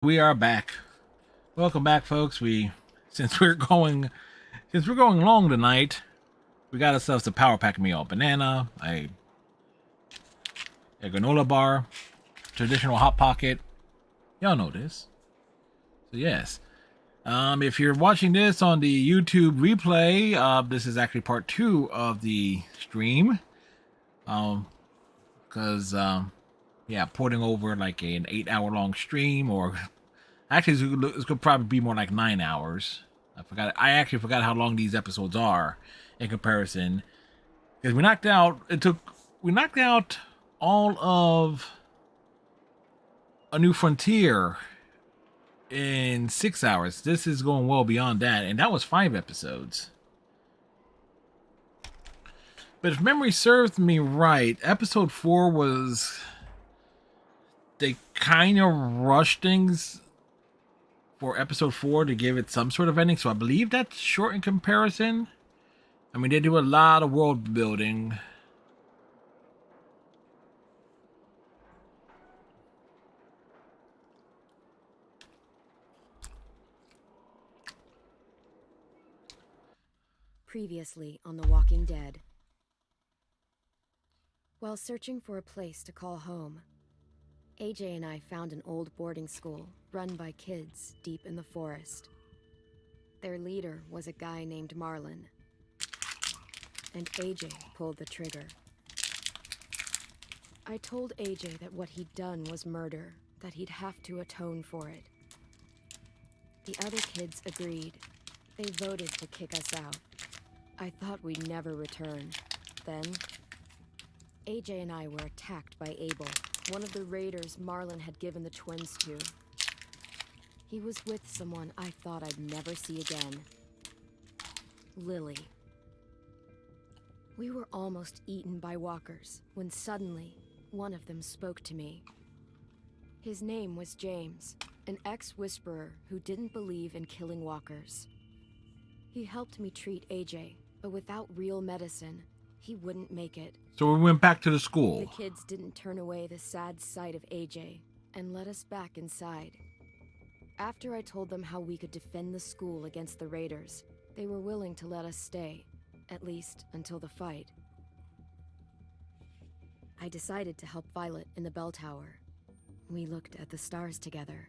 We are back. Welcome back, folks. Since we're going long tonight, we got ourselves a power pack meal: banana, a granola bar, traditional hot pocket. Y'all know this. So yes. If you're watching this on the YouTube replay, this is actually part 2 of the stream. Yeah, porting over like an 8-hour long stream, or actually it's could probably be more like 9 hours. I actually forgot how long these episodes are in comparison, because we knocked out all of A New Frontier in 6 hours. This is going well beyond that, and that was 5 episodes. But if memory serves me right, episode 4 was, they kind of rushed things for episode 4 to give it some sort of ending, so I believe that's short in comparison. I mean, they do a lot of world building. Previously on The Walking Dead. While searching for a place to call home, AJ and I found an old boarding school run by kids deep in the forest. Their leader was a guy named Marlon, and AJ pulled the trigger. I told AJ that what he'd done was murder, that he'd have to atone for it. The other kids agreed. They voted to kick us out. I thought we'd never return. Then, AJ and I were attacked by Abel, one of the raiders Marlon had given the twins to. He was with someone I thought I'd never see again. Lily. We were almost eaten by walkers when suddenly one of them spoke to me. His name was James, an ex-whisperer who didn't believe in killing walkers. He helped me treat AJ, but without real medicine, he wouldn't make it. So we went back to the school. The kids didn't turn away the sad sight of AJ and let us back inside. After I told them how we could defend the school against the raiders, they were willing to let us stay, at least until the fight. I decided to help Violet in the bell tower. We looked at the stars together,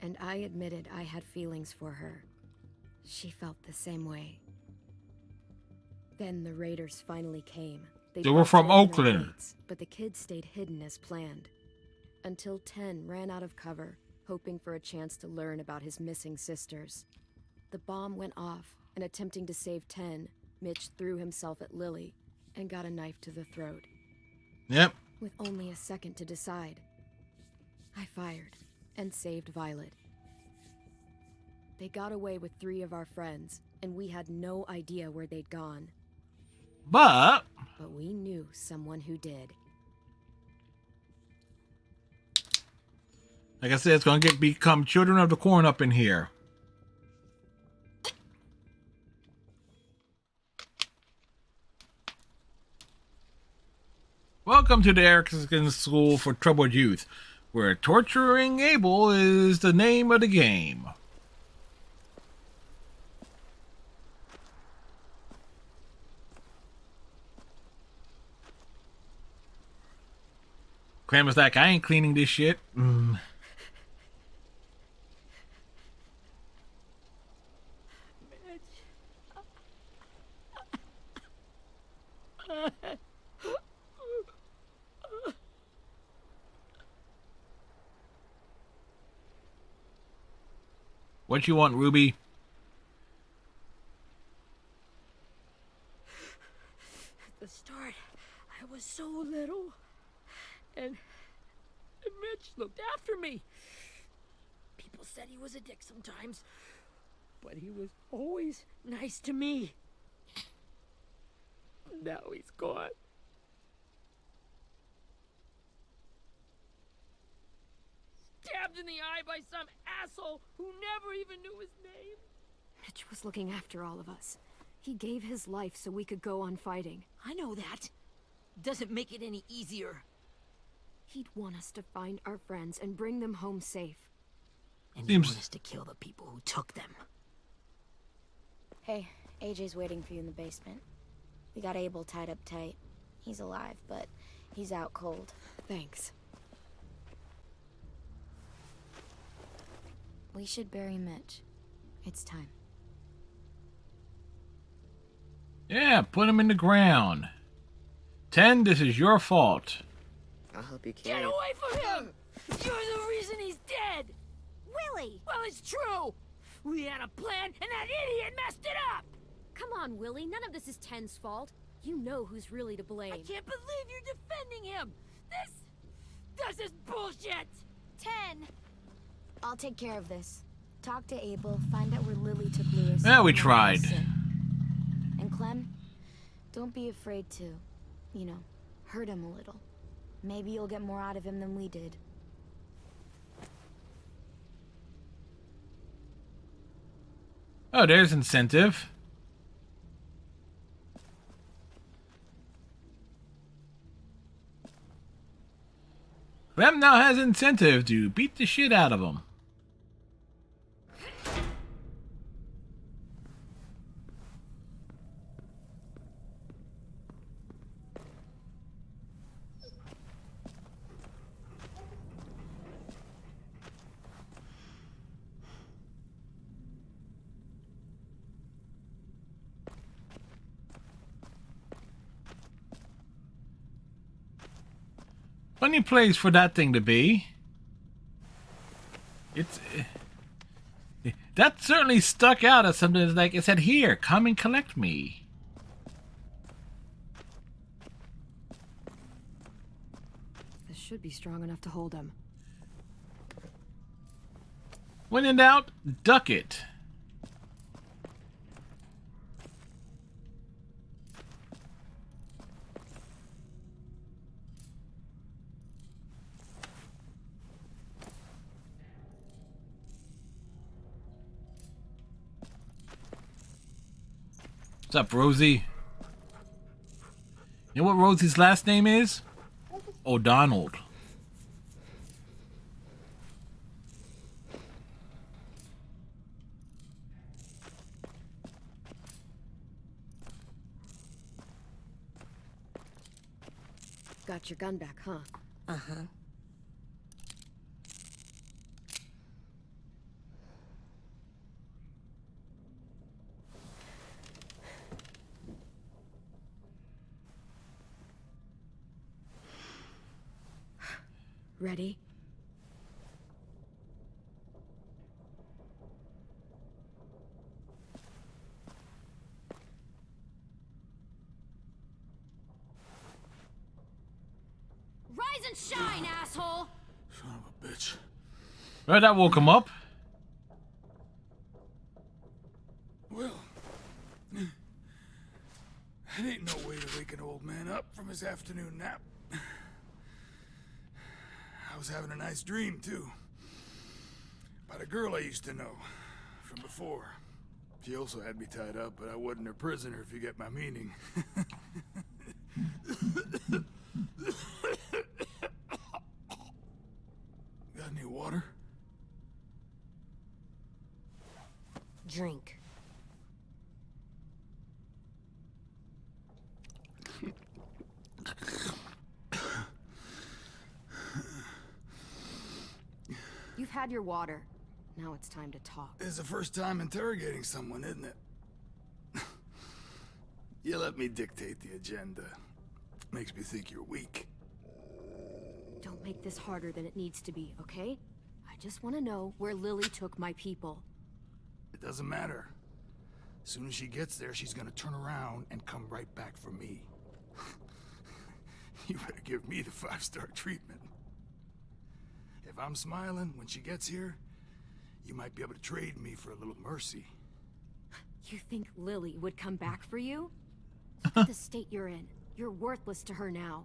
and I admitted I had feelings for her. She felt the same way. Then the raiders finally came. They were from Oakland. Gates, but the kids stayed hidden as planned. Until Ten ran out of cover, hoping for a chance to learn about his missing sisters. The bomb went off, and attempting to save Ten, Mitch threw himself at Lily and got a knife to the throat. Yep. With only a second to decide, I fired and saved Violet. They got away with 3 of our friends, and we had no idea where they'd gone. But we knew someone who did. like I said, it's gonna become Children of the Corn up in here. Welcome to the Erickson School for Troubled Youth, where torturing Abel is the name of the game. Cram is like, I ain't cleaning this shit. What you want, Ruby? At the start, I was so little, and Mitch looked after me. People said he was a dick sometimes, but he was always nice to me. Now he's gone. Stabbed in the eye by some asshole who never even knew his name. Mitch was looking after all of us. He gave his life so we could go on fighting. I know that. Doesn't make it any easier. He'd want us to find our friends and bring them home safe. And you Seems... want us to kill the people who took them. Hey, AJ's waiting for you in the basement. We got Abel tied up tight. He's alive, but he's out cold. Thanks. We should bury Mitch. It's time. Yeah, put him in the ground. 10, this is your fault. I'll help you carry Get it. away from him! You're the reason he's dead! Willie! Well, it's true! We had a plan, and that idiot messed it up! Come on, Willie. None of this is Ten's fault. You know who's really to blame. I can't believe you're defending him! This is bullshit! 10! I'll take care of this. Talk to Abel, find out where Lily took Lewis. Yeah, we and tried. Allison. And Clem, don't be afraid to, hurt him a little. Maybe you'll get more out of him than we did. Oh, there's incentive. Clem now has incentive to beat the shit out of him. Funny place for that thing to be. It's... that certainly stuck out as something that's like, it said, here, come and collect me. This should be strong enough to hold him. When in doubt, duck it. What's up, Rosie? You know what Rosie's last name is? O'Donnell. Got your gun back, huh? Uh-huh. Ready? Rise and shine, asshole! Son of a bitch. Right, that woke him up. Well, that ain't no way to wake an old man up from his afternoon nap. I was having a nice dream, too. About a girl I used to know from before. She also had me tied up, but I wasn't her prisoner, if you get my meaning. Got any water? Drink. You've had your water. Now it's time to talk. It's the first time interrogating someone, isn't it? You let me dictate the agenda. Makes me think you're weak. Don't make this harder than it needs to be, okay? I just want to know where Lily took my people. It doesn't matter. As soon as she gets there, she's gonna turn around and come right back for me. You better give me the 5-star treatment. If I'm smiling when she gets here, you might be able to trade me for a little mercy. You think Lily would come back for you? Look at the state you're in. You're worthless to her now.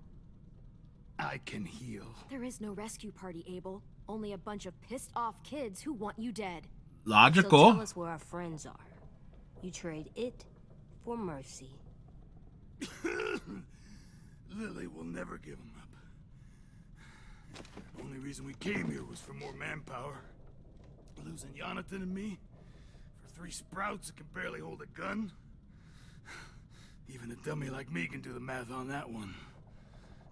I can heal. There is no rescue party, Abel. Only a bunch of pissed-off kids who want you dead. Logical. So tell us where our friends are. You trade it for mercy. Lily will never give him up. Only reason we came here was for more manpower. Losing Jonathan and me? For 3 sprouts that can barely hold a gun? Even a dummy like me can do the math on that one.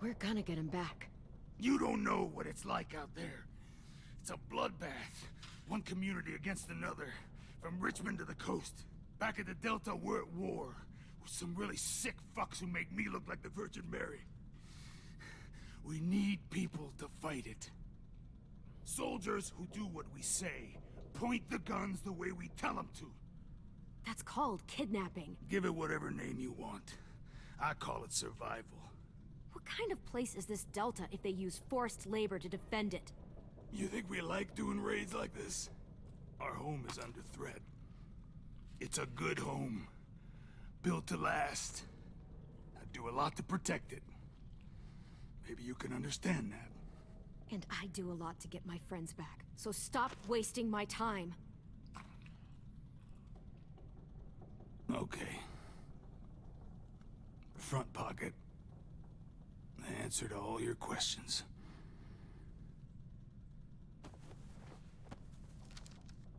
We're gonna get him back. You don't know what it's like out there. It's a bloodbath. One community against another. From Richmond to the coast. Back at the Delta, we're at war. With some really sick fucks who make me look like the Virgin Mary. We need people to fight it. Soldiers who do what we say. Point the guns the way we tell them to. That's called kidnapping. Give it whatever name you want. I call it survival. What kind of place is this Delta if they use forced labor to defend it? You think we like doing raids like this? Our home is under threat. It's a good home. Built to last. I do a lot to protect it. Maybe you can understand that. And I do a lot to get my friends back. So stop wasting my time. Okay. Front pocket. The answer to all your questions.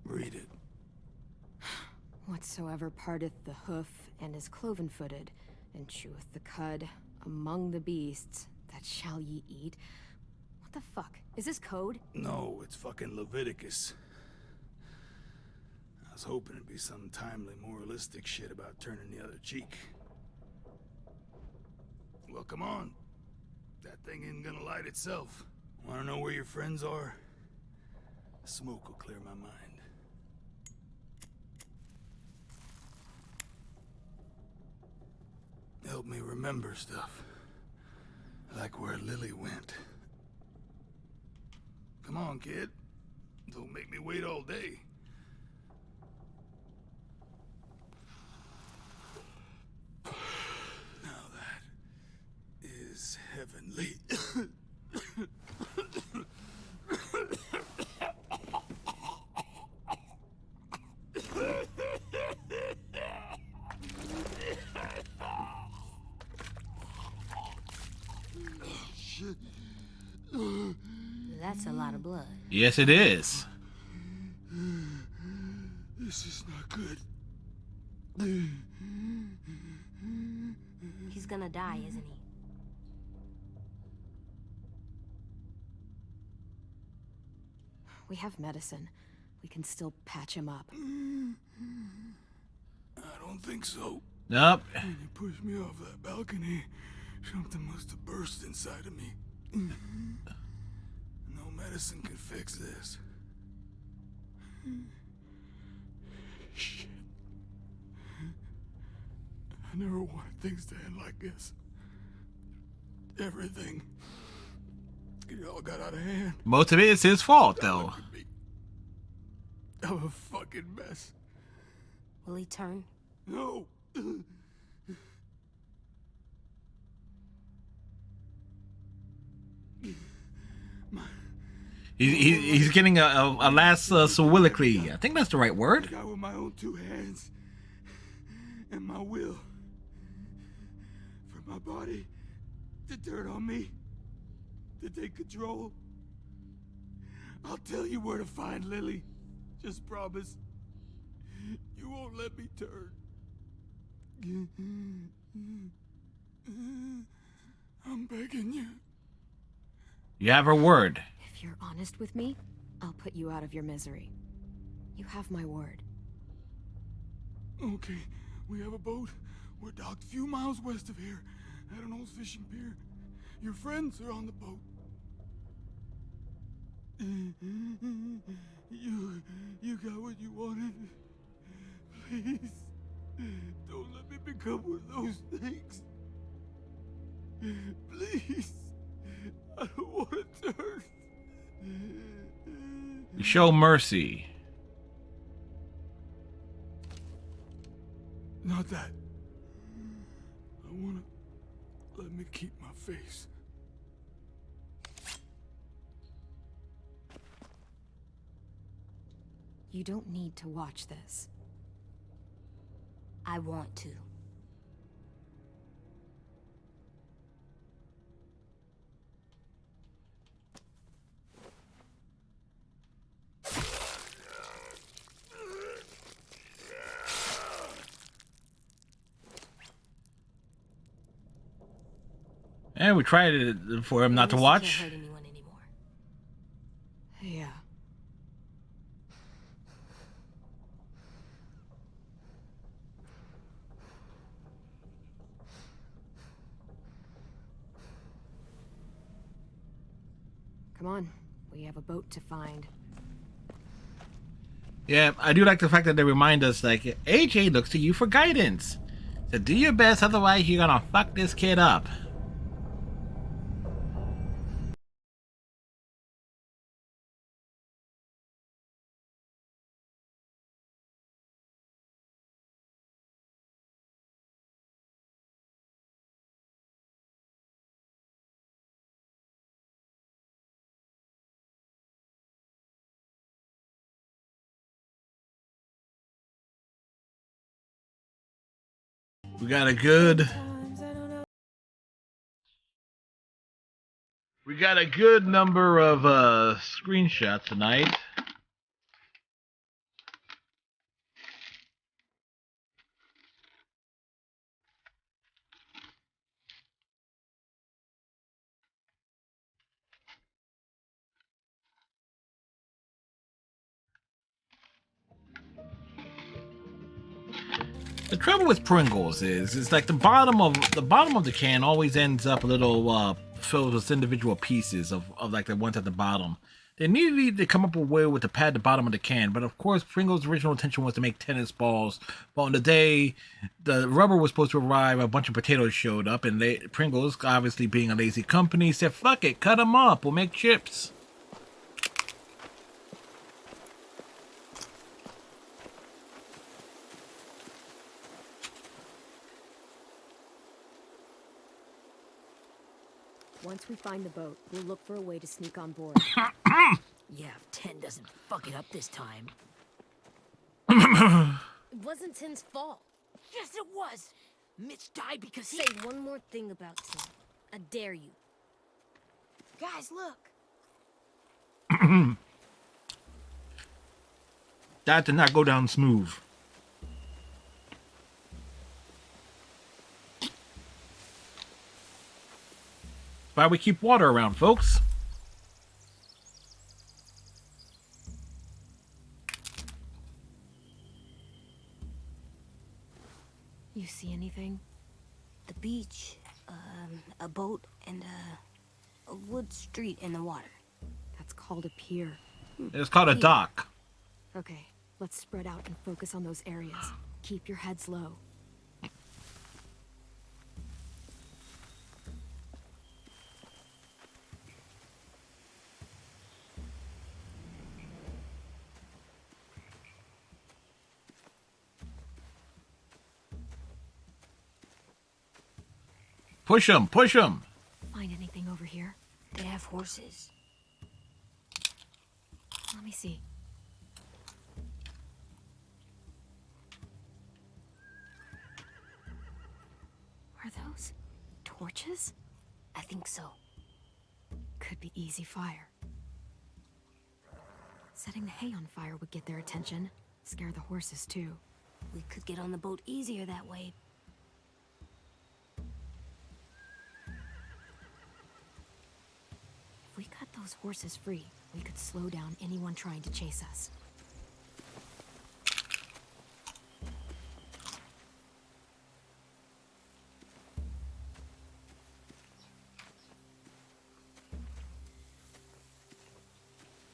Read it. Whatsoever parteth the hoof and is cloven-footed, and cheweth the cud among the beasts, that shall ye eat. What the fuck? Is this code? No, it's fucking Leviticus. I was hoping it'd be some timely, moralistic shit about turning the other cheek. Well, come on. That thing ain't gonna light itself. Wanna know where your friends are? Smoke will clear my mind. Help me remember stuff. Like where Lily went. Come on, kid. Don't make me wait all day. Now that is heavenly. That's a lot of blood. Yes, it is. This is not good. He's gonna die, isn't he? We have medicine. We can still patch him up. I don't think so. Nope. When you pushed me off that balcony, something must have burst inside of me. No medicine can fix this. Shit. I never wanted things to end like this. Everything. It all got out of hand. Most of it is his fault, though. I'm a fucking mess. Will he turn? No. He's getting a last soliloquy. I think that's the right I word. got with my own 2 hands and my will for my body to turn on me, to take control. I'll tell you where to find Lily. Just promise you won't let me turn. I'm begging you. You have her word. If you're honest with me, I'll put you out of your misery. You have my word. Okay, we have a boat. We're docked a few miles west of here at an old fishing pier. Your friends are on the boat. You got what you wanted. Please, don't let me become one of those things. Please, I don't want to turn. You show mercy. Not that. I wanna let me keep my face. You don't need to watch this. I want to. And we tried it for him not to At least you watch. can't hurt anyone anymore. Yeah. Come on. We have a boat to find. Yeah, I do like the fact that they remind us, like, AJ looks to you for guidance. So do your best, otherwise you're gonna fuck this kid up. We got a good... We got a good number of screenshots tonight. The trouble with Pringles is, it's like the bottom of the can always ends up a little filled with individual pieces of like the ones at the bottom. They needed to come up with a way to pad the bottom of the can, but of course Pringles' original intention was to make tennis balls. But on the day the rubber was supposed to arrive, a bunch of potatoes showed up, and Pringles, obviously being a lazy company, said, "Fuck it, cut them up. We'll make chips." Once we find the boat, we'll look for a way to sneak on board. Yeah, if 10 doesn't fuck it up this time. It wasn't Tim's fault. Yes, it was! Mitch died because he... Say one more thing about Tim. I dare you. Guys, look. That did not go down smooth. Why we keep water around, folks. You see anything? The beach, a boat, and a wood street in the water. That's called a pier. It's called a dock. Okay, let's spread out and focus on those areas. Keep your heads low. Push him, push him. Find anything over here? They have horses. Let me see. Are those torches? I think so. Could be easy fire. Setting the hay on fire would get their attention. Scare the horses too. We could get on the boat easier that way. If we cut those horses free, we could slow down anyone trying to chase us.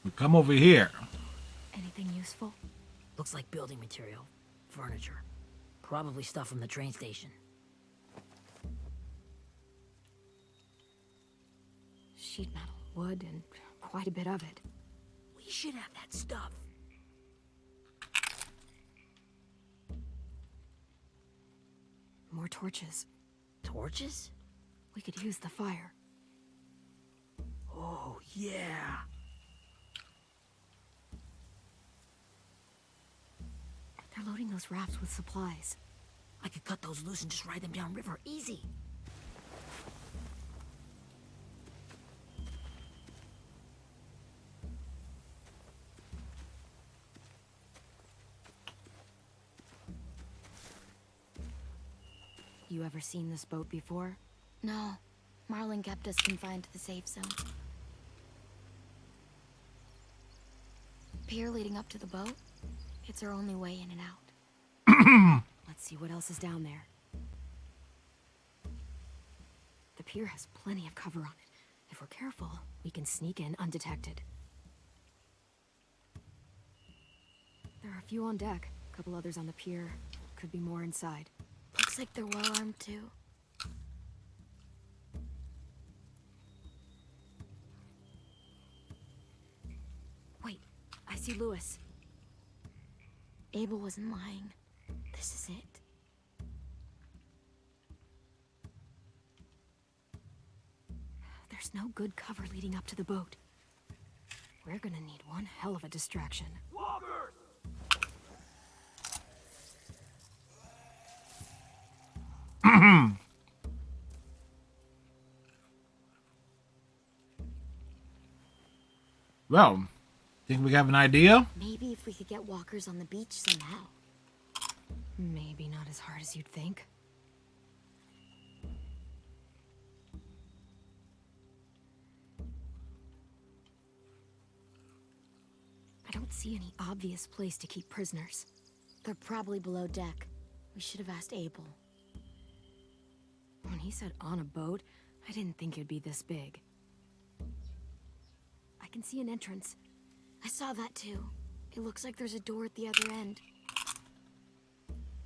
We come over here. Anything useful? Looks like building material. Furniture. Probably stuff from the train station. Sheet metal, wood, and quite a bit of it. We should have that stuff. More torches. Torches? We could use the fire. Oh, yeah. They're loading those rafts with supplies. I could cut those loose and just ride them downriver. Easy. You ever seen this boat before? No. Marlin kept us confined to the safe zone. Pier leading up to the boat? It's our only way in and out. Let's see what else is down there. The pier has plenty of cover on it. If we're careful, we can sneak in undetected. There are a few on deck, a couple others on the pier. Could be more inside. Looks like they're well armed too. Wait, I see Lewis. Abel wasn't lying. This is it. There's no good cover leading up to the boat. We're gonna need one hell of a distraction. Well, think we have an idea? Maybe if we could get walkers on the beach somehow. Maybe not as hard as you'd think. I don't see any obvious place to keep prisoners. They're probably below deck. We should have asked Abel. When he said on a boat, I didn't think it'd be this big. I can see an entrance. I saw that too. It looks like there's a door at the other end.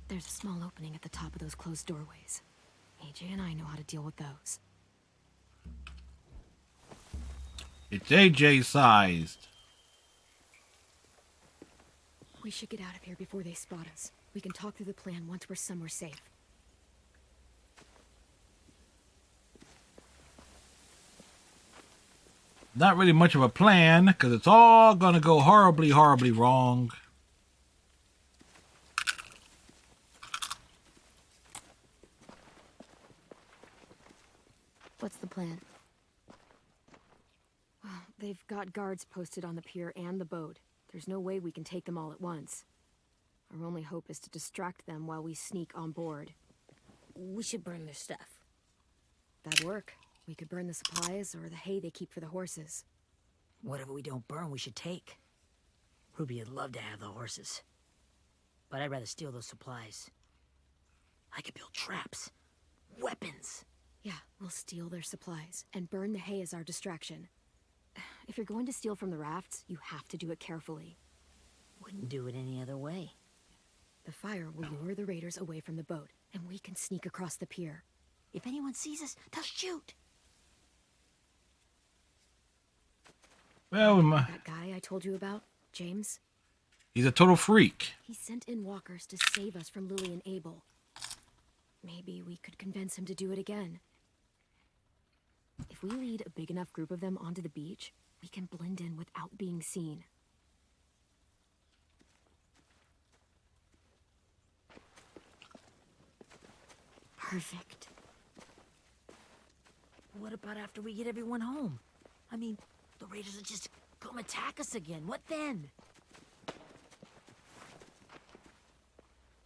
There's a small opening at the top of those closed doorways. AJ and I know how to deal with those. It's AJ sized. We should get out of here before they spot us. We can talk through the plan once we're somewhere safe. Not really much of a plan, because it's all gonna go horribly, horribly wrong. What's the plan? Well, they've got guards posted on the pier and the boat. There's no way we can take them all at once. Our only hope is to distract them while we sneak on board. We should burn their stuff. That'd work. We could burn the supplies or the hay they keep for the horses. Whatever we don't burn, we should take. Ruby would love to have the horses. But I'd rather steal those supplies. I could build traps. Weapons. Yeah, we'll steal their supplies and burn the hay as our distraction. If you're going to steal from the rafts, you have to do it carefully. Wouldn't do it any other way. The fire will lure the raiders away from the boat, and we can sneak across the pier. If anyone sees us, they'll shoot. Well, That guy I told you about, James, he's a total freak. he sent in walkers to save us from Lily and Abel. Maybe we could convince him to do it again. If we lead a big enough group of them onto the beach, we can blend in without being seen. Perfect. What about after we get everyone home? I mean, the raiders will just come attack us again. What then?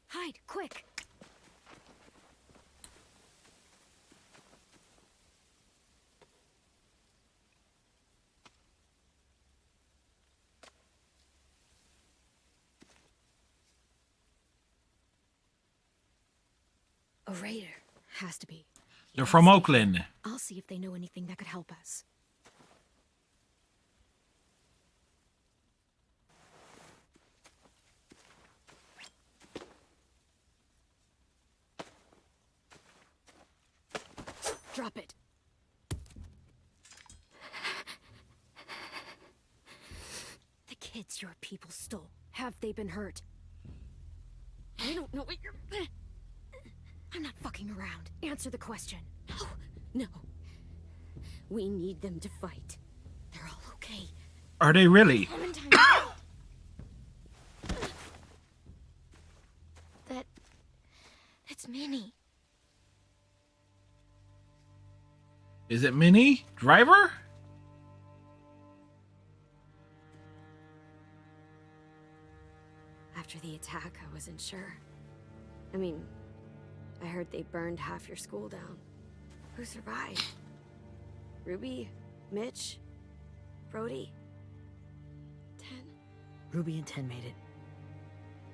Hide, quick! A raider. Has to be. They're from Oakland. I'll see if they know anything that could help us. Drop it. The kids your people stole. Have they been hurt? I don't know what you're... I'm not fucking around. Answer the question. No. We need them to fight. They're all okay. Are they really? Clementine. That's Minnie. Is it Minnie? Driver? After the attack, I wasn't sure. I mean, I heard they burned half your school down. Who survived? Ruby, Mitch, Brody, 10. Ruby and 10 made it.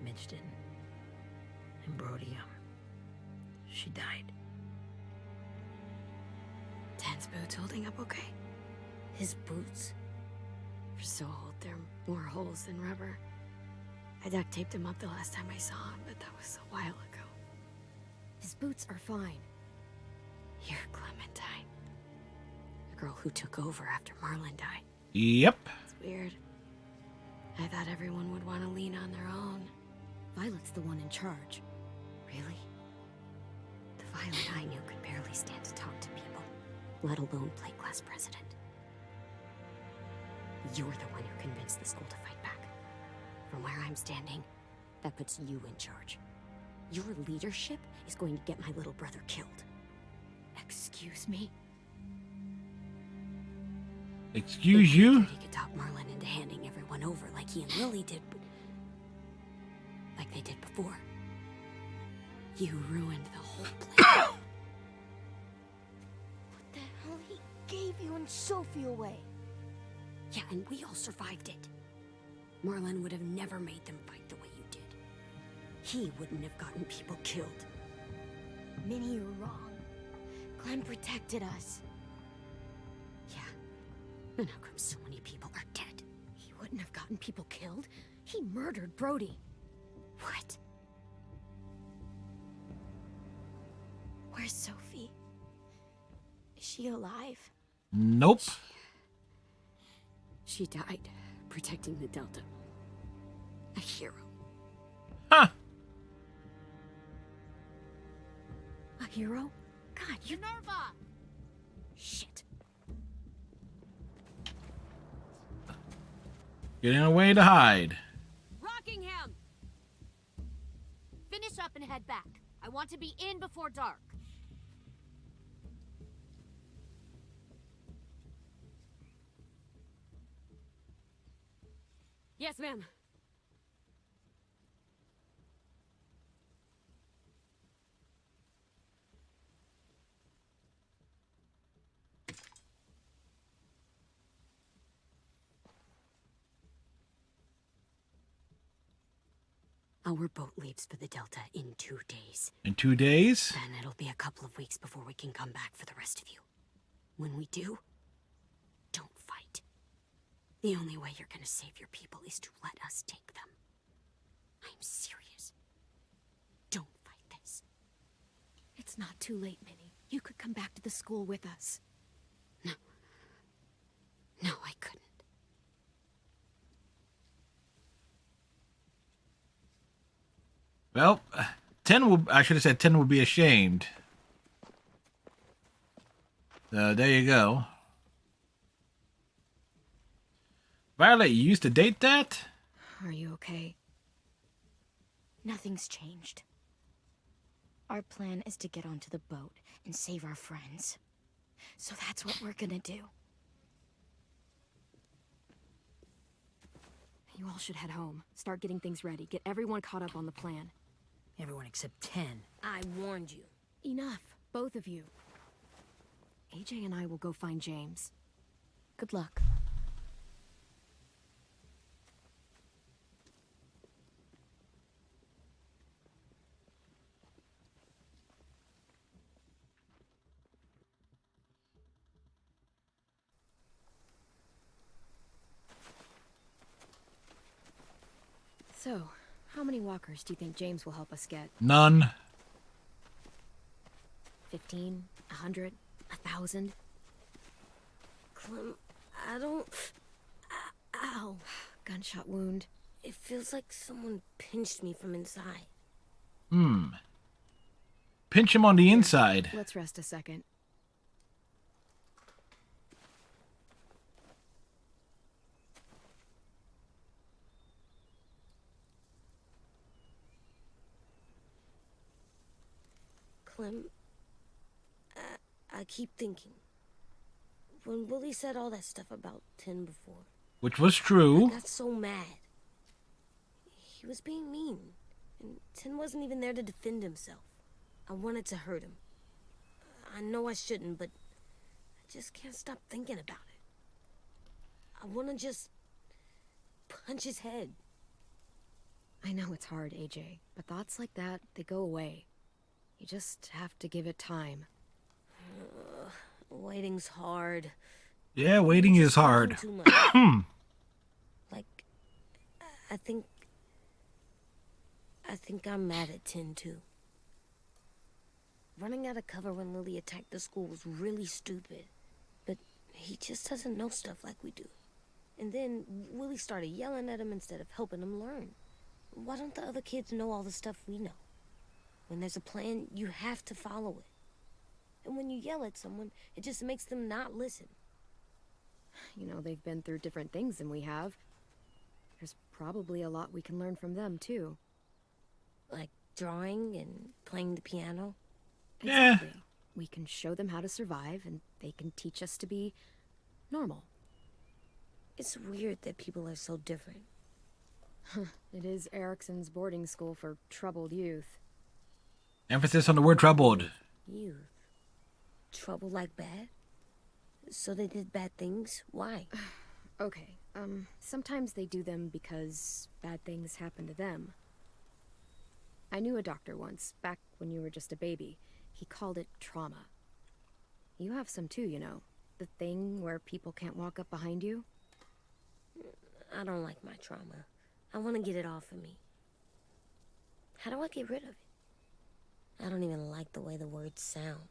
Mitch didn't. And Brody, she died. 10's boots holding up okay? His boots. They're so old, there are more holes than rubber. I duct taped him up the last time I saw him, but that was a while ago. His boots are fine. You're Clementine. The girl who took over after Marlon died. Yep. It's weird. I thought everyone would want to lean on their own. Violet's the one in charge. Really? The Violet I knew could barely stand to talk to people, let alone play class president. You're the one who convinced the school to fight back. From where I'm standing, that puts you in charge. Your leadership is going to get my little brother killed. Excuse me? Excuse you? He could talk Marlon into handing everyone over like he and Lily did, but... like they did before. You ruined the whole plan. What the hell? He gave you and Sophie away. Yeah, and we all survived it. Marlon would have never made them fight the way you did. He wouldn't have gotten people killed. Minnie, you're wrong. Clem protected us. Yeah. And how come so many people are dead? He wouldn't have gotten people killed. He murdered Brody. What? Where's Sophie? Is she alive? Nope. She died protecting the Delta. A hero. Huh. A hero? God, you... Minerva! Shit. Getting away to hide. Rockingham! Finish up and head back. I want to be in before dark. Yes, ma'am. Our boat leaves for the Delta in 2 days. In 2 days? Then it'll be a couple of weeks before we can come back for the rest of you. When we do, don't fight. The only way you're gonna save your people is to let us take them. I'm serious. Don't fight this. It's not too late, Minnie. You could come back to the school with us. No. No, I couldn't. Well, 10 will... I should have said 10 will be ashamed. There you go. Violet, you used to date that? Are you okay? Nothing's changed. Our plan is to get onto the boat and save our friends. So that's what we're gonna do. You all should head home. Start getting things ready. Get everyone caught up on the plan. Everyone except 10. I warned you. Enough, both of you. AJ and I will go find James. Good luck. So, how many walkers do you think James will help us get? None. 15? 100? 1,000? Clem, I don't... Ow. Gunshot wound. It feels like someone pinched me from inside. Pinch him on the inside. Let's rest a second. Clem, I keep thinking. When Willie said all that stuff about 10 before, Which was true. I got so mad. He was being mean, and 10 wasn't even there to defend himself. I wanted to hurt him. I know I shouldn't, but I just can't stop thinking about it. I want to just punch his head. I know it's hard, AJ, but thoughts like that, they go away. You just have to give it time. Waiting's hard. Yeah, waiting You're is just hard. thinking too much. Like, I think I'm mad at Tin too. Running out of cover when Lily attacked the school was really stupid. But he just doesn't know stuff like we do. And then Willie started yelling at him instead of helping him learn. Why don't the other kids know all the stuff we know? When there's a plan, you have to follow it. And when you yell at someone, it just makes them not listen. You know, they've been through different things than we have. There's probably a lot we can learn from them, too. Like drawing and playing the piano. Yeah. Exactly. We can show them how to survive, and they can teach us to be normal. It's weird that people are so different. It is Erickson's boarding school for troubled youth. Emphasis on the word troubled. Youth. Trouble like bad? So they did bad things? Why? Okay, sometimes they do them because bad things happen to them. I knew a doctor once, back when you were just a baby. He called it trauma. You have some too, you know. The thing where people can't walk up behind you. I don't like my trauma. I want to get it off of me. How do I get rid of it? I don't even like the way the word sounds.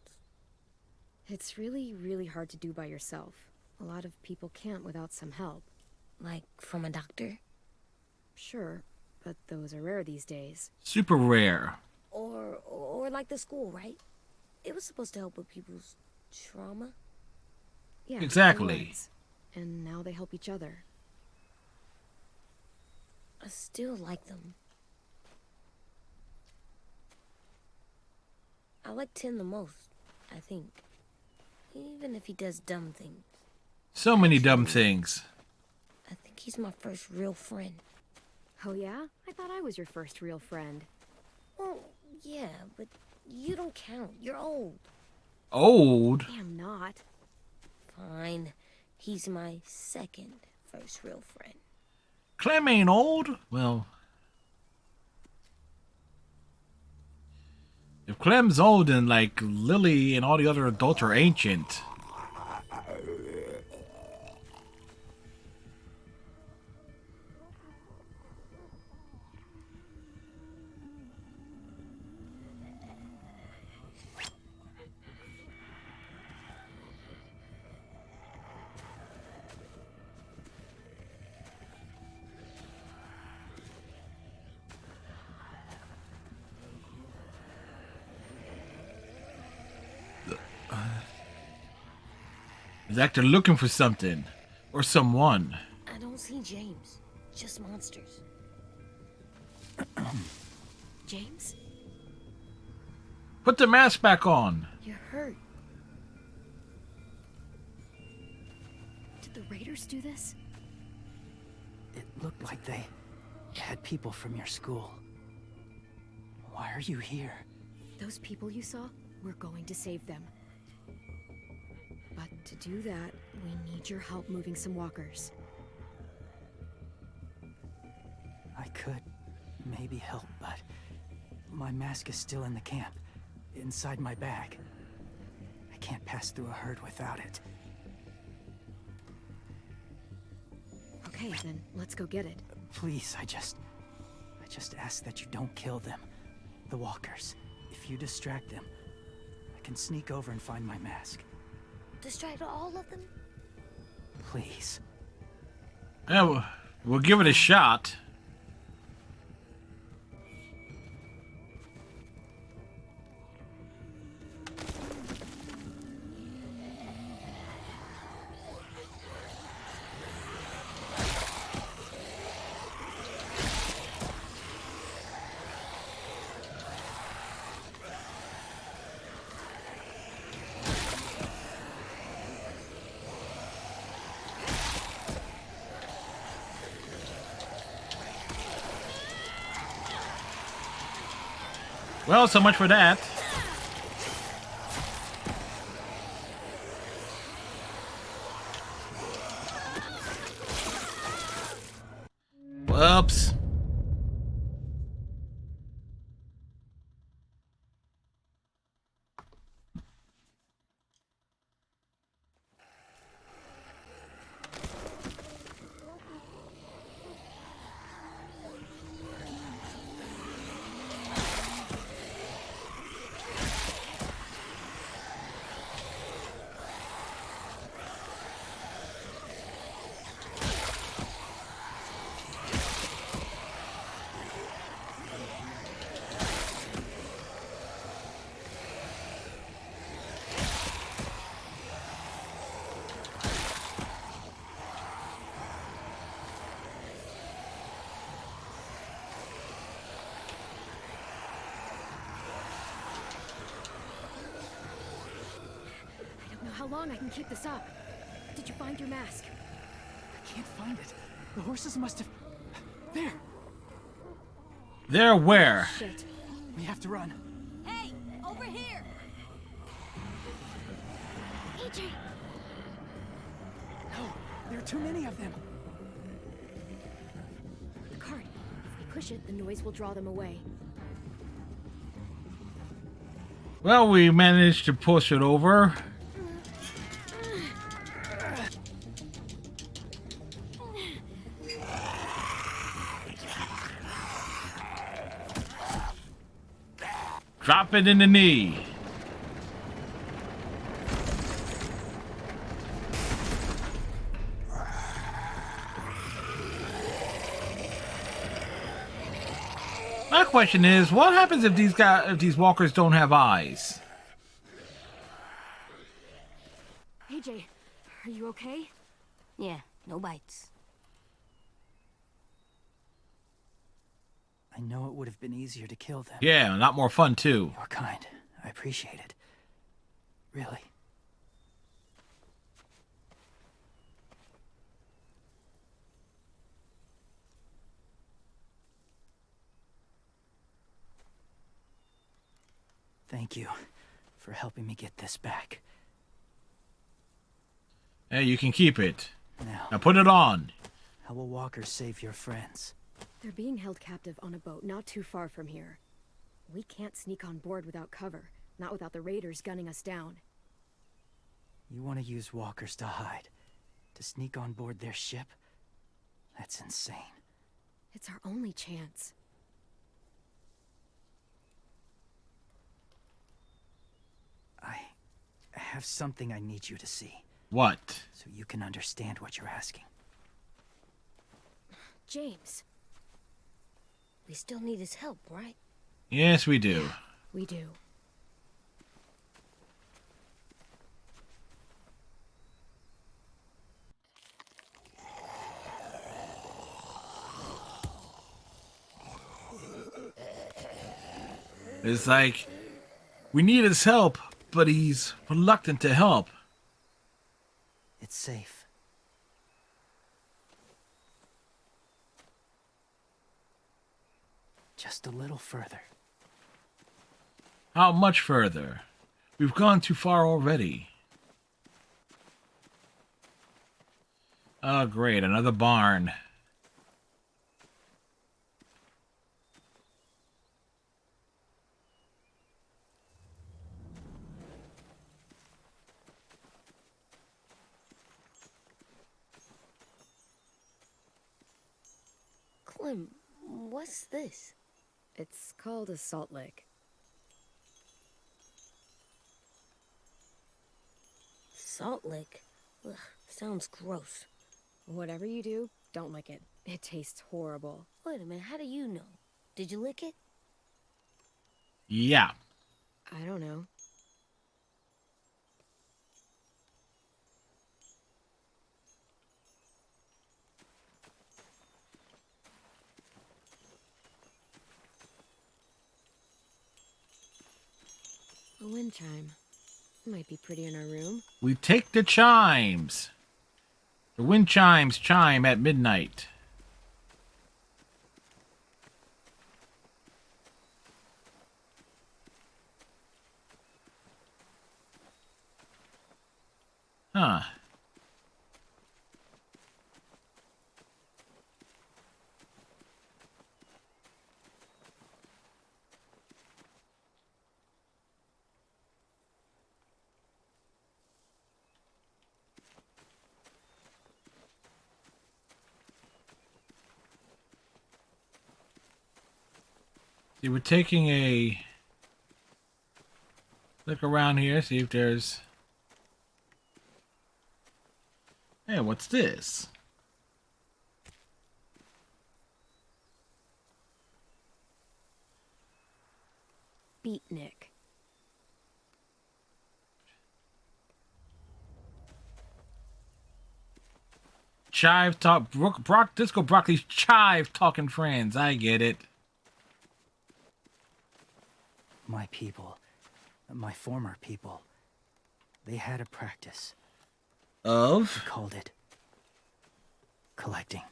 It's really, really hard to do by yourself. A lot of people can't without some help. Like, from a doctor? Sure, but those are rare these days. Super rare. Or like the school, right? It was supposed to help with people's trauma. Yeah, Exactly. it was. And now they help each other. I still like them. I like Tin the most, I think. Even if he does dumb things. So many dumb things. I think he's my first real friend. Oh yeah? I thought I was your first real friend. Well, yeah, but you don't count. You're old. Old? I am not. Fine. He's my second first real friend. Clem ain't old. Well, if Clem's old, then like Lily and all the other adults are ancient. It's like they're looking for something. Or someone. I don't see James. Just monsters. James? Put the mask back on. You're hurt. Did the Raiders do this? It looked like they had people from your school. Why are you here? Those people you saw? We're going to save them. But to do that, we need your help moving some walkers. I could maybe help, but my mask is still in the camp, inside my bag. I can't pass through a herd without it. Okay, then let's go get it. Please, I just ask that you don't kill them. The walkers. If you distract them, I can sneak over and find my mask. Distract all of them? Please. Yeah, we'll give it a shot. Well, so much for that. how long I can keep this up. Did you find your mask? I can't find it. The horses must have... There! There where? Shit. We have to run. Hey, over here! AJ! No, there are too many of them. The cart. If we push it, the noise will draw them away. Well, we managed to push it over. Drop it in the knee. My question is, what happens if these walkers don't have eyes? AJ, are you okay? Yeah, no bites. I know it would have been easier to kill them. Yeah, a lot more fun too. You're kind. I appreciate it. Really. Thank you for helping me get this back. Hey, you can keep it. Now, Now put it on. how will walkers save your friends? They're being held captive on a boat not too far from here. We can't sneak on board without cover, not without the raiders gunning us down. You want to use walkers to hide? To sneak on board their ship? That's insane. It's our only chance. I have something I need you to see, What? so you can understand what you're asking. James, We still need his help, right? Yes, we do. we do. It's like, we need his help, but he's reluctant to help. It's safe. Just a little further. How much further? We've gone too far already. Oh, great, another barn. Clem, what's this? It's called a salt lick. Salt lick? Ugh, sounds gross. Whatever you do, don't lick it. It tastes horrible. Wait a minute, how do you know? Did you lick it? Yeah. I don't know. A wind chime. Might be pretty in our room. We take the chimes. The wind chimes chime at midnight. Huh. See, we're taking a look around here, see if there's... Hey, what's this? Beatnik. Chive talk, Disco Broccoli's chive talking friends. I get it. My people, my former people, They had a practice. Of? They called it collecting.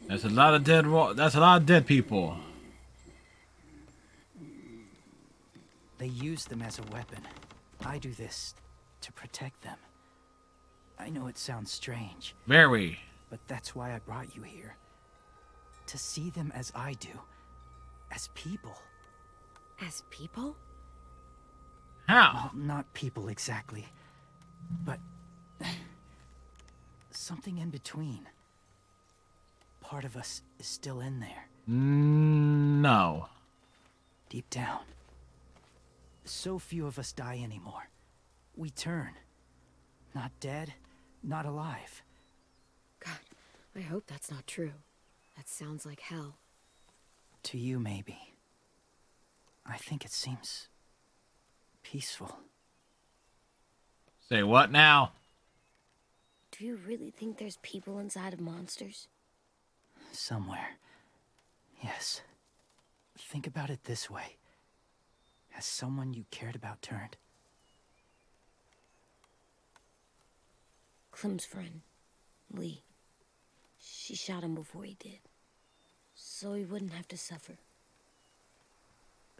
That's a lot of dead. That's a lot of dead people. They use them as a weapon. I do this to protect them. I know it sounds strange, Very. but that's why I brought you here. To see them as I do. As people. As people? How? Well, not people exactly, but something in between. Part of us is still in there. No. Deep down. So few of us die anymore. We turn. Not dead, not alive. God, I hope that's not true. That sounds like hell. To you, maybe. I think it seems peaceful. Say what now? Do you really think there's people inside of monsters? Somewhere. Yes. Think about it this way. Has someone you cared about turned? Clem's friend, Lee. She shot him before he did. So he wouldn't have to suffer.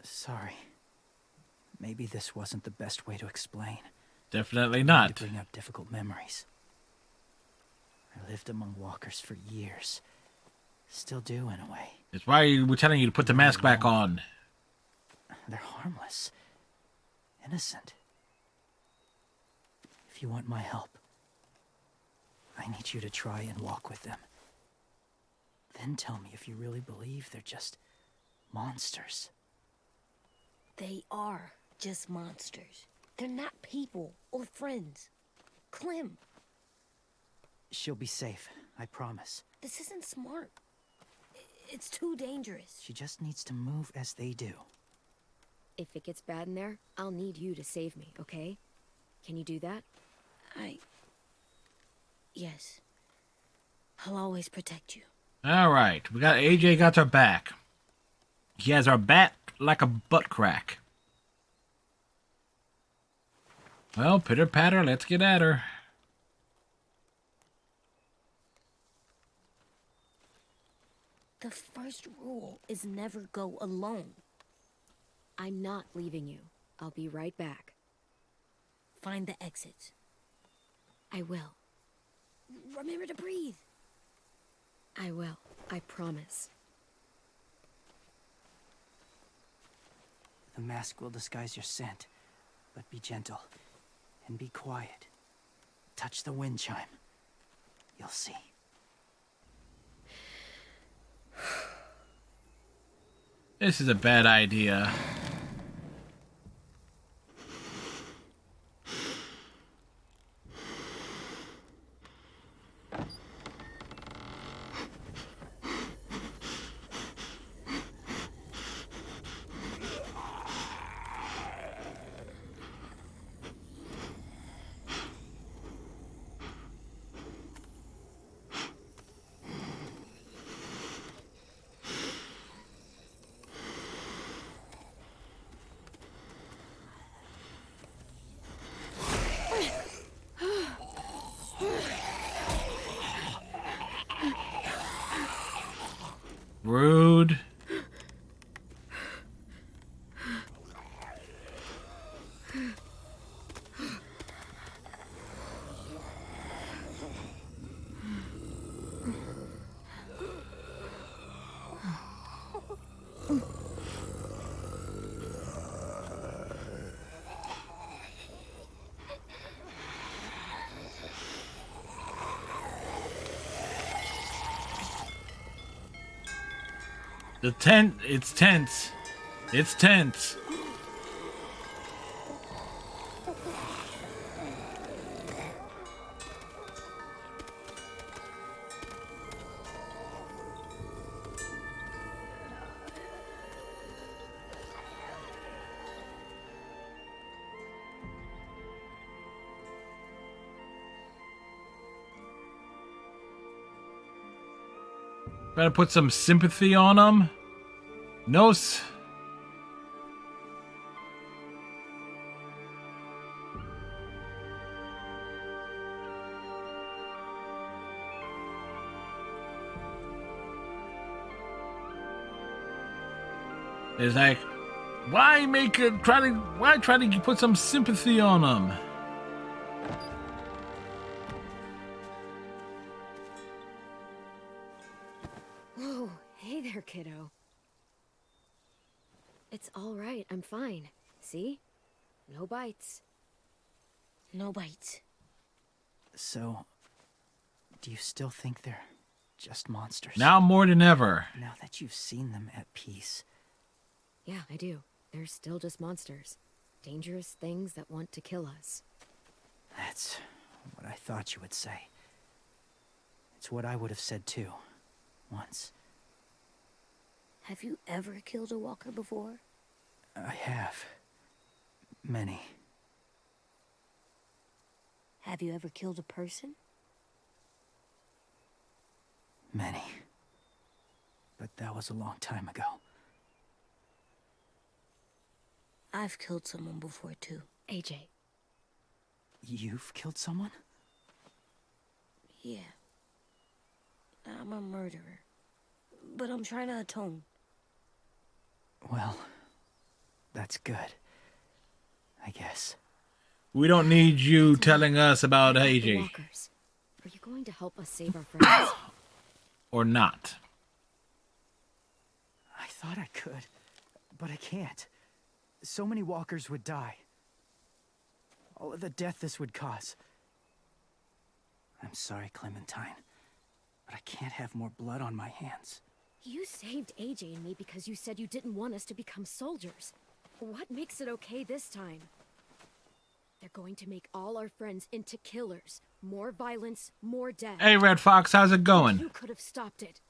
Sorry. Maybe this wasn't the best way to explain. Definitely To not. bring up difficult memories. I lived among walkers for years. Still do, in a way. It's why we're telling you to put the mask back on. They're harmless. Innocent. If you want my help, I need you to try and walk with them. Then tell me if you really believe they're just monsters. They are just monsters. They're not people or friends. Clem, She'll be safe, I promise. this isn't smart. It's too dangerous. She just needs to move as they do. If it gets bad in there, I'll need you to save me, okay? Can you do that? Yes. I'll always protect you. Alright, we got AJ got our back. He has our back like a butt crack. Well, pitter patter, let's get at her. The first rule is never go alone. I'm not leaving you. I'll be right back. Find the exits. I will. Remember to breathe. I will. I promise. The mask will disguise your scent, but be gentle and be quiet. Touch the wind chime. You'll see. This is a bad idea. Rude. The tent, it's tense. It's tense. Gotta put some sympathy on them. No. It's like, why try to put some sympathy on them? Whoa, hey there, kiddo. It's all right, I'm fine. See? No bites. No bites. So, do you still think they're just monsters? Now more than ever. Now that you've seen them at peace. Yeah, I do. They're still just monsters. Dangerous things that want to kill us. That's what I thought you would say. It's what I would have said too. Once. Have you ever killed a walker before? I have. Many. Have you ever killed a person? Many. But that was a long time ago. I've killed someone before, too. AJ. You've killed someone? Yeah. I'm a murderer. But I'm trying to atone. Well, that's good. I guess. We don't need you telling us about The AJ. walkers. Are you going to help us save our friends? Or not. I thought I could, but I can't. So many walkers would die. All of the death this would cause. I'm sorry, Clementine, but I can't have more blood on my hands. You saved AJ and me because you said you didn't want us to become soldiers. What makes it okay this time? They're going to make all our friends into killers. More violence, more death. Hey, Red Fox, how's it going? You could have stopped it.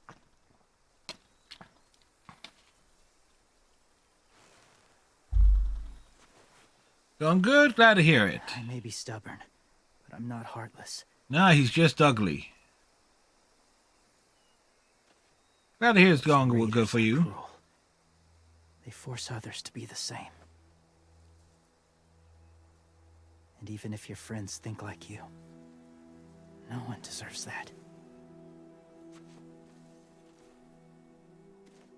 Going good? Glad to hear it. I may be stubborn, but I'm not heartless. Nah, he's just ugly. Glad to hear it's going good Raiders for are you. cruel. They force others to be the same. And even if your friends think like you, no one deserves that.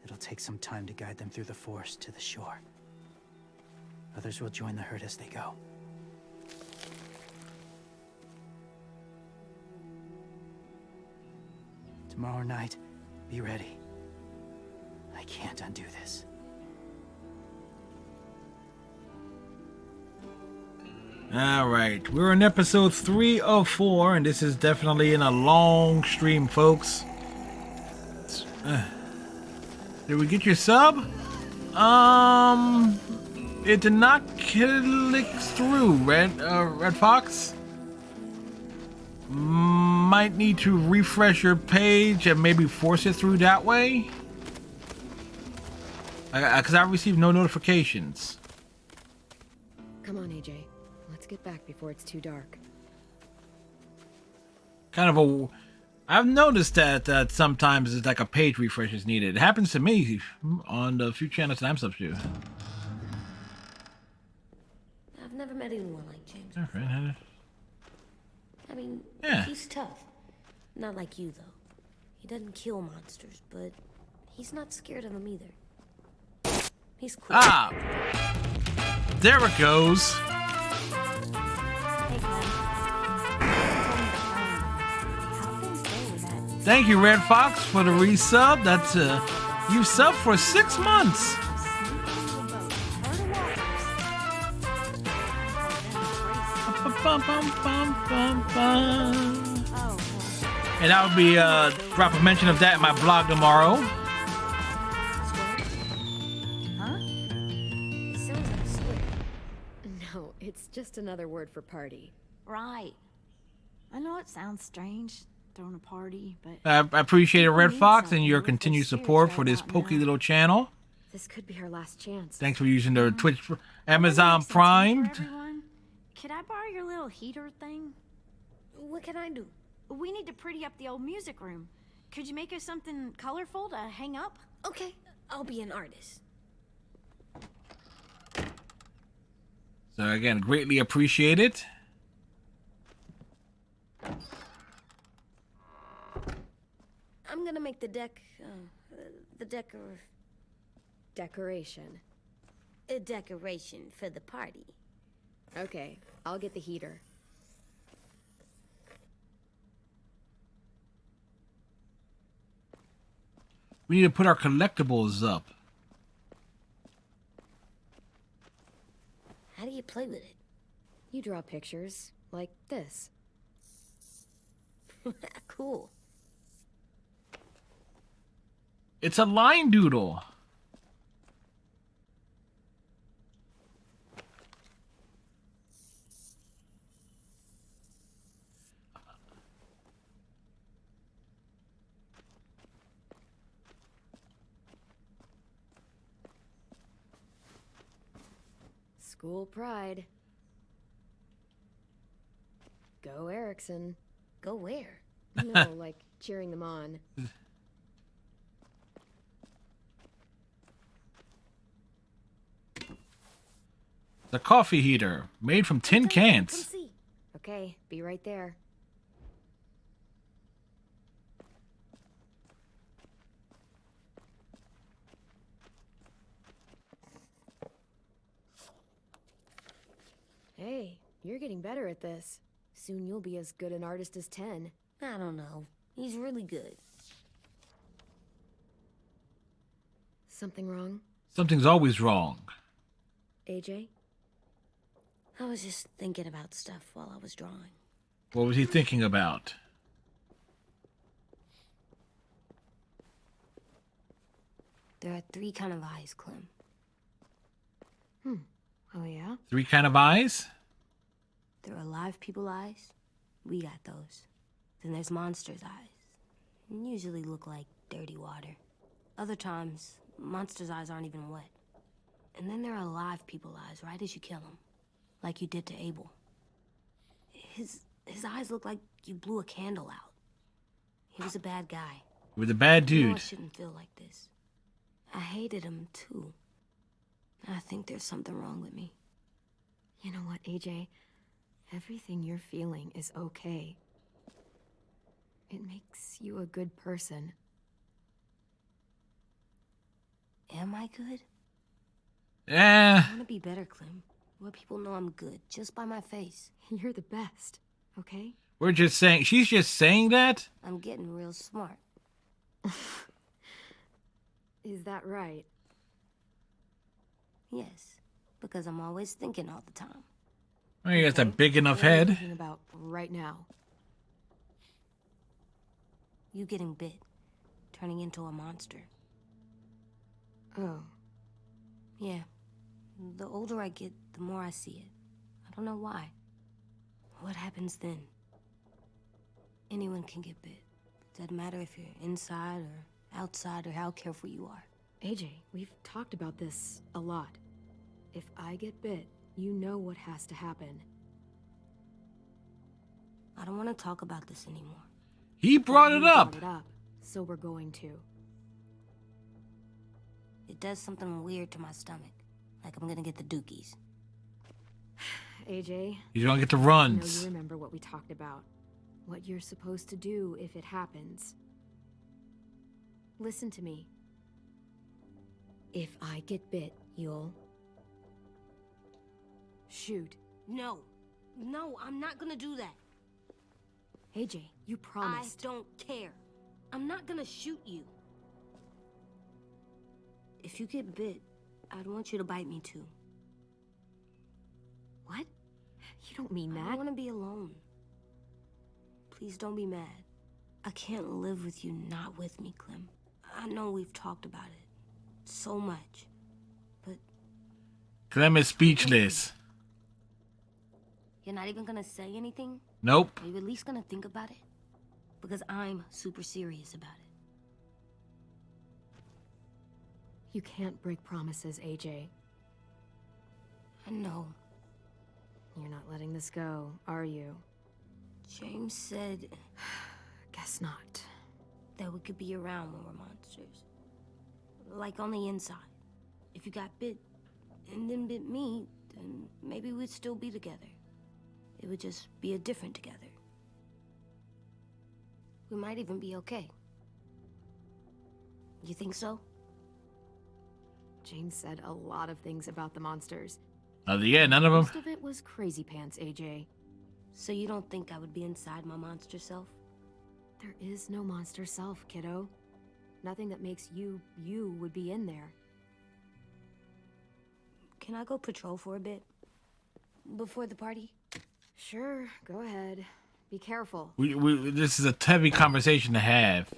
It'll take some time to guide them through the forest to the shore. Others will join the herd as they go. Tomorrow night, be ready. I can't undo this. Alright, we're in episode 3 of 4, and this is definitely in a long stream, folks. Did we get your sub? It did not click through, Red Fox. Might need to refresh your page and maybe force it through that way. Because I received no notifications. Come on, AJ. Let's get back before it's too dark. I've noticed that sometimes it's like a page refresh is needed. It happens to me on the few channels that I'm sub to. I've never met anyone like James. Alright. I mean, Yeah. he's tough. Not like you, though. He doesn't kill monsters, but he's not scared of them either. He's cool. Ah! There it goes. Hey, Glenn. How things go with that? Thank you, Red Fox, for the resub. That's you subbed for 6 months. Bum, bum, bum, bum, bum. Oh, And I will be drop a mention of that in my blog tomorrow. huh? It sounds like a swear. No, it's just another word for party. Right. I know it sounds strange, throwing a party, but I appreciate it, Red Means Fox, and something your with continued those spirits support right for this about pokey now. little channel. This could be our last chance. Thanks for using the Twitch, Wanna Amazon make some tea for Prime. everyone? Could I borrow your little heater thing? What can I do? We need to pretty up the old music room. Could you make us something colorful to hang up? Okay, I'll be an artist. So again, greatly appreciate it. I'm gonna make the Decoration. a decoration for the party. Okay, I'll get the heater. We need to put our collectibles up. How do you play with it? You draw pictures, like this. Cool. It's a line doodle. School pride. Go Erickson. Go where? No, like cheering them on. The coffee heater, made from tin Come cans. see. Okay, be right there. Hey, you're getting better at this. Soon you'll be as good an artist as 10. I don't know. He's really good. Something wrong, Something's always wrong. AJ? I was just thinking about stuff while I was drawing. What was he thinking about? There are 3 kind of eyes, Clem. Oh yeah? 3 kind of eyes? There are live people eyes. We got those. Then there's monsters' eyes. Usually look like dirty water. Other times, monsters' eyes aren't even wet. And then there are live people eyes, right as you kill them. Like you did to Abel. His eyes look like you blew a candle out. He was a bad guy. You were the bad I know I dude. shouldn't feel like this. I hated him, too. I think there's something wrong with me. You know what, AJ? Everything you're feeling is okay. It makes you a good person. Am I good? Eh, I want to be better, Clem. Let people know I'm good, just by my face. You're the best, okay? we're just saying, she's just saying that? I'm getting real smart. Is that right? Yes, because I'm always thinking all the time. Well, he has a Okay, big enough what are you head. thinking about right now? You getting bit, turning into a monster. Oh, Yeah, the older I get, the more I see it. I don't know why. What happens then? Anyone can get bit. Doesn't matter if you're inside or outside or how careful you are. AJ, we've talked about this a lot. If I get bit, you know what has to happen. I don't want to talk about this anymore. He brought But it you up. brought it up, so we're going to. It does something weird to my stomach. Like I'm gonna get the dookies. AJ, He's gonna get the I know runs. you remember what we talked about. What you're supposed to do if it happens. Listen to me. If I get bit, you'll... shoot. No. No, I'm not gonna do that. AJ, you promised. I don't care. I'm not gonna shoot you. If you get bit, I'd want you to bite me too. What? You don't mean I that. don't want to be alone. Please don't be mad. I can't live with you not with me, Clem. I know we've talked about it so much, but Clem is speechless. you're not even gonna say anything? Nope. Are you at least gonna think about it? Because I'm super serious about it. You can't break promises, AJ. I know. You're not letting this go, are you? James said Guess not. that we could be around when we're monsters. Like on the inside. If you got bit and then bit me, then maybe we'd still be together. It would just be a different together. We might even be okay. You think so? James said a lot of things about the monsters. Yeah, none of them. Most of it was crazy pants, AJ. So you don't think I would be inside my monster self? There is no monster self, kiddo. Nothing that makes you, you would be in there. Can I go patrol for a bit? Before the party? Sure, go ahead. Be careful. This is a heavy conversation to have.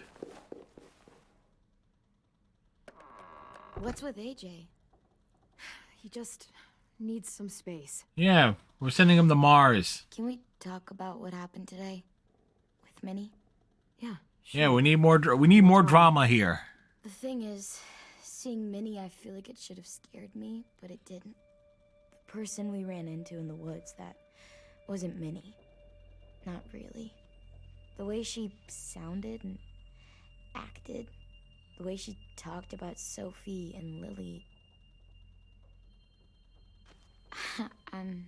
What's with AJ? He just needs some space. Yeah, we're sending him to Mars. Can we talk about what happened today? With Minnie? Yeah, Yeah, we need more. We need more drama here. The thing is, seeing Minnie, I feel like it should have scared me, but it didn't. The person we ran into in the woods, that wasn't Minnie. Not really. The way she sounded and acted, the way she talked about Sophie and Lily. I'm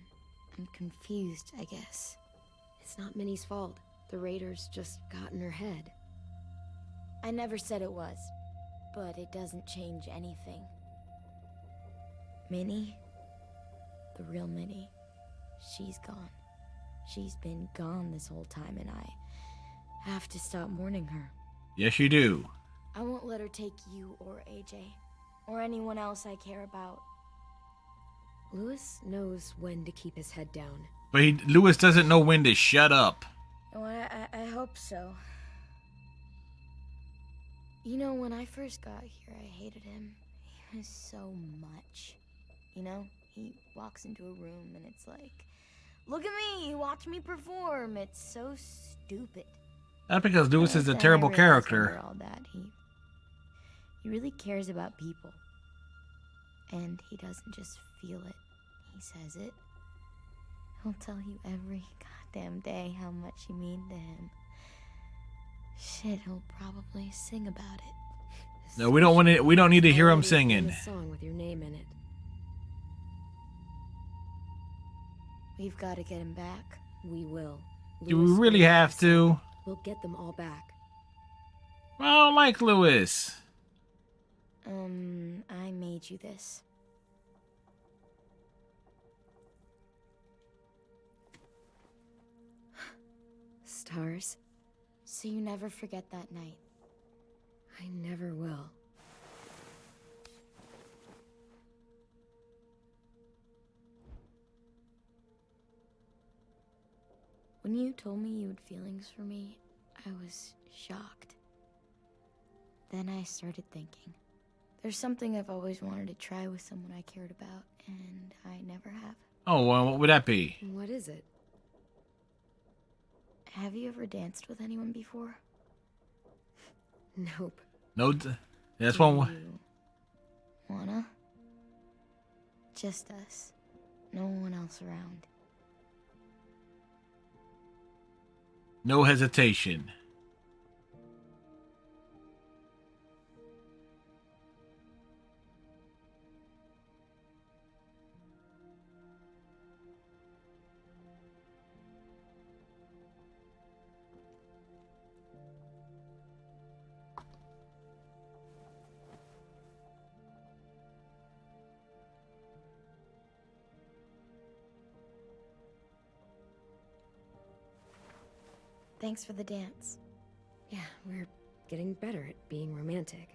confused, I guess. It's not Minnie's fault. The raiders just got in her head. I never said it was, but it doesn't change anything. Minnie, the real Minnie, she's gone. She's been gone this whole time, and I have to stop mourning her. Yes, you do. I won't let her take you or AJ, or anyone else I care about. Lewis knows when to keep his head down. But Lewis doesn't know when to shut up. Oh, I hope so. You know, when I first got here, I hated him. He was so much. You know, he walks into a room and it's like, look at me, watch me perform. It's so stupid. Not because Lewis is a Then I terrible realized character. under all that, he really cares about people. And he doesn't just feel it, he says it. He'll tell you every goddamn day how much you mean to him. Shit, he'll probably sing about it. No, we don't want to. We don't need to hear him Already sing singing. a song with your name in it. We've got to get him back. We will. Do we Lewis really will have to? We'll get them all back. I don't like Lewis. I made you this. Stars? So you never forget that night. I never will. When you told me you had feelings for me, I was shocked. Then I started thinking. There's something I've always wanted to try with someone I cared about, and I never have. Oh, well, what would that be? What is it? Have you ever danced with anyone before? Nope. No, that's Do one. you wanna? Just us. No one else around. No hesitation. Thanks for the dance. Yeah, we're getting better at being romantic.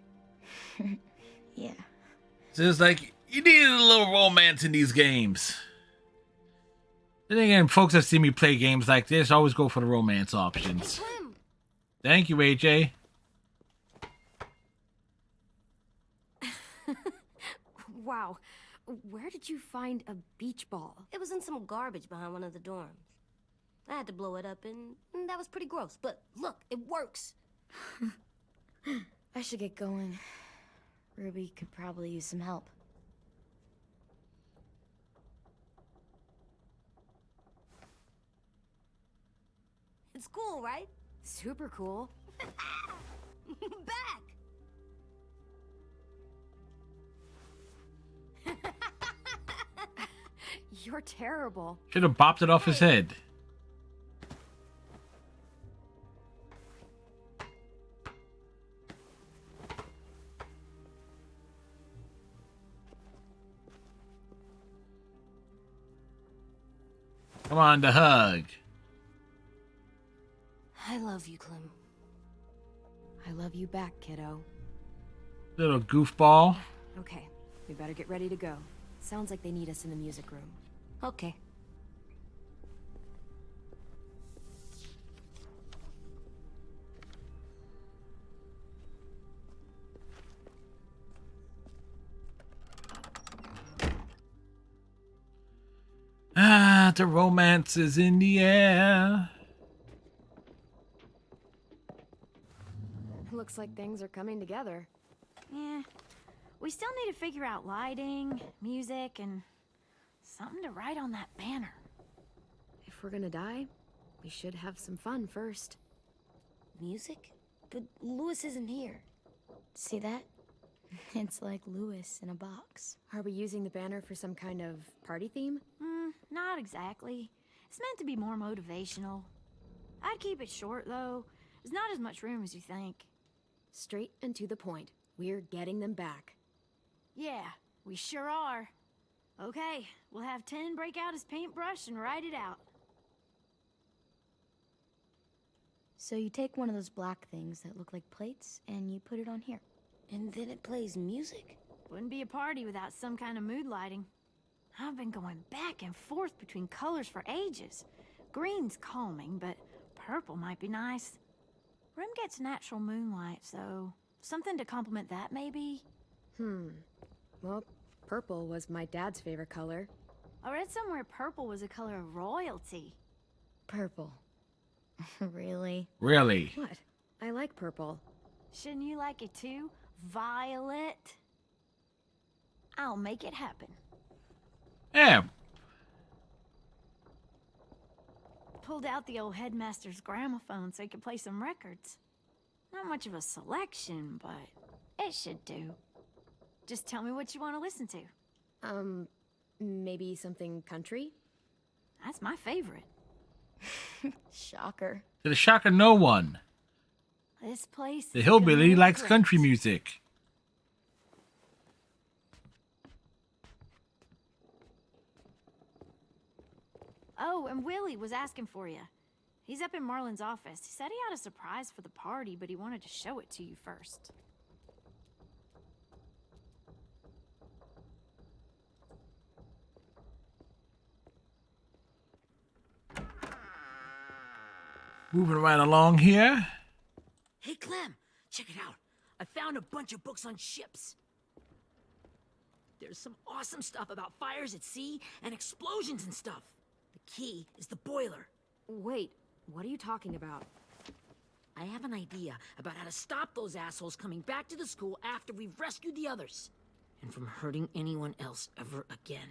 Yeah. So it's like you need a little romance in these games. Then again, folks that see me play games like this always go for the romance options. Clem! Thank you, AJ. Wow. Where did you find a beach ball? It was in some garbage behind one of the dorms. I had to blow it up, and that was pretty gross. But look, it works. I should get going. Ruby could probably use some help. It's cool, right? Super cool. You're terrible. Should have bopped it off his head. Come on, the hug. I love you, Clem. I love you back, kiddo. Little goofball. Okay, we better get ready to go. Sounds like they need us in the music room. Okay. Ah, the romance is in the air. Looks like things are coming together. Yeah. We still need to figure out lighting, music, and something to write on that banner. If we're gonna die, we should have some fun first. Music? But Lewis isn't here. See that? It's like Lewis in a box. Are we using the banner for some kind of party theme? Not exactly. It's meant to be more motivational. I'd keep it short, though. There's not as much room as you think. Straight and to the point. We're getting them back. Yeah, we sure are. Okay, we'll have 10 break out his paintbrush and write it out. So you take one of those black things that look like plates and you put it on here. And then it plays music? Wouldn't be a party without some kind of mood lighting. I've been going back and forth between colors for ages. Green's calming, but purple might be nice. Room gets natural moonlight, so something to complement that, maybe? Well, purple was my dad's favorite color. I read somewhere purple was a color of royalty. Purple. Really? Really? What? I like purple. Shouldn't you like it too? Violet? I'll make it happen. Yeah. Pulled out the old headmaster's gramophone so he could play some records. Not much of a selection, but it should do. Just tell me what you want to listen to. Maybe something country? That's my favorite. Shocker. To the shock of no one, This place. the is hillbilly gonna likes be country great. music. Oh, and Willie was asking for you. He's up in Marlin's office. He said he had a surprise for the party, but he wanted to show it to you first. Moving right along here. Hey, Clem, check it out. I found a bunch of books on ships. There's some awesome stuff about fires at sea and explosions and stuff. The key is the boiler. Wait, what are you talking about? I have an idea about how to stop those assholes coming back to the school after we've rescued the others. And from hurting anyone else ever again.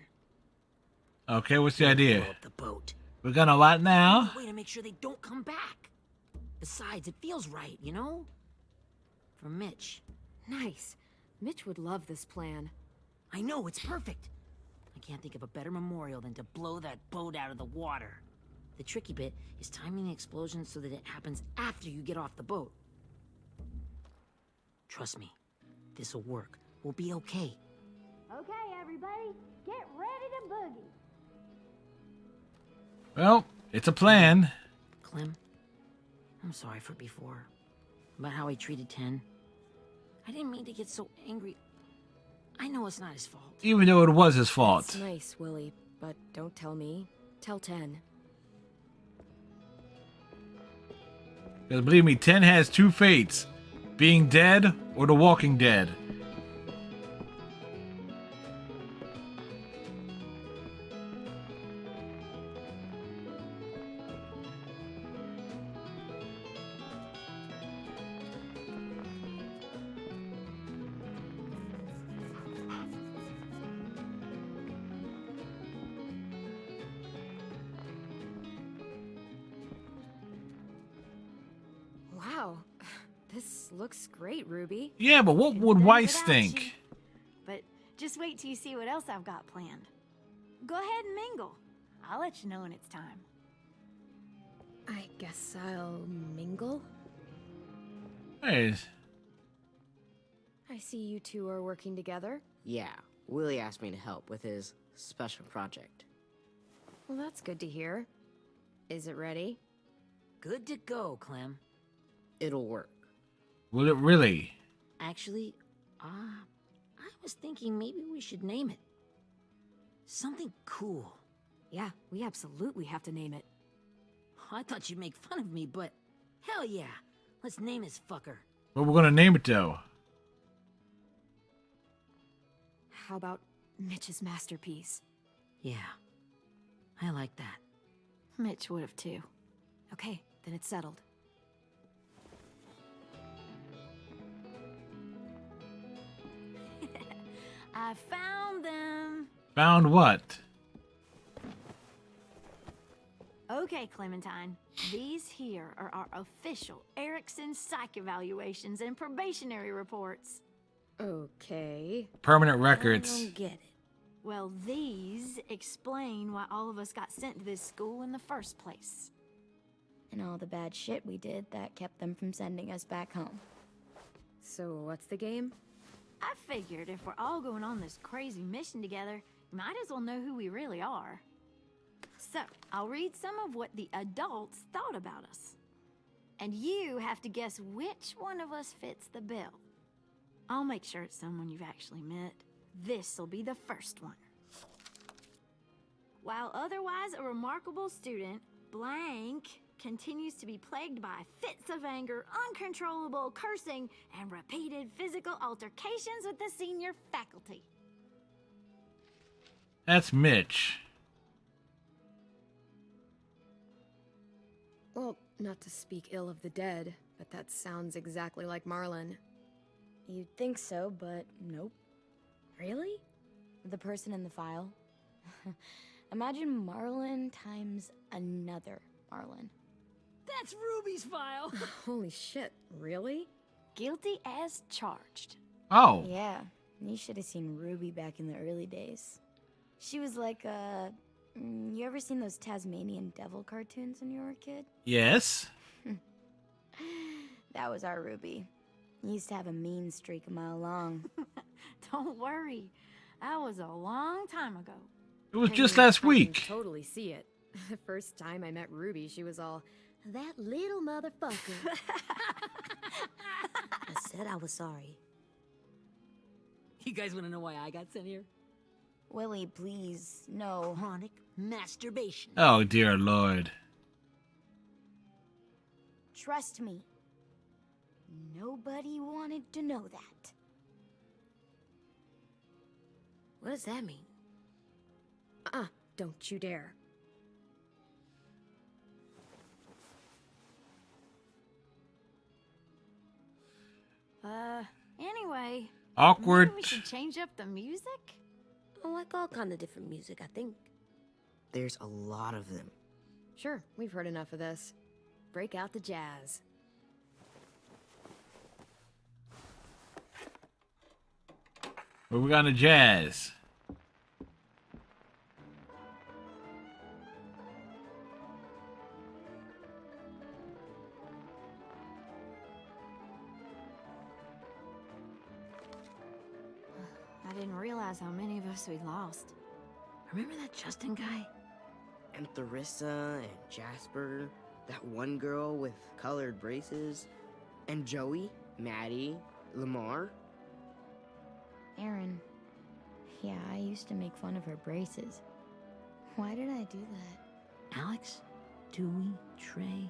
Okay, what's the Blow idea? up the boat. We're gonna what now? Way to make sure they don't come back. Besides, it feels right, you know? For Mitch. Nice. Mitch would love this plan. I know, it's perfect. I can't think of a better memorial than to blow that boat out of the water. The tricky bit is timing the explosion so that it happens after you get off the boat. Trust me, this'll work. We'll be okay. Okay, everybody, get ready to boogie. Well, it's a plan. Clem, I'm sorry for before. About how I treated Ten. I didn't mean to get so angry. I know it's not his fault. Even though it was his fault. It's nice, Willie, but don't tell me. Tell 10. Because believe me, 10 has two fates. Being dead or the walking dead. Wow. This looks great, Ruby. Yeah, but what would Couldn't do it Weiss without think? you. But just wait till you see what else I've got planned. go ahead and mingle. I'll let you know when it's time. I guess I'll mingle? Hey, I see you two are working together. Yeah, Willie asked me to help with his special project. Well, that's good to hear. Is it ready? Good to go, Clem. It'll work. will it really? Actually, I was thinking maybe we should name it. Something cool. Yeah, we absolutely have to name it. I thought you'd make fun of me, but hell yeah. Let's name this fucker. What we're gonna name it though? How about Mitch's masterpiece? Yeah, I like that. Mitch would have too. Okay, then it's settled. I found them. Found what? Okay, Clementine. These here are our official Erickson psych evaluations and probationary reports. Okay. Permanent I records. don't get it. Well, these explain why all of us got sent to this school in the first place. And all the bad shit we did that kept them from sending us back home. So what's the game? I figured if we're all going on this crazy mission together, you might as well know who we really are. So, I'll read some of what the adults thought about us. And you have to guess which one of us fits the bill. I'll make sure it's someone you've actually met. This'll be the first one. While otherwise a remarkable student, blank continues to be plagued by fits of anger, uncontrollable cursing, and repeated physical altercations with the senior faculty. That's Mitch. Well, not to speak ill of the dead, but that sounds exactly like Marlon. You'd think so, but nope. Really? The person in the file? Imagine Marlon times another Marlon. That's Ruby's file. Holy shit, really? Guilty as charged. Oh. Yeah, you should have seen Ruby back in the early days. She was like, you ever seen those Tasmanian devil cartoons when you were a kid? Yes. That was our Ruby. He used to have a mean streak a mile long. Don't worry. That was a long time ago. It was I just mean, last I can week. totally see it. The first time I met Ruby, she was all, that little motherfucker. I said I was sorry. You guys want to know why I got sent here? Willie, please, no. Chronic masturbation. Oh dear Lord. Trust me. Nobody wanted to know that. What does that mean? Don't you dare. Anyway. Awkward. Maybe we should change up the music? I like all kind of different music, I think. There's a lot of them. Sure, we've heard enough of this. Break out the jazz. Where we got the jazz? I didn't realize how many of us we'd lost. Remember that Justin guy? And Theresa and Jasper, that one girl with colored braces, and Joey, Maddie, Lamar. Aaron. Yeah, I used to make fun of her braces. Why did I do that? Alex, Dewey, Trey,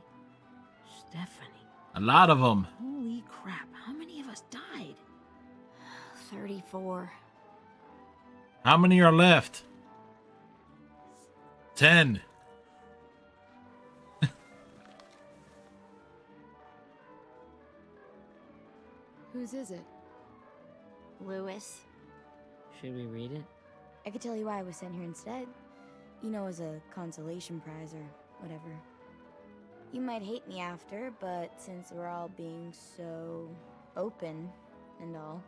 Stephanie. A lot of them. Holy crap, how many of us died? 34. How many are left? 10. Whose is it? Lewis. Should we read it? I could tell you why I was sent here instead. You know, as a consolation prize or whatever. You might hate me after, but since we're all being so open and all.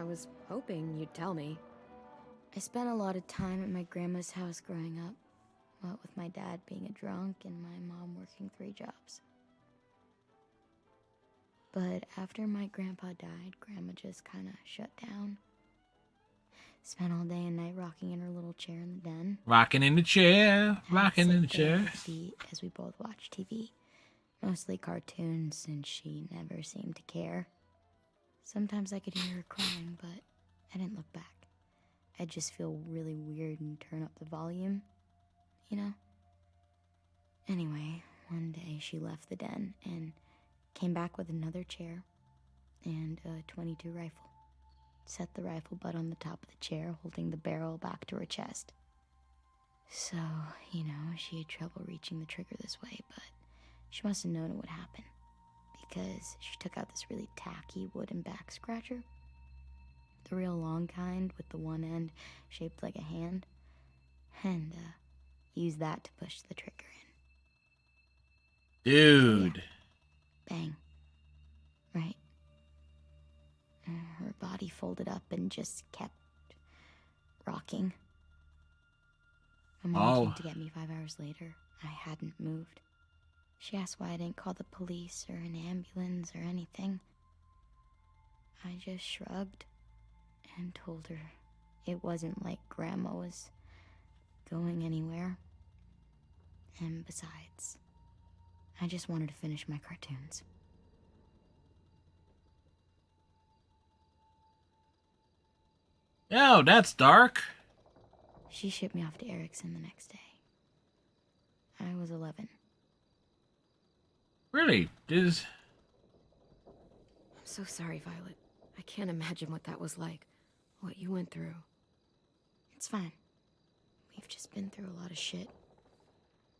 I was hoping you'd tell me. I spent a lot of time at my grandma's house growing up, what with my dad being a drunk and my mom working 3 jobs. But after my grandpa died, Grandma just kind of shut down. Spent all day and night rocking in her little chair in the den. Rocking in the chair, I'd rocking in the sit there chair. at the beat as we both watched TV. Mostly cartoons, since she never seemed to care. Sometimes I could hear her crying, but I didn't look back. I'd just feel really weird and turn up the volume, you know? Anyway, one day she left the den and came back with another chair and a .22 rifle. Set the rifle butt on the top of the chair, holding the barrel back to her chest. So, you know, she had trouble reaching the trigger this way, but she must have known it would happen, because she took out this really tacky wooden back scratcher. The real long kind with the one end shaped like a hand, and used that to push the trigger in. Dude. So, yeah. Bang. Right. Her body folded up and just kept rocking. My mom came to get me 5 hours later. I hadn't moved. She asked why I didn't call the police or an ambulance or anything. I just shrugged and told her it wasn't like Grandma was going anywhere. And besides, I just wanted to finish my cartoons. Oh, that's dark. She shipped me off to Erickson the next day. I was 11. Really? I'm so sorry, Violet. I can't imagine what that was like. What you went through. It's fine. We've just been through a lot of shit.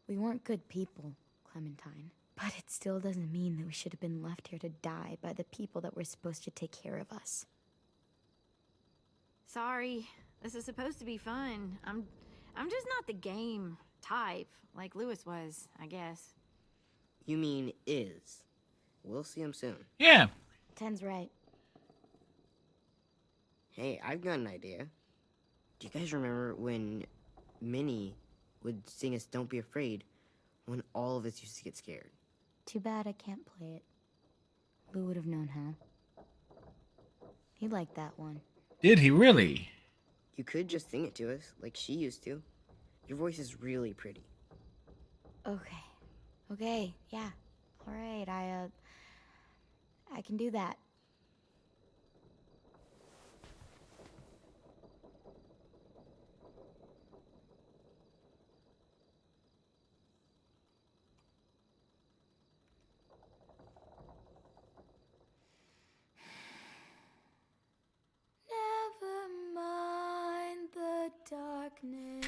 We weren't good people, Clementine. But it still doesn't mean that we should have been left here to die by the people that were supposed to take care of us. Sorry. This is supposed to be fun. I'm just not the game type, like Lewis was, I guess. You mean is. We'll see him soon. Yeah. Ten's right. Hey, I've got an idea. Do you guys remember when Minnie would sing us Don't Be Afraid when all of us used to get scared? Too bad I can't play it. Lou would have known how. He liked that one. Did he really? You could just sing it to us, like she used to. Your voice is really pretty. Okay, yeah. All right, I can do that. Never mind the darkness.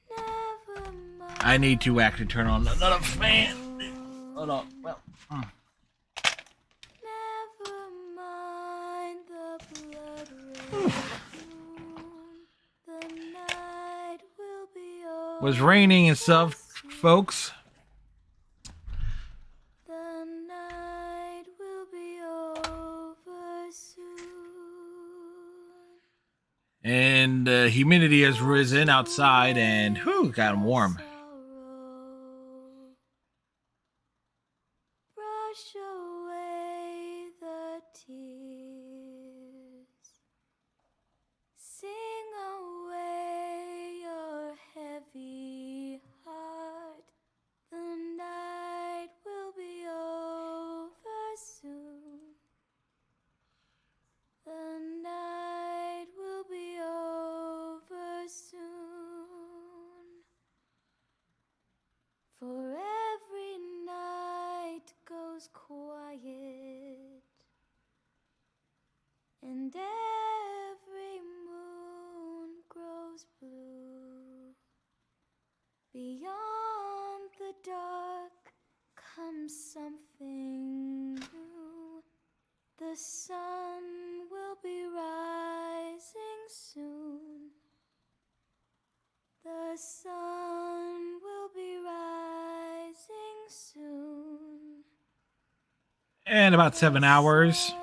Never mind. I need to actually turn on another fan. Hold on. Well. Never mind the blood rain. The night will be over. Was raining and stuff, folks. The night will be over soon. And the humidity has risen outside and whew, got warm. Brush away the tears. Sing away your heavy heart. The night will be over soon. The night will be over soon. For every night goes quiet, and every moon grows blue. Beyond the dark comes something new. The sun will be rising soon. The sun will be rising soon. And about 7 hours. The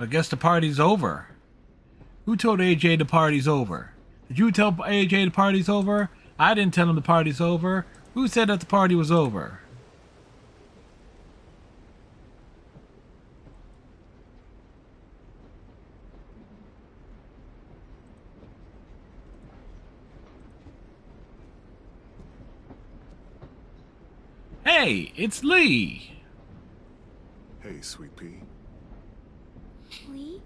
I guess the party's over. Who told AJ the party's over? Did you tell AJ the party's over? I didn't tell him the party's over. Who said that the party was over? Hey, it's Lee. Hey, Sweet Pea. Lee?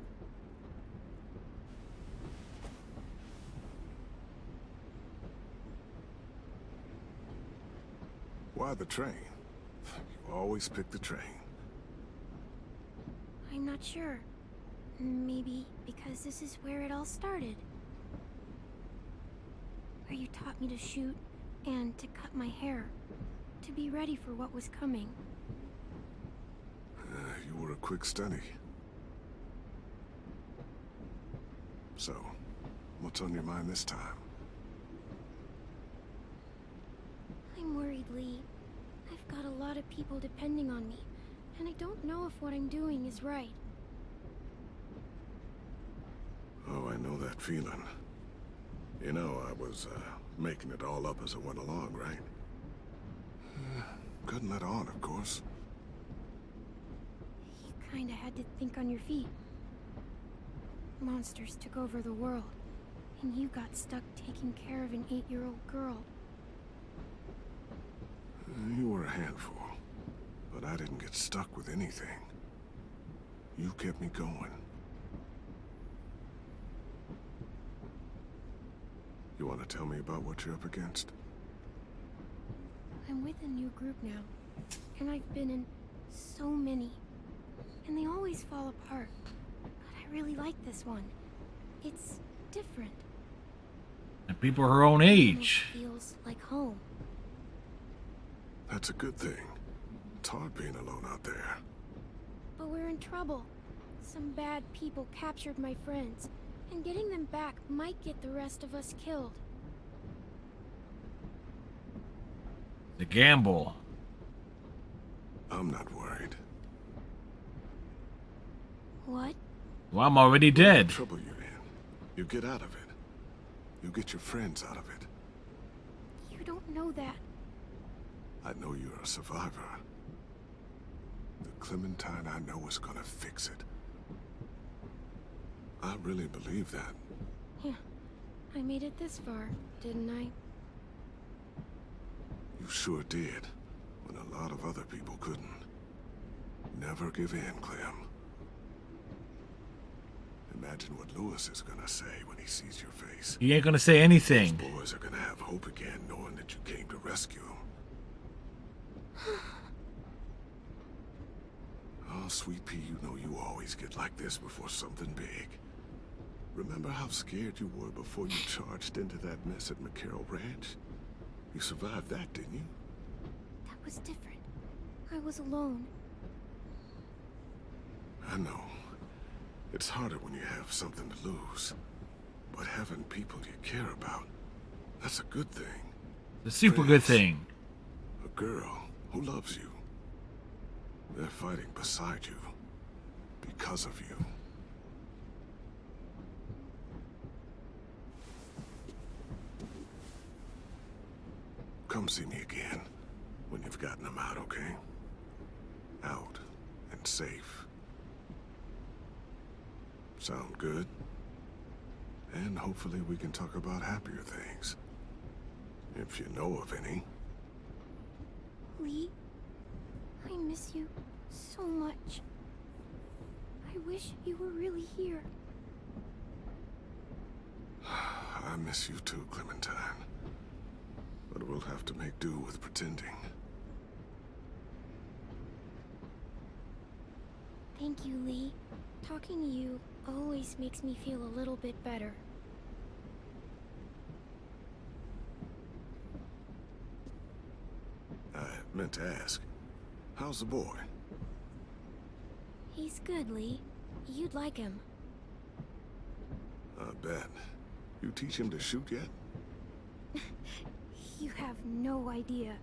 Why the train? You always pick the train. I'm not sure. Maybe because this is where it all started. Where you taught me to shoot and to cut my hair. To be ready for what was coming. You were a quick study. So, what's on your mind this time? I'm worried, Lee. I've got a lot of people depending on me, and I don't know if what I'm doing is right. Oh, I know that feeling. You know, I was, making it all up as I went along, right? Couldn't let on, of course. You kinda had to think on your feet. Monsters took over the world, and you got stuck taking care of an 8-year-old girl. You were a handful, but I didn't get stuck with anything. You kept me going. You want to tell me about what you're up against? I'm with a new group now, and I've been in so many, and they always fall apart. But I really like this one. It's different. And people her own age. It feels like home. That's a good thing. It's hard being alone out there. But we're in trouble. Some bad people captured my friends, and getting them back might get the rest of us killed. The gamble. I'm not worried. What? Well, I'm already dead. The trouble you're in. You get out of it. You get your friends out of it. You don't know that. I know you're a survivor. The Clementine I know is gonna fix it. I really believe that. Yeah, I made it this far, didn't I? You sure did, when a lot of other people couldn't. Never give in, Clem. Imagine what Lewis is gonna say when he sees your face. He ain't gonna say Those anything. boys are gonna have hope again, knowing that you came to rescue them. Oh, Sweet Pea, you know you always get like this before something big. Remember how scared you were before you charged into that mess at McCarroll Ranch? You survived that, didn't you? That was different. I was alone. I know. It's harder when you have something to lose. But having people you care about, that's a good thing. The super good thing. A girl who loves you. They're fighting beside you. Because of you. Come see me again. When you've gotten them out, okay? Out. And safe. Sound good? And hopefully we can talk about happier things. If you know of any. Lee, I miss you so much. I wish you were really here. I miss you too, Clementine. But we'll have to make do with pretending. Thank you, Lee. Talking to you always makes me feel a little bit better. I meant to ask, how's the boy? He's good, Lee. You'd like him. I bet. You teach him to shoot yet? You have no idea.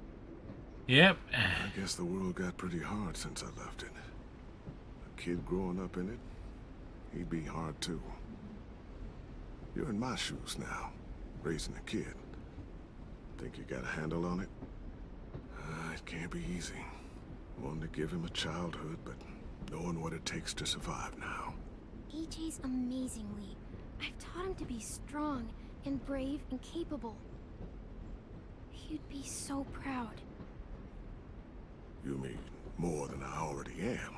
Yep. I guess the world got pretty hard since I left it. A kid growing up in it, he'd be hard too. You're in my shoes now, raising a kid. Think you got a handle on it? It can't be easy. Wanting to give him a childhood, but knowing what it takes to survive now. AJ's amazing, Lee. I've taught him to be strong and brave and capable. He'd be so proud. You mean more than I already am?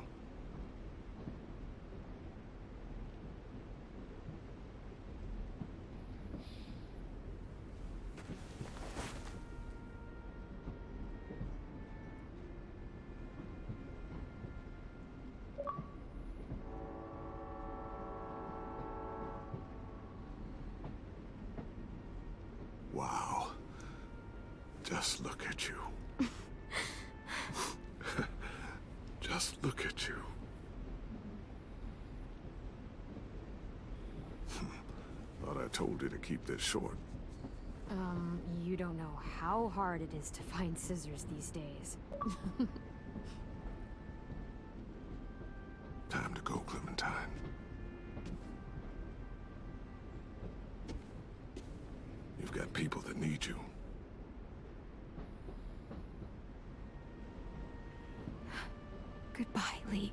Wow. Just look at you. Just look at you. Thought I told you to keep this short. You don't know how hard it is to find scissors these days. Time to go, Clementine. You've got people that need you. Goodbye, Lee.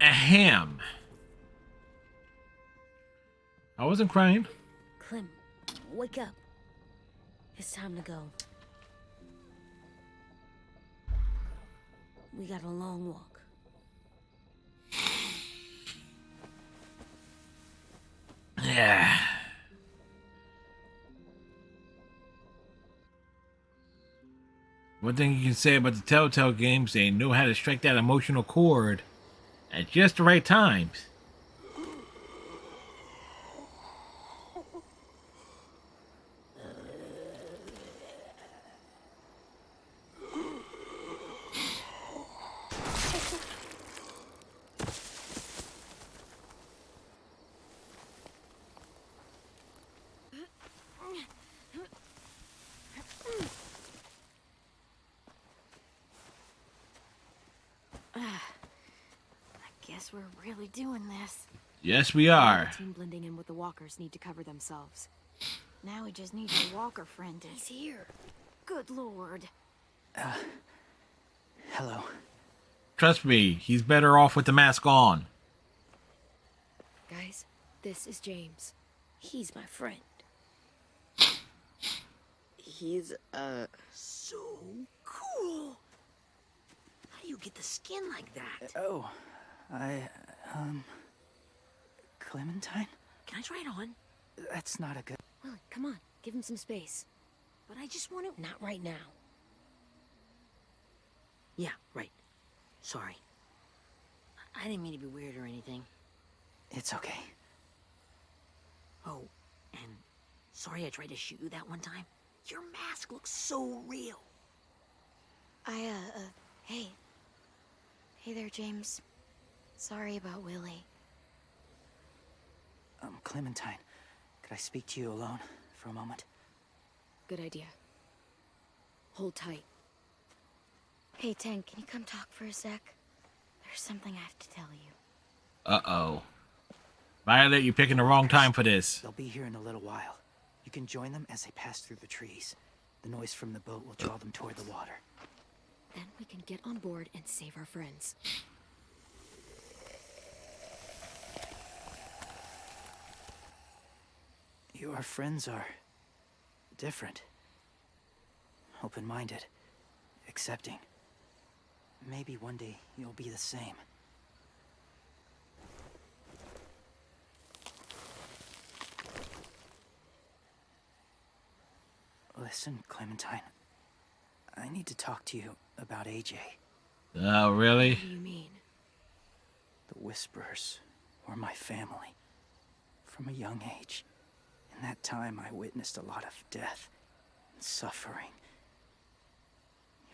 Ahem. I wasn't crying. Clem, wake up. It's time to go. We got a long walk. Yeah. One thing you can say about the Telltale games, they know how to strike that emotional chord at just the right times. Guess we're really doing this. Yes, we are. The team blending in with the walkers need to cover themselves. Now we just need your walker friend to... He's here. Good lord. Hello. Trust me, he's better off with the mask on. Guys, this is James. He's my friend. He's, so cool. How do you get the skin like that? Oh, Clementine? Can I try it on? That's not a good... Willie, come on. Give him some space. But I just want to... Not right now. Yeah, right. Sorry. I didn't mean to be weird or anything. It's okay. Oh, and sorry I tried to shoot you that one time. Your mask looks so real. Hey. Hey there, James. Sorry about Willie. Clementine, could I speak to you alone for a moment? Good idea. Hold tight. Hey, Tank, can you come talk for a sec? There's something I have to tell you. Uh-oh. Violet, you're picking the wrong time for this. They'll be here in a little while. You can join them as they pass through the trees. The noise from the boat will draw them toward the water. Then we can get on board and save our friends. Your friends are... different. Open-minded. Accepting. Maybe one day you'll be the same. Listen, Clementine. I need to talk to you about AJ. Oh, really? What do you mean? The Whisperers were my family. From a young age. In that time, I witnessed a lot of death and suffering.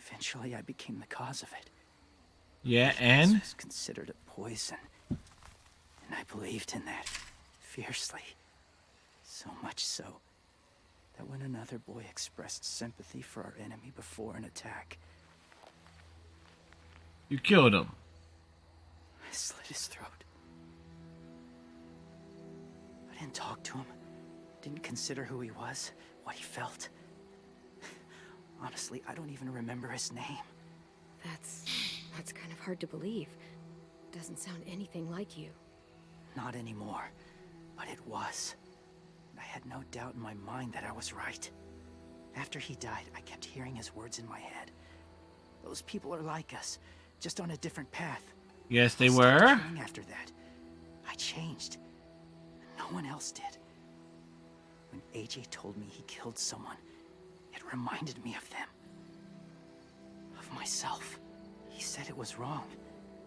Eventually, I became the cause of it. Yeah, This and? was considered a poison. And I believed in that fiercely. So much so that when another boy expressed sympathy for our enemy before an attack, You killed him. I slit his throat. I didn't talk to him. Didn't consider who he was, what he felt. Honestly, I don't even remember his name. That's kind of hard to believe. Doesn't sound anything like you. Not anymore, but it was. I had no doubt in my mind that I was right. After he died, I kept hearing his words in my head. Those people are like us, just on a different path. Yes, they I stopped were. killing after that. I changed. No one else did. When AJ told me he killed someone, it reminded me of them. Of myself. He said it was wrong,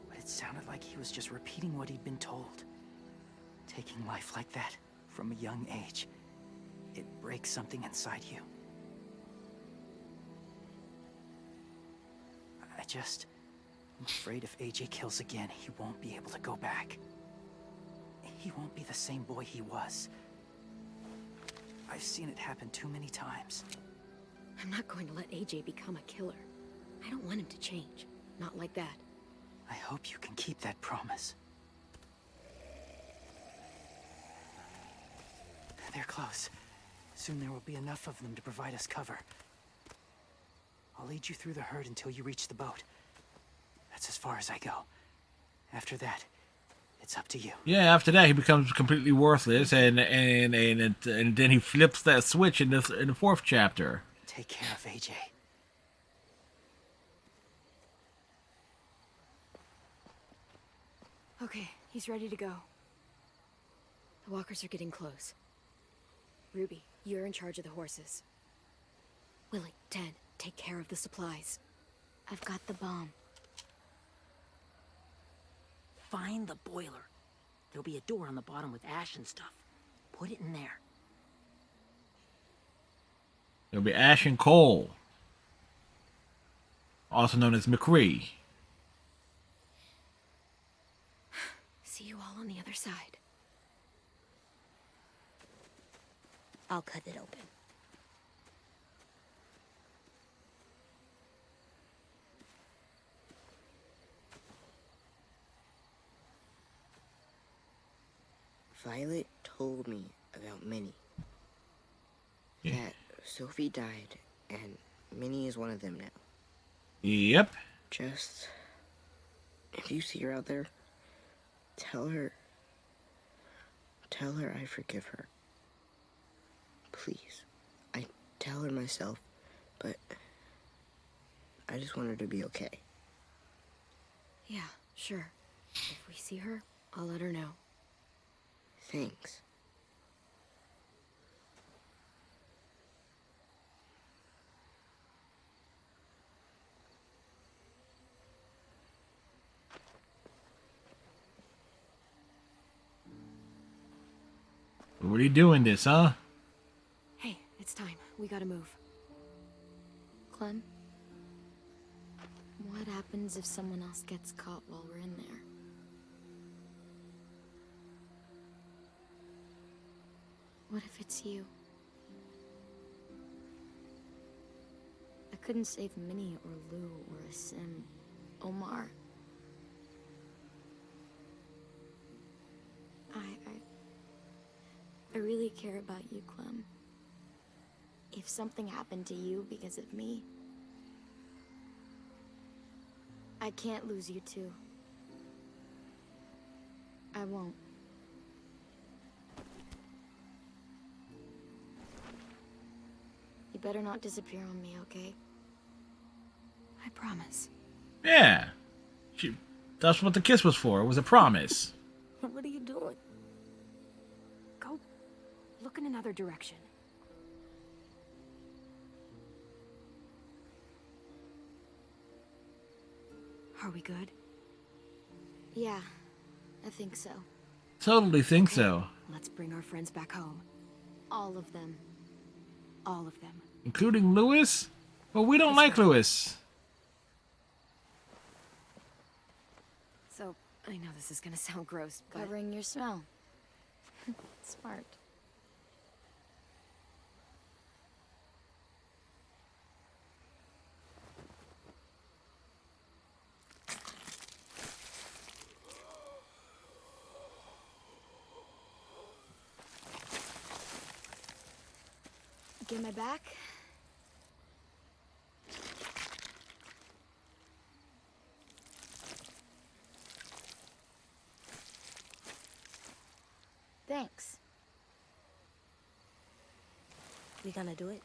but it sounded like he was just repeating what he'd been told. Taking life like that, from a young age, it breaks something inside you. I'm afraid if AJ kills again, he won't be able to go back. He won't be the same boy he was. I've seen it happen too many times. I'm not going to let AJ become a killer. I don't want him to change. Not like that. I hope you can keep that promise. They're close. Soon there will be enough of them to provide us cover. I'll lead you through the herd until you reach the boat. That's as far as I go. After that, it's up to you. Yeah, after that he becomes completely worthless, and then he flips that switch in the 4th chapter. Take care of AJ. Okay, he's ready to go. The walkers are getting close. Ruby, you're in charge of the horses. Willie, Ted, take care of the supplies. I've got the bomb. Find the boiler. There'll be a door on the bottom with ash and stuff. Put it in there. There'll be ash and coal, also known as McCree. See you all on the other side. I'll cut it open. Violet told me about Minnie. Yeah. That Sophie died, and Minnie is one of them now. Yep. Just, if you see her out there, tell her I forgive her. Please. I tell her myself, but I just want her to be okay. Yeah, sure. If we see her, I'll let her know. Thanks. We're really doing this, huh? Hey, it's time. We gotta move. Clem? What happens if someone else gets caught while we're in there? What if it's you? I couldn't save Minnie or Lou or Asim. Omar. I really care about you, Clem. If something happened to you because of me, I can't lose you too. I won't. You better not disappear on me, okay? I promise. Yeah. That's what the kiss was for. It was a promise. What are you doing? Go look in another direction. Are we good? Yeah, I think so. Totally think so. Let's bring our friends back home. All of them. All of them. Including Lewis? Well, we don't like Lewis. So, I know this is gonna sound gross, but... Covering your smell. Smart. Get my back? Thanks. We gonna do it?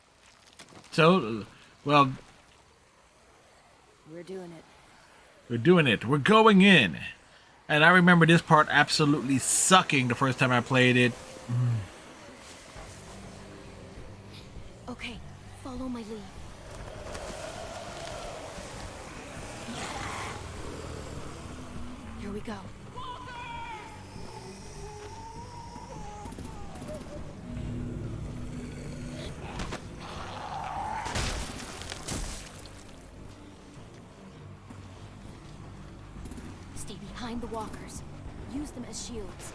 So, well, We're doing it. we're doing it. We're going in. And I remember this part absolutely sucking the first time I played it. Okay, follow my lead. Here we go. Stay behind the walkers. Use them as shields.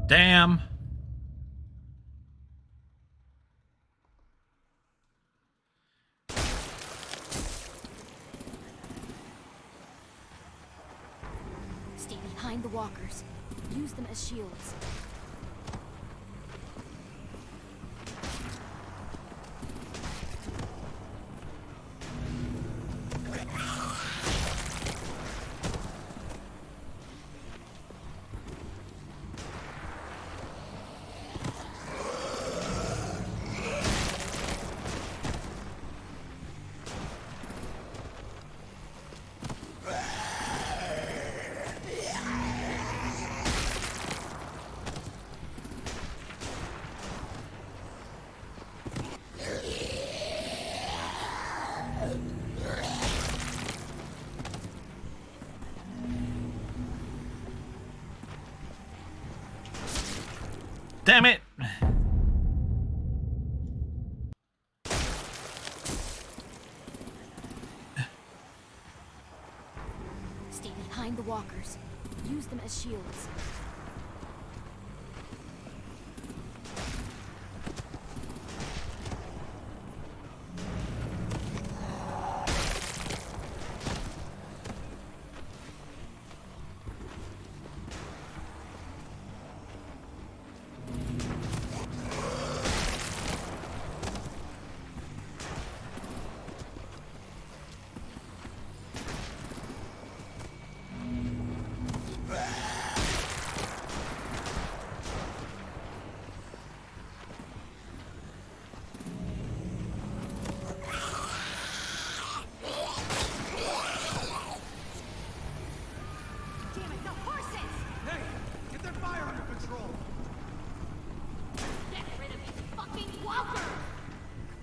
Damn. Stay behind the walkers. Use them as shields. Damn it. Stay behind the walkers. Use them as shields.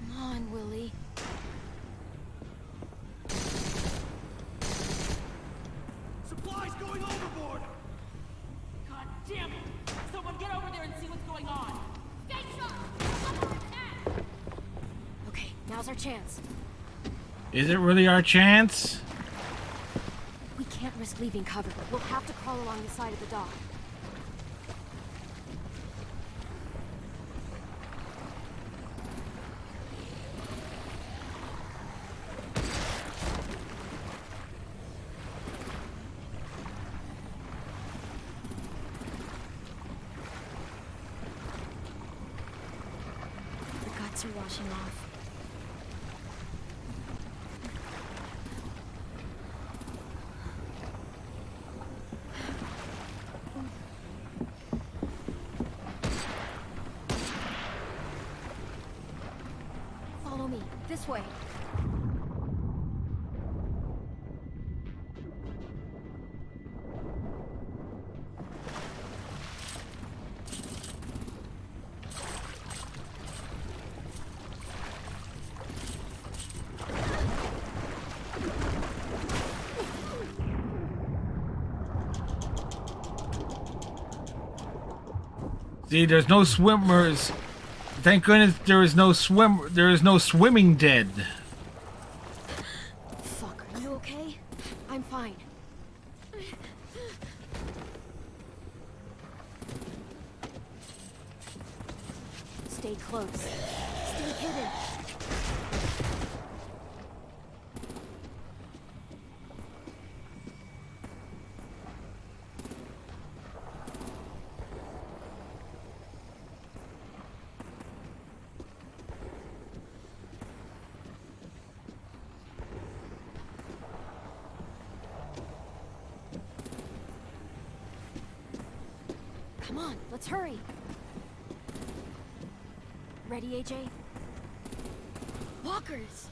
Come on, Willie. Supplies going overboard! God damn it! Someone get over there and see what's going on! Stay sharp! Okay, now's our chance. Is it really our chance? We can't risk leaving cover. We'll have to crawl along the side of the dock. The guts are washing off. Follow me. This way. See, there's no swimmers. Thank goodness there is no swimming dead. Fuck, are you okay? I'm fine. Stay close. Stay hidden. Come on, let's hurry. Ready, AJ? Walkers!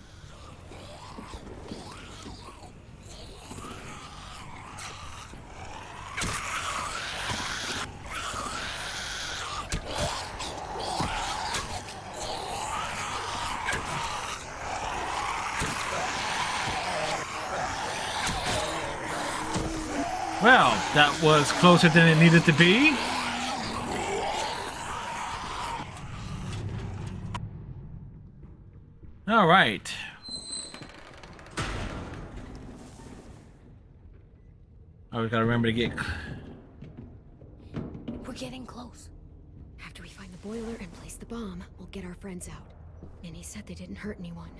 Well, that was closer than it needed to be. All right. Oh, we gotta remember to get. We're getting close. After we find the boiler and place the bomb, we'll get our friends out. Minnie said they didn't hurt anyone.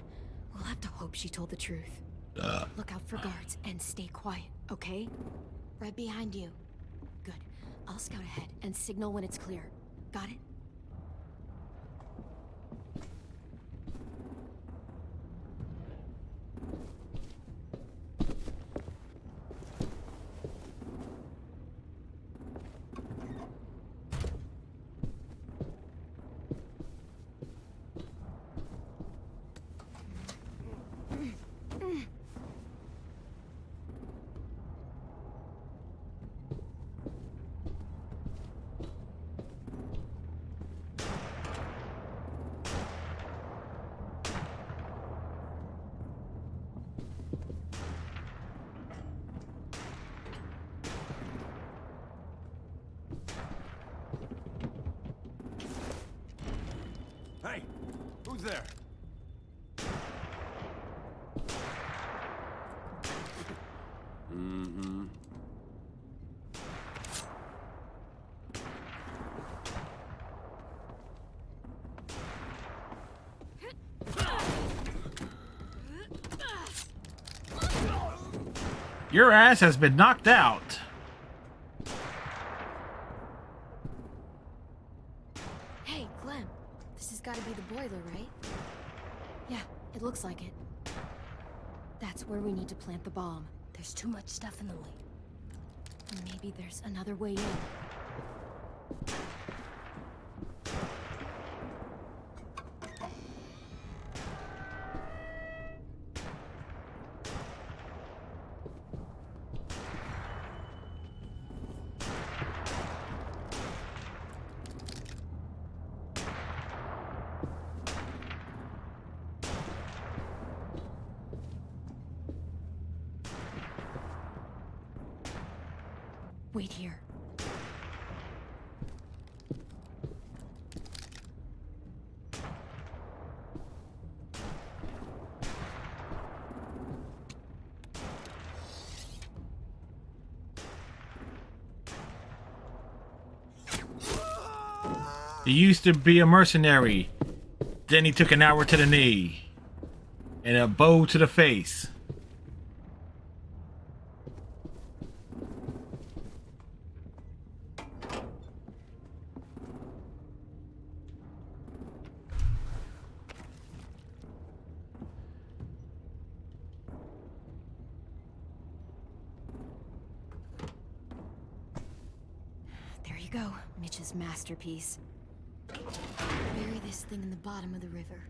We'll have to hope she told the truth. Look out for guards and stay quiet, okay? Right behind you. Good. I'll scout ahead and signal when it's clear. Got it? Hey, who's there? Mm-hmm. Your ass has been knocked out. Hey, Clem. This has got to be the boiler, right? Yeah, it looks like it. That's where we need to plant the bomb. There's too much stuff in the way. Maybe there's another way in. Wait here. He used to be a mercenary. Then he took an arrow to the knee. And a bow to the face. There you go, Mitch's masterpiece. Bury this thing in the bottom of the river.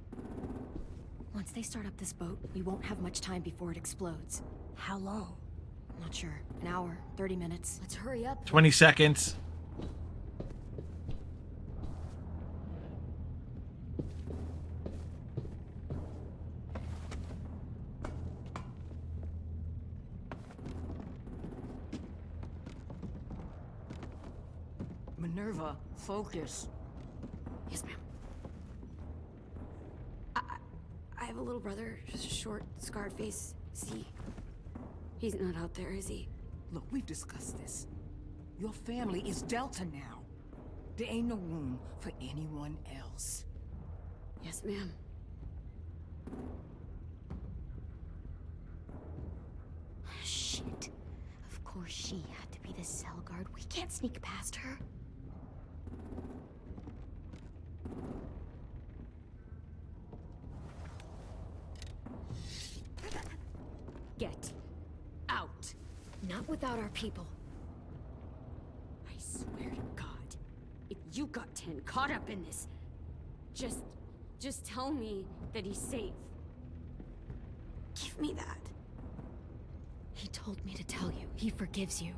Once they start up this boat, we won't have much time before it explodes. How long? Not sure. An hour, 30 minutes. Let's hurry up. 20 seconds. Minerva, focus. Yes, ma'am. I have a little brother, just short, scarred face. He's not out there, is he? Look, we've discussed this. Your family is Delta now. There ain't no room for anyone else. Yes, ma'am. Shit. Of course she had to be the cell guard. We can't sneak past her. Get out. Not without our people. I swear to God, if you got 10 caught up in this, just tell me that he's safe. Give me that. He told me to tell you. He forgives you.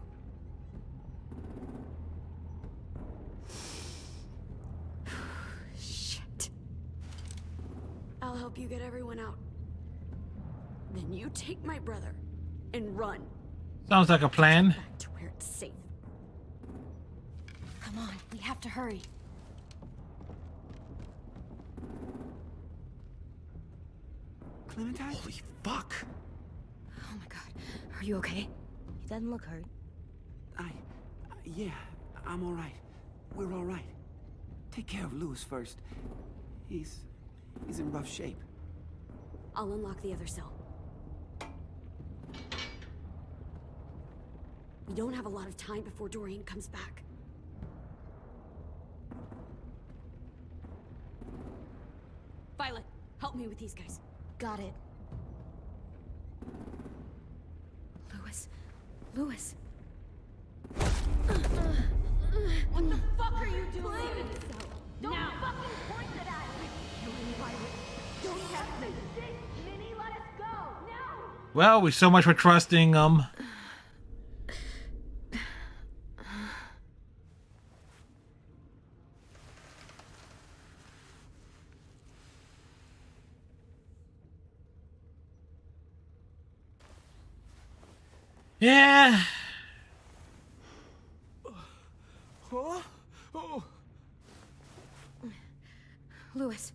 Shit. I'll help you get everyone out. Then you take my brother and run. Sounds like a plan. Back to where it's safe. Come on, we have to hurry. Clementine? Holy fuck! Oh my god. Are you okay? He doesn't look hurt. Yeah, I'm all right. We're all right. Take care of Lewis first. He's in rough shape. I'll unlock the other cell. We don't have a lot of time before Dorian comes back. Violet, help me with these guys. Got it. Lewis. What the fuck are you doing? Don't fucking point it at me! Killing Violet. Don't have to sit, Minnie, let us go! No! Well, we so much for trusting Yeah. Huh? Oh. Lewis.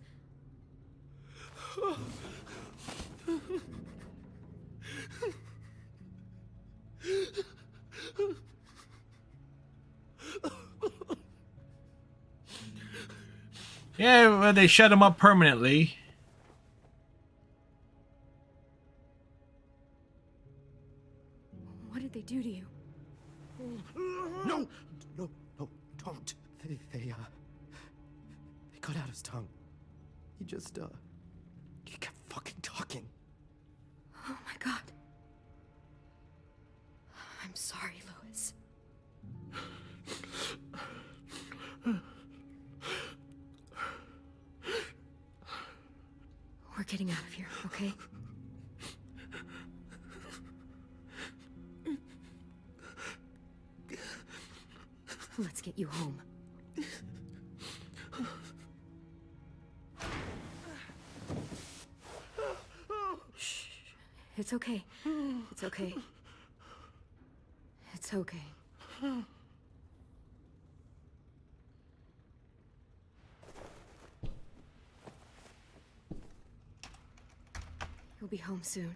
Yeah, well, they shut him up permanently. What did they do to you? No, don't. They cut out his tongue. He just, he kept fucking talking. Oh my god. I'm sorry, Lewis. We're getting out of here, okay? Let's get you home. Shh. It's okay. It's okay. It's okay. You'll be home soon.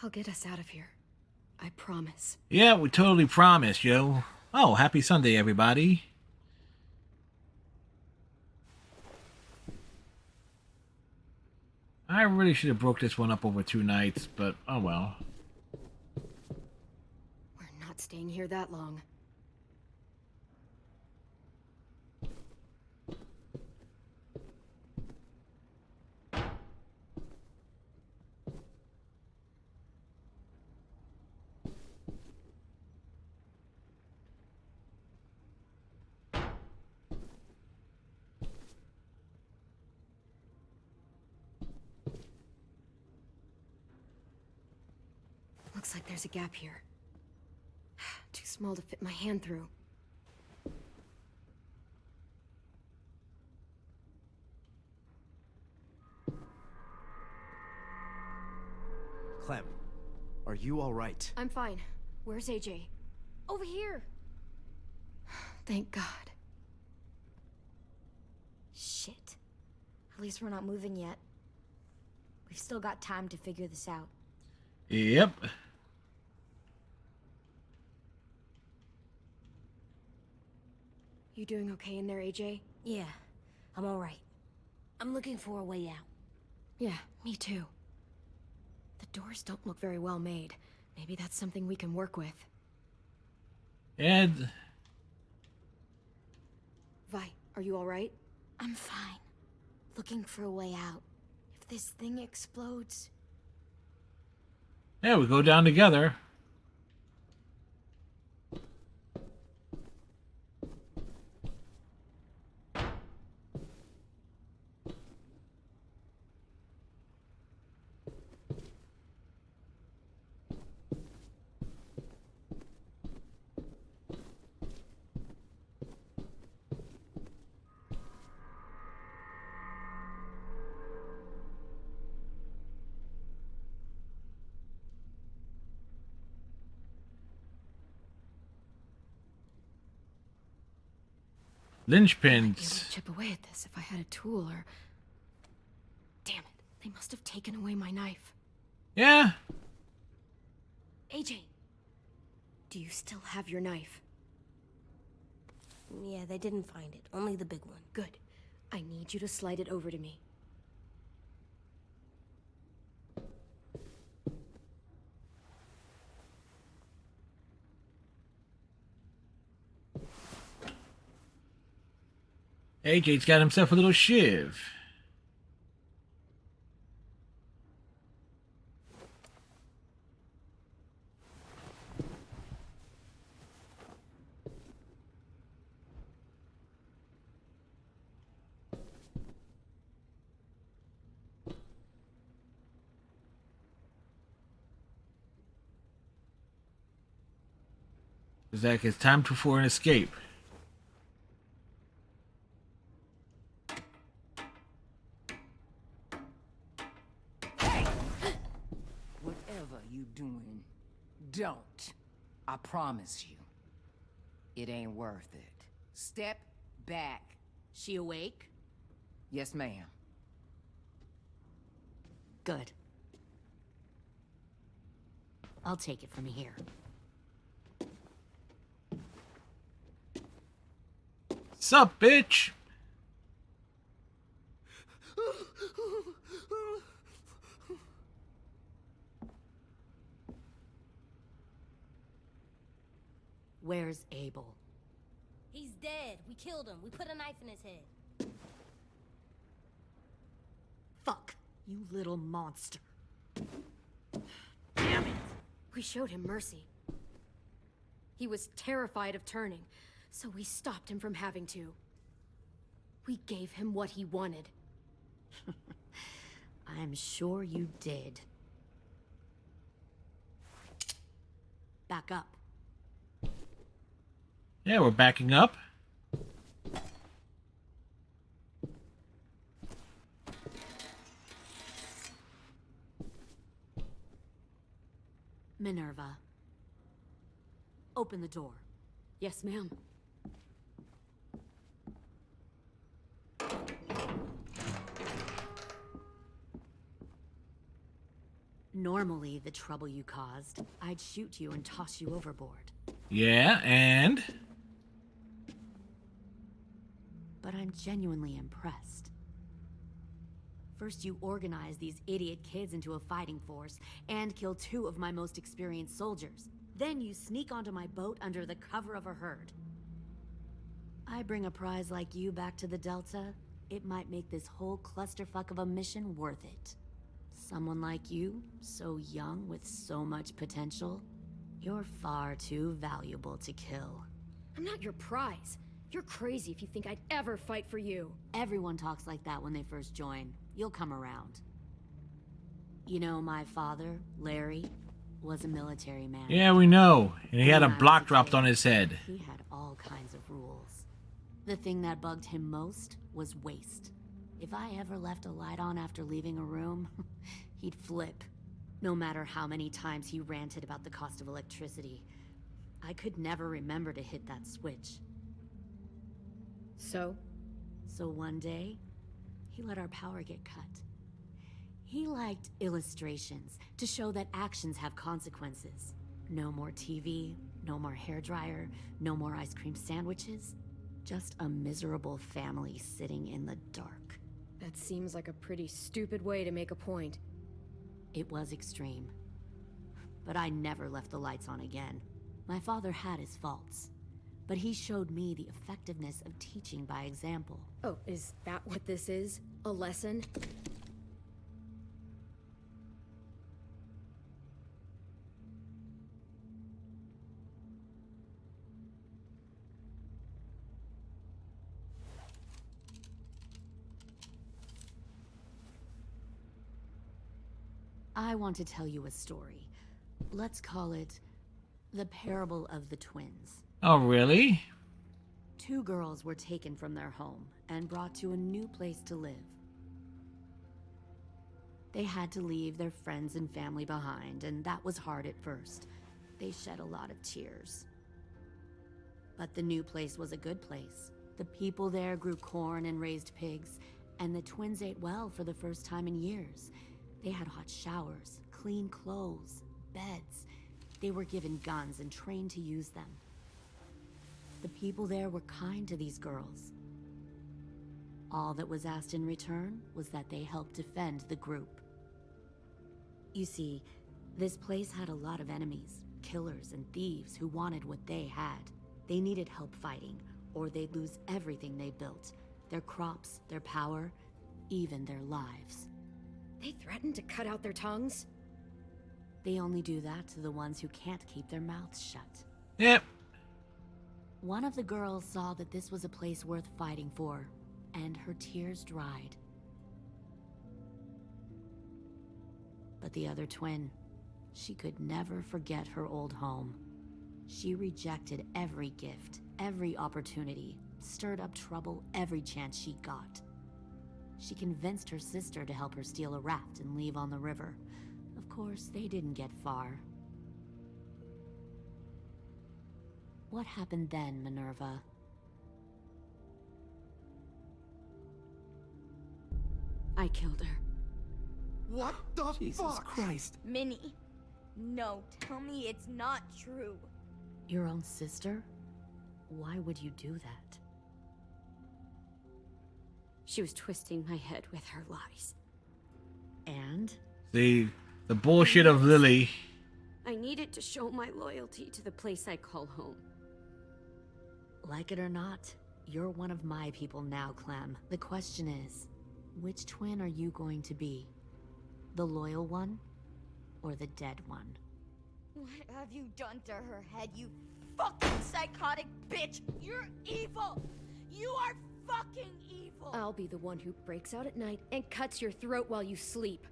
I'll get us out of here. I promise. Yeah, we totally promise, yo. Oh, happy Sunday, everybody. I really should have broke this one up over 2 nights, but oh well. We're not staying here that long. Looks like there's a gap here. Too small to fit my hand through. Clem, are you all right? I'm fine. Where's AJ? Over here! Thank God. Shit. At least we're not moving yet. We've still got time to figure this out. Yep. You doing okay in there, AJ? Yeah, I'm alright. I'm looking for a way out. Yeah, me too. The doors don't look very well made. Maybe that's something we can work with. And Vi, are you alright? I'm fine. Looking for a way out. If this thing explodes... yeah, we go down together. Linchpins. Chip away at this if I had a tool or... Damn it, they must have taken away my knife. Yeah. AJ, do you still have your knife? Yeah, they didn't find it. Only the big one. Good. I need you to slide it over to me. AJ's got himself a little shiv. Zach, it's time for an escape. Whatever you doing, don't. I promise you. It ain't worth it. Step back. She awake? Yes, ma'am. Good. I'll take it from here. Sup, bitch? Where's Abel? He's dead. We killed him. We put a knife in his head. Fuck, you little monster. Damn it! We showed him mercy. He was terrified of turning, so we stopped him from having to. We gave him what he wanted. I'm sure you did. Back up. Yeah, we're backing up. Minerva. Open the door. Yes, ma'am. Normally, the trouble you caused, I'd shoot you and toss you overboard. Yeah, and... But I'm genuinely impressed. First, you organize these idiot kids into a fighting force and kill 2 of my most experienced soldiers. Then you sneak onto my boat under the cover of a herd. I bring a prize like you back to the Delta, it might make this whole clusterfuck of a mission worth it. Someone like you, so young with so much potential, you're far too valuable to kill. I'm not your prize. You're crazy if you think I'd ever fight for you. Everyone talks like that when they first join. You'll come around. You know my father, Larry? was a military man. Yeah, we know. And he had a When I was block a dropped kid, on his head. He had all kinds of rules. The thing that bugged him most was waste. If I ever left a light on after leaving a room, he'd flip. No matter how many times he ranted about the cost of electricity, I could never remember to hit that switch. So? So one day, he let our power get cut. He liked illustrations to show that actions have consequences. No more TV, no more hairdryer, no more ice cream sandwiches. Just a miserable family sitting in the dark. That seems like a pretty stupid way to make a point. It was extreme. But I never left the lights on again. My father had his faults, but he showed me the effectiveness of teaching by example. Oh, is that what this is? A lesson? I want to tell you a story. Let's call it the parable of the twins. Oh, really? Two girls were taken from their home and brought to a new place to live. They had to leave their friends and family behind, and that was hard at first. They shed a lot of tears. But the new place was a good place. The people there grew corn and raised pigs, and the twins ate well for the first time in years. They had hot showers, clean clothes, beds. They were given guns and trained to use them. The people there were kind to these girls. All that was asked in return was that they help defend the group. You see, this place had a lot of enemies, killers and thieves who wanted what they had. They needed help fighting, or they'd lose everything they built. Their crops, their power, even their lives. They threatened to cut out their tongues? They only do that to the ones who can't keep their mouths shut. Yep. One of the girls saw that this was a place worth fighting for, and her tears dried. But the other twin, she could never forget her old home. She rejected every gift, every opportunity, stirred up trouble every chance she got. She convinced her sister to help her steal a raft and leave on the river. Of course, they didn't get far. What happened then, Minerva? I killed her. What the Jesus fuck? Christ. Minnie, no, tell me it's not true. Your own sister? Why would you do that? She was twisting my head with her lies. And? The bullshit of Lily. I needed to show my loyalty to the place I call home. Like it or not, you're one of my people now, Clem. The question is, which twin are you going to be? The loyal one, or the dead one? What have you done to her head, you fucking psychotic bitch? You're evil! You are fucking evil! I'll be the one who breaks out at night and cuts your throat while you sleep.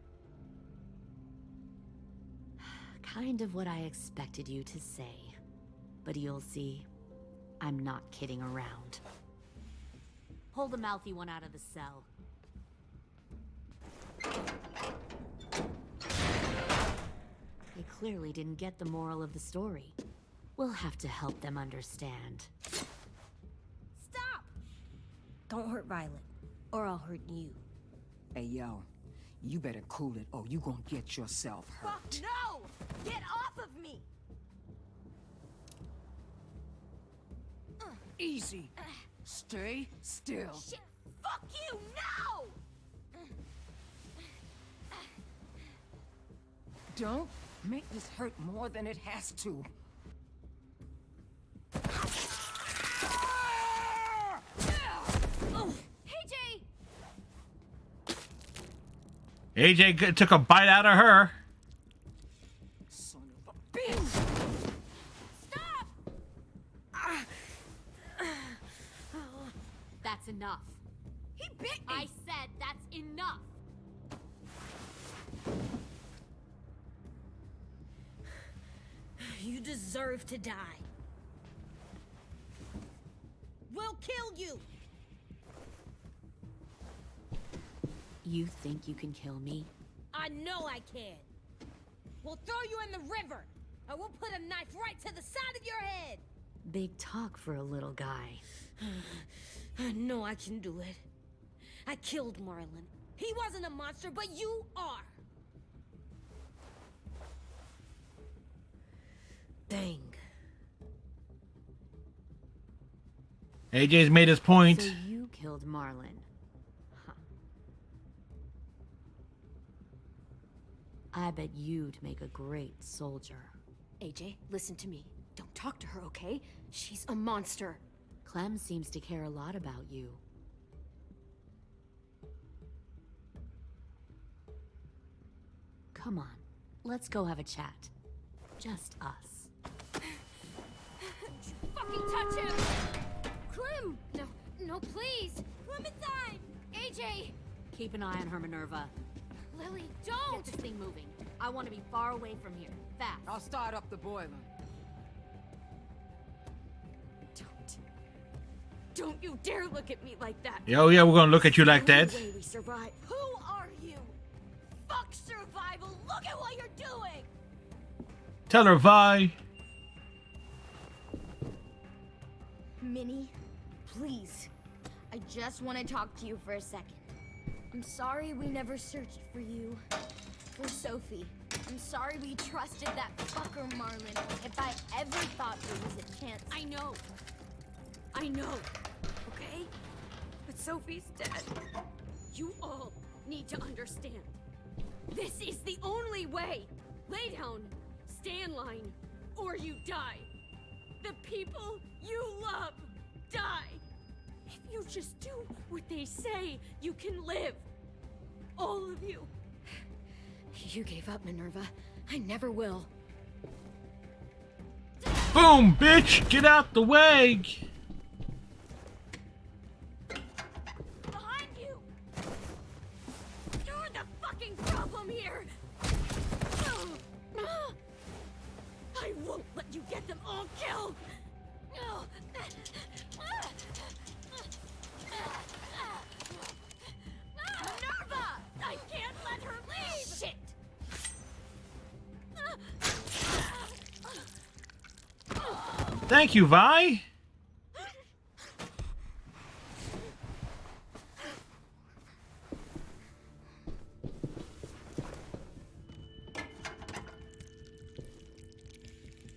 Kind of what I expected you to say. But you'll see, I'm not kidding around. Pull the mouthy one out of the cell. They clearly didn't get the moral of the story. We'll have to help them understand. Stop! Don't hurt Violet, or I'll hurt you. Hey, yo, you better cool it or you gonna get yourself hurt. Fuck no! Get off of me! Easy. Stay still. Shit! Fuck you! No! Don't make this hurt more than it has to. Oh, hey, Jay! AJ took a bite out of her. Son of a bitch! Stop! That's enough. He bit me! I said that's enough. You deserve to die. We'll kill you! You think you can kill me? I know I can. We'll throw you in the river, and we'll put a knife right to the side of your head. Big talk for a little guy. I know I can do it. I killed Marlon. He wasn't a monster, but you are. Dang. AJ's made his point. So you killed Marlon. Huh. I bet you'd make a great soldier. AJ, listen to me. Don't talk to her, okay? She's a monster. Clem seems to care a lot about you. Come on, let's go have a chat. Just us. Fucking touch him! Clem! No, please! Clementine! AJ! Keep an eye on her, Minerva. Lily, Get don't! this thing moving. I want to be far away from here. Fast. I'll start up the boiler. Don't you dare look at me like that! Yo, yeah, we're gonna look at you like that. The only way we survive. Who are you? Fuck survival. Look at what you're doing. Tell her, Vi. Minnie, please. I just want to talk to you for a second. I'm sorry we never searched for you. For Sophie. I'm sorry we trusted that fucker Marlon. If I ever thought there was a chance. I know, okay? But Sophie's dead. You all need to understand. This is the only way. Lay down, stay in line, or you die. The people you love die. If you just do what they say, you can live. All of you. You gave up, Minerva. I never will. Boom, bitch! Get out the way! Behind you! You're the fucking problem here! I won't let you get them all killed! Minerva! I can't let her leave! Shit! Thank you, Vi.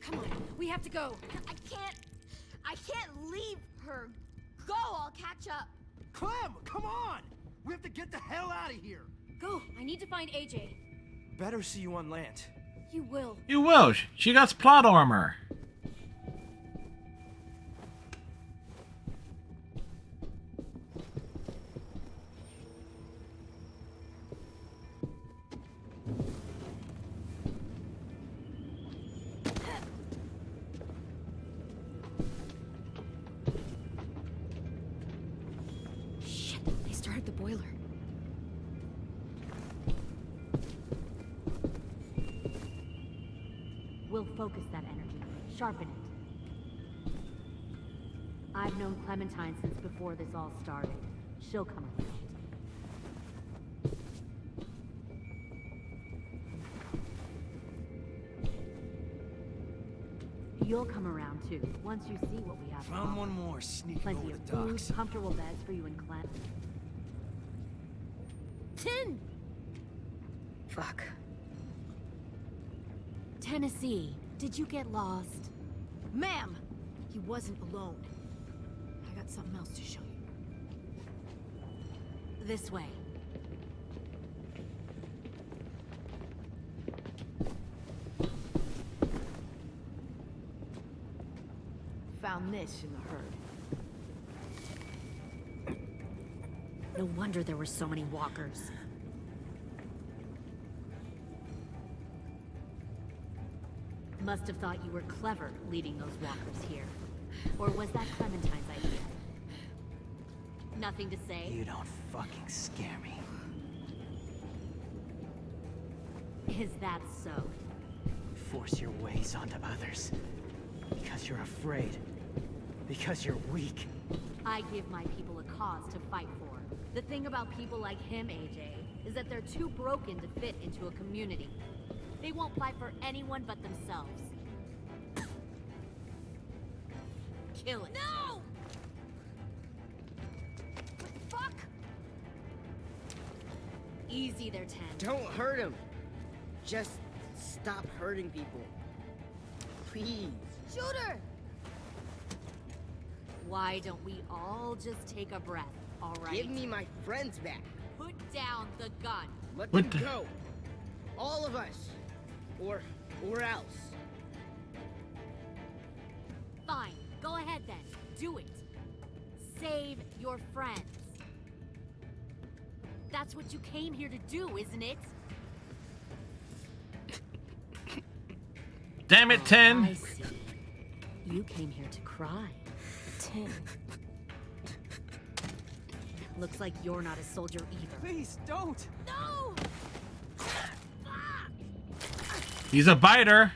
Come on, we have to go. I can't leave her. Go, I'll catch up. Clem, come on! We have to get the hell out of here. Go, I need to find AJ. Better see you on land. You will. You will. She got plot armor. Shit, they started the boiler. We'll focus that energy, sharpen it. I've known Clementine since before this all started. She'll come around. You'll come around too, once you see what we have. Found one more sneaking Plenty over of the food, docks. comfortable beds for you and Clem. 10! Fuck. Tennessee, did you get lost? Ma'am! He wasn't alone. I got something else to show you. This way. Found this in the herd. No wonder there were so many walkers. Must have thought you were clever leading those walkers here. Or was that Clementine's idea? Nothing to say? You don't fucking scare me. Is that so? force your ways onto others. Because you're afraid. Because you're weak. I give my people a cause to fight for. The thing about people like him, AJ, is that they're too broken to fit into a community. They won't fight for anyone but themselves. Kill it. No! What the fuck? Easy there, 10. Don't hurt him. Just stop hurting people. Please. Shooter! Why don't we all just take a breath, all right? Give me my friends back. Put down the gun. Let What them the- go. All of us. Or else. Fine, go ahead then. Do it. Save your friends. That's what you came here to do, isn't it? Damn it, 10. I see. You came here to cry. 10. Looks like you're not a soldier either. Please, don't! No! He's a biter.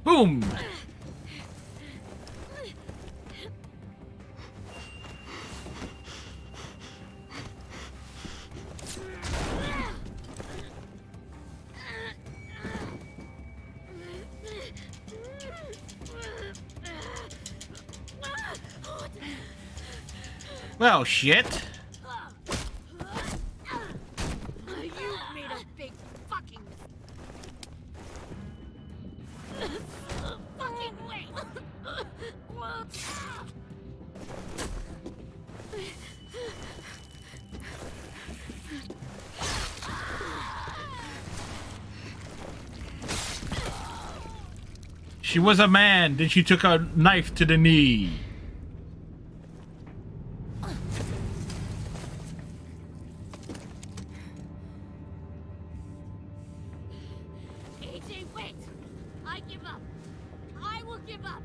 Boom! Well, shit. You made a big fucking fucking wait. She was a man, then she took a knife to the knee. AJ, wait! I give up. I will give up.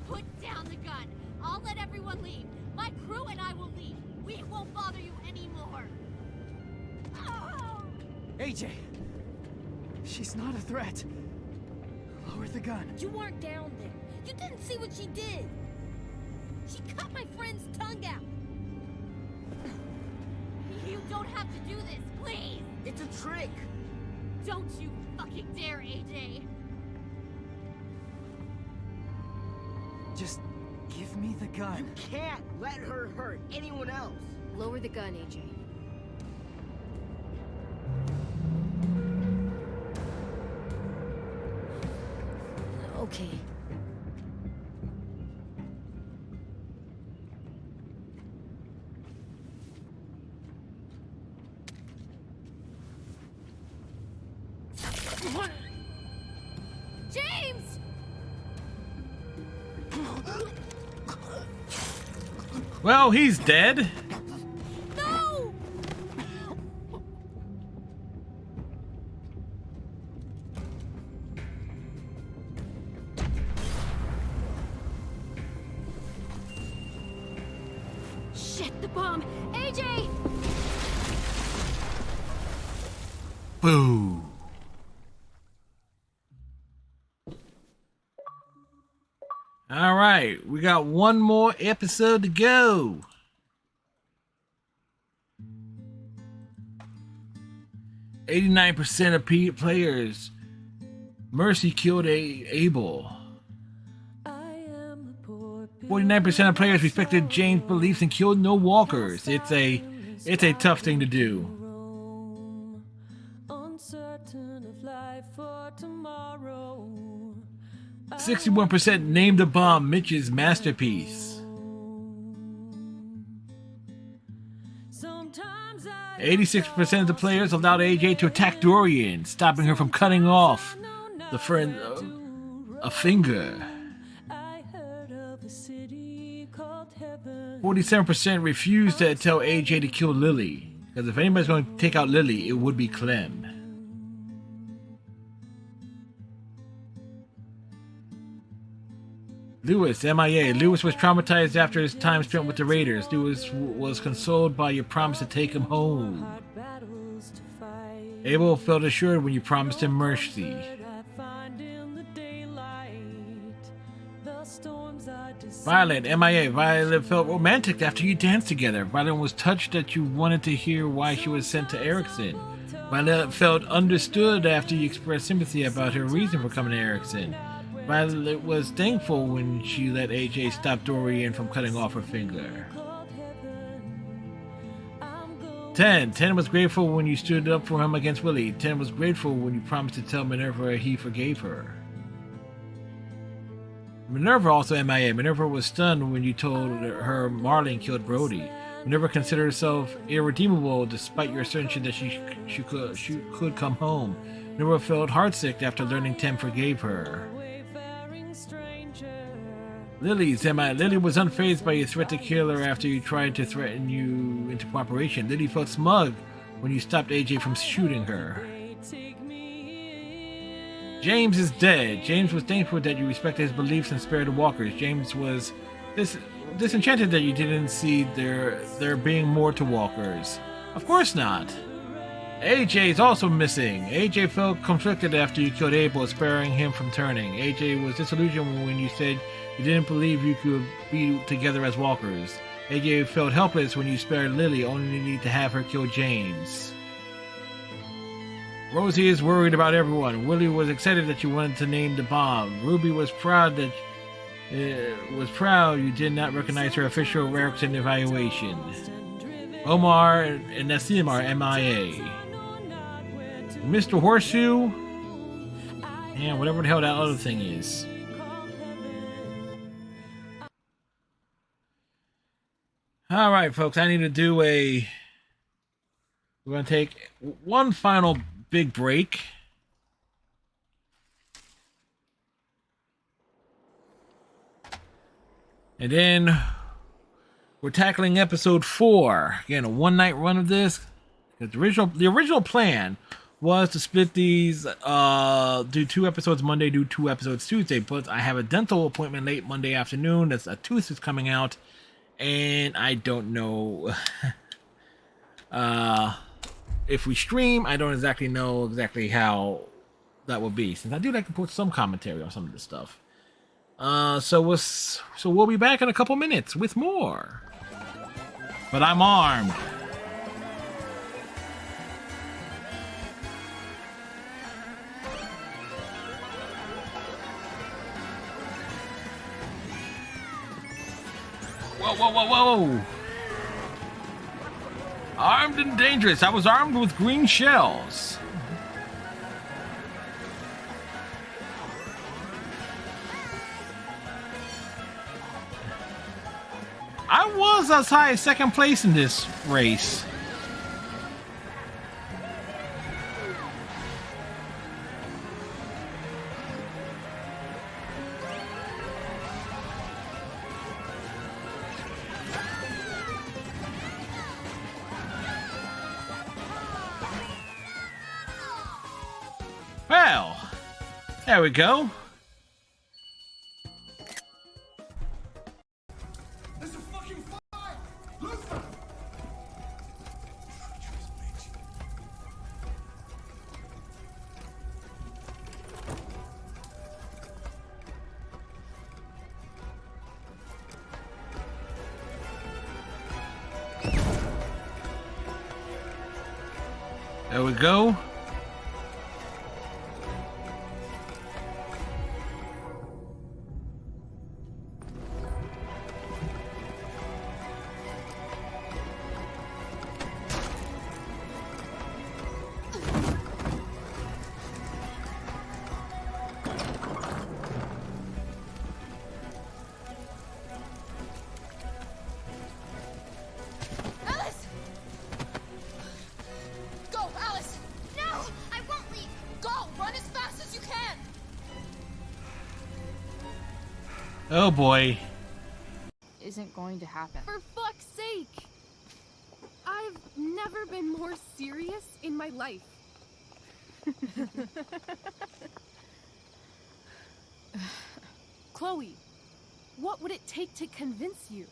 Put down the gun. I'll let everyone leave. My crew and I will leave. We won't bother you anymore. Oh! AJ! She's not a threat. Lower the gun. You weren't down there. You didn't see what she did. She cut my friend's tongue out. You don't have to do this, please! It's a trick. Don't you fucking dare, AJ! Just give me the gun. You can't let her hurt anyone else. Lower the gun, AJ. Okay. James! Well, he's dead. No! Shit, the bomb! AJ! Boo. All right, we got one more episode to go. "89% of players Mercy killed Abel. 49% of players respected James' beliefs and killed no walkers. It's a tough thing to do. 61% named the bomb Mitch's masterpiece. 86% of the players allowed AJ to attack Dorian, stopping her from cutting off the friend a finger. I heard of a city called Heaven. 47% refused to tell AJ to kill Lily. Because if anybody's going to take out Lily, it would be Clem. Lewis, MIA. Lewis was traumatized after his time spent with the Raiders. Lewis was consoled by your promise to take him home. Abel felt assured when you promised him mercy. Violet, MIA. Violet felt romantic after you danced together. Violet was touched that you wanted to hear why she was sent to Erickson. Violet felt understood after you expressed sympathy about her reason for coming to Erickson. Violet was thankful when she let AJ stop Dorian from cutting off her finger. 10. 10 was grateful when you stood up for him against Willie. 10 was grateful when you promised to tell Minerva he forgave her. Minerva also MIA. Minerva was stunned when you told her Marlene killed Brody. Minerva considered herself irredeemable despite your assertion that she could come home. Minerva felt heartsick after learning 10 forgave her. Lily's MIA. Lily was unfazed by your threat to kill her after you tried to threaten you into cooperation. Lily felt smug when you stopped AJ from shooting her. James is dead. James was thankful that you respected his beliefs and spared the walkers. James was disenchanted that you didn't see there being more to walkers. Of course not. AJ is also missing. AJ felt conflicted after you killed Abel, sparing him from turning. AJ was disillusioned when you said you didn't believe you could be together as walkers. AJ felt helpless when you spared Lily, only to have her kill James. Rosie is worried about everyone. Willie was excited that you wanted to name the bomb. Ruby was proud you did not recognize her official Erickson evaluation. Omar and Nassim are MIA. Mr. Horseshoe, and whatever the hell that other thing is. All right, folks, I need to do we're going to take one final big break. And then we're tackling episode 4. Again, a one-night run of this. The original plan was to split these, do 2 episodes Monday, do 2 episodes Tuesday, but I have a dental appointment late Monday afternoon. That's a tooth is coming out, and I don't know if we stream. I don't exactly know how that will be, since I do like to put some commentary on some of this stuff. So we'll be back in a couple minutes with more. But I'm armed. Whoa, whoa, whoa, whoa! Armed and dangerous. I was armed with green shells. I was as high as 2nd place in this race. Well, there we go. There we go. Is isn't going to happen. For fuck's sake! I've never been more serious in my life. Chloe, what would it take to convince you?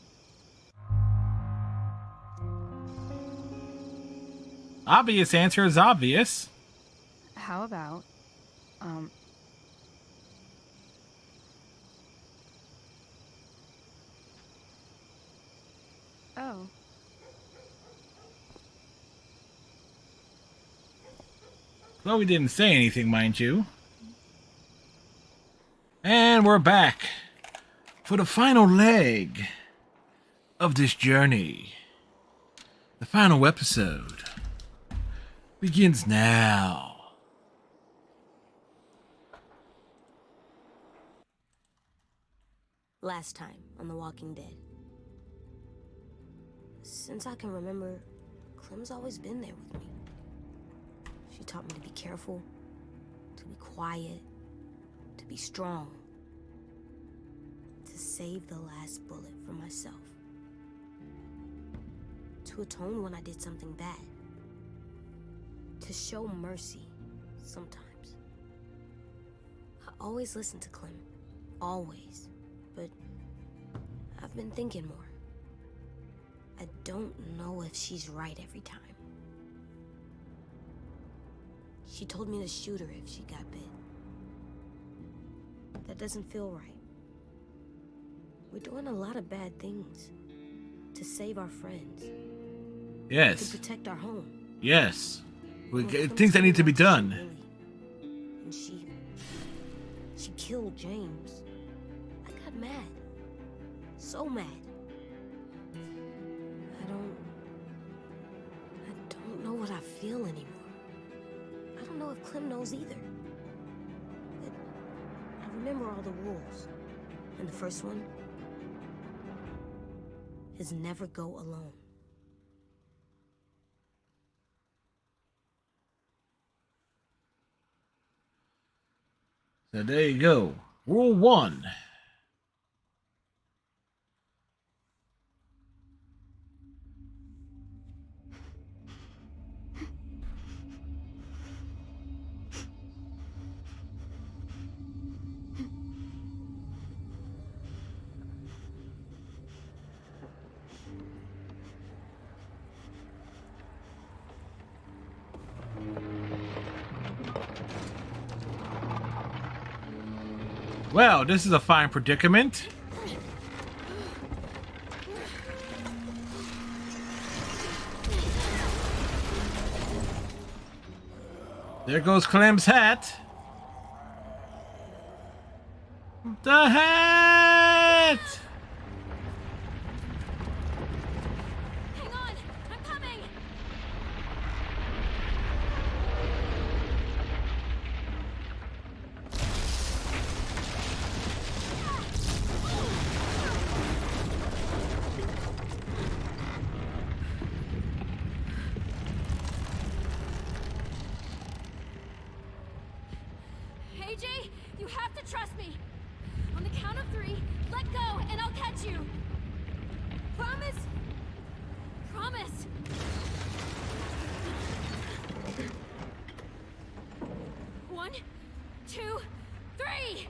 Obvious answer is obvious. How about, oh. Chloe didn't say anything, mind you. And we're back for the final leg of this journey. The final episode begins now. Last time on The Walking Dead. Since I can remember, Clem's always been there with me. She taught me to be careful, to be quiet, to be strong, to save the last bullet for myself, to atone when I did something bad, to show mercy sometimes. I always listened to Clem, always, but I've been thinking more. I don't know if she's right every time. She told me to shoot her if she got bit. That doesn't feel right. We're doing a lot of bad things to save our friends. Yes. To protect our home. Yes. Things that need to be done. And she killed James. I got mad. So mad. I don't know what I feel anymore. I don't know if Clem knows either. But I remember all the rules. And the first one is never go alone. So there you go. Rule 1. Well, this is a fine predicament. There goes Clem's hat. The hat! Hang on! I'm coming! AJ, you have to trust me. On the count of 3, let go and I'll catch you. Promise? Promise. One, 2, 3.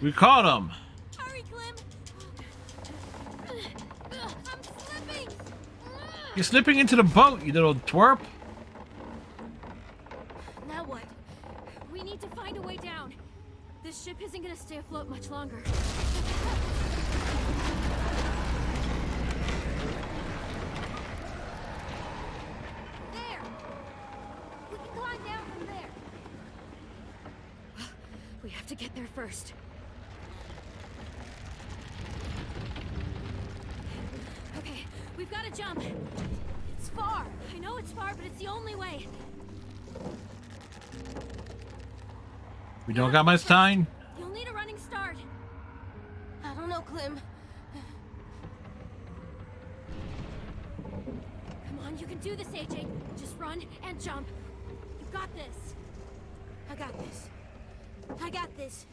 We caught him. Hurry, Clem. I'm slipping. You're slipping into the boat, you little twerp. Now what? We need to find a way down. This ship isn't gonna stay afloat much longer. There! We can climb down from there. We have to get there first. Okay, we've got to jump. It's far. I know it's far, but it's the only way. We don't got much time. You'll need a running start. I don't know, Clem. Come on, you can do this, AJ. Just run and jump. You got this. I got this. I got this.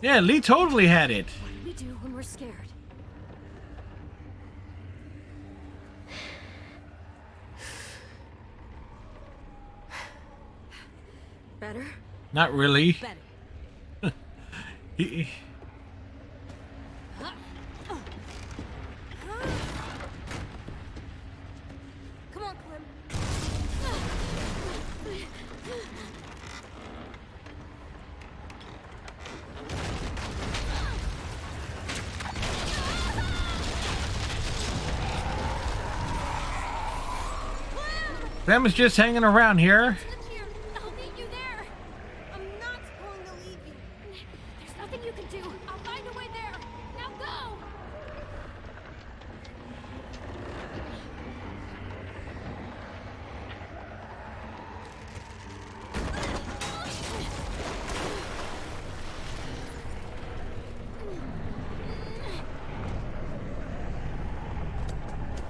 Yeah, Lee totally had it. What do we do when we're scared? Better? Not really. Better. He, Come on, Clem. Clem is just hanging around here. I'll meet you there. I'm not going to leave you. There's nothing you can do. I'll find a way there. Now go.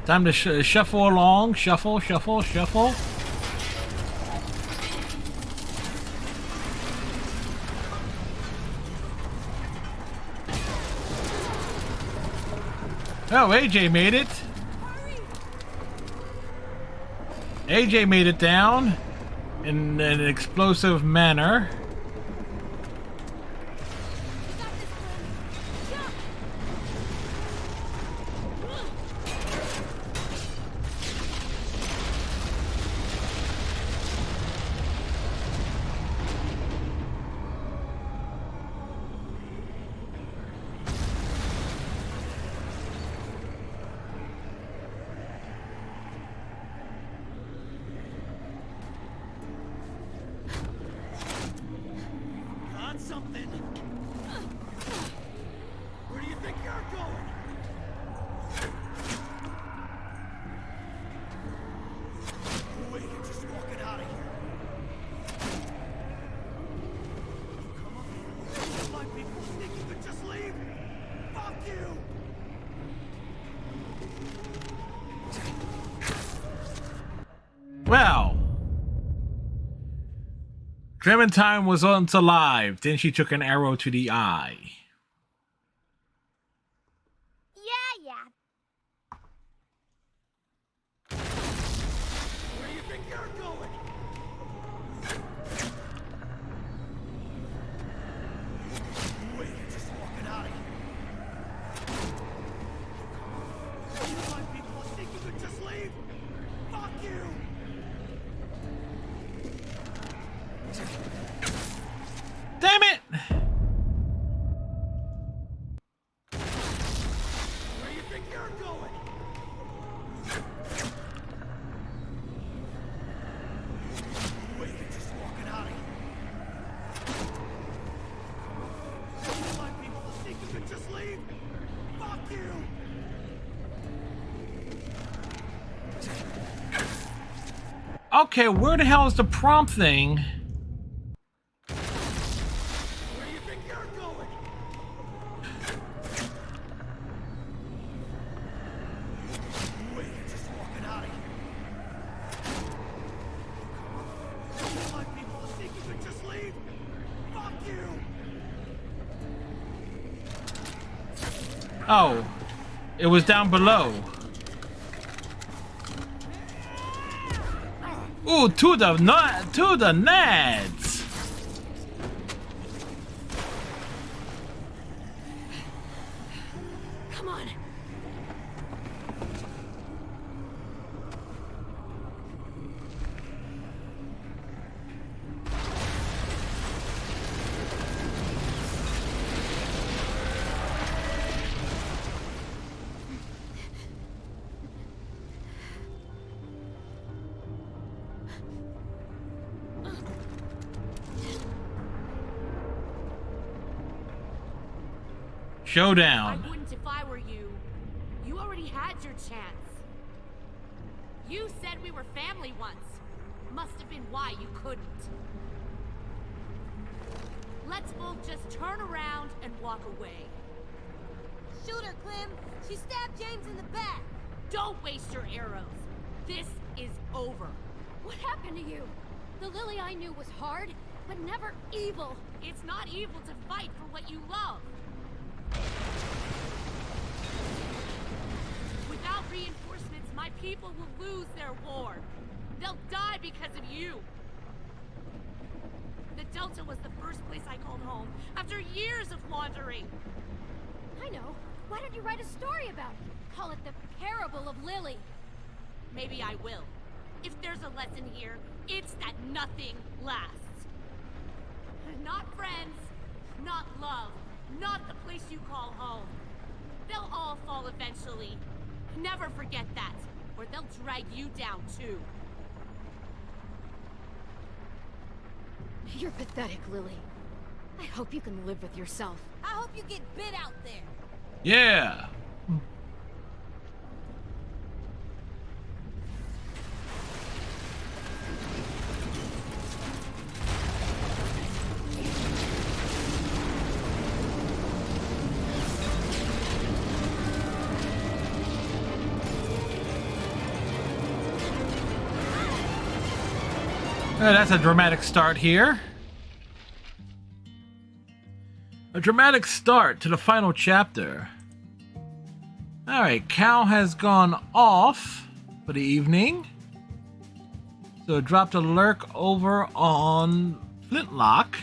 Time to shuffle along. Shuffle, shuffle, shuffle. Oh, AJ made it. AJ made it down in an explosive manner. Got something. Where do you think you're going? Wait, you're just walking out of here. Come on. My people think you could just leave? Fuck you! Well, Clementine was once alive. Then she took an arrow to the eye. Yeah. Where do you think you're going? Wait, you're just walking out of here. My people think you could just leave? Fuck you! Damn it! Where do you think you're going? Wait, you're just walking out of here. My people think you could just leave? Fuck you! Okay, where the hell is the prompt thing? Where do you think you're going? Wait, you're just walking out of here. My people think you could just leave? Fuck you! Oh, it was down below. Ooh, to the nads. Come on. Showdown. I wouldn't if I were you. You already had your chance. You said we were family once. Must have been why you couldn't. Let's both just turn around and walk away. Shoot her, Clem. She stabbed James in the back. Don't waste your arrows. This is over. What happened to you? The Lily I knew was hard, but never evil. It's not evil to fight for what you love. Without reinforcements, my people will lose their war. They'll die because of you. The Delta was the first place I called home after years of wandering. I know. Why don't you write a story about it? Call it the Parable of Lily. Maybe I will. If there's a lesson here, it's that nothing lasts. Not friends, not love, not the place you call home. They'll all fall eventually. Never forget that, or they'll drag you down too. You're pathetic, Lily. I hope you can live with yourself. I hope you get bit out there. Yeah. That's a dramatic start here. A dramatic start to the final chapter. Alright, Cal has gone off for the evening. So dropped a lurk over on Flintlock.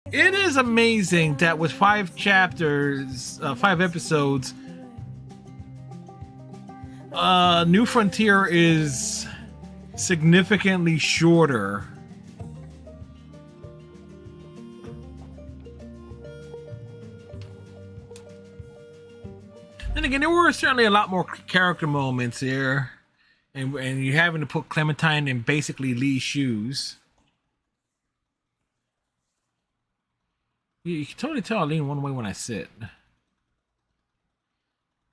It is amazing that with 5 chapters, 5 episodes, New Frontier is significantly shorter. Then again, there were certainly a lot more character moments here, and you having to put Clementine in basically Lee's shoes. You can totally tell I lean one way when I sit.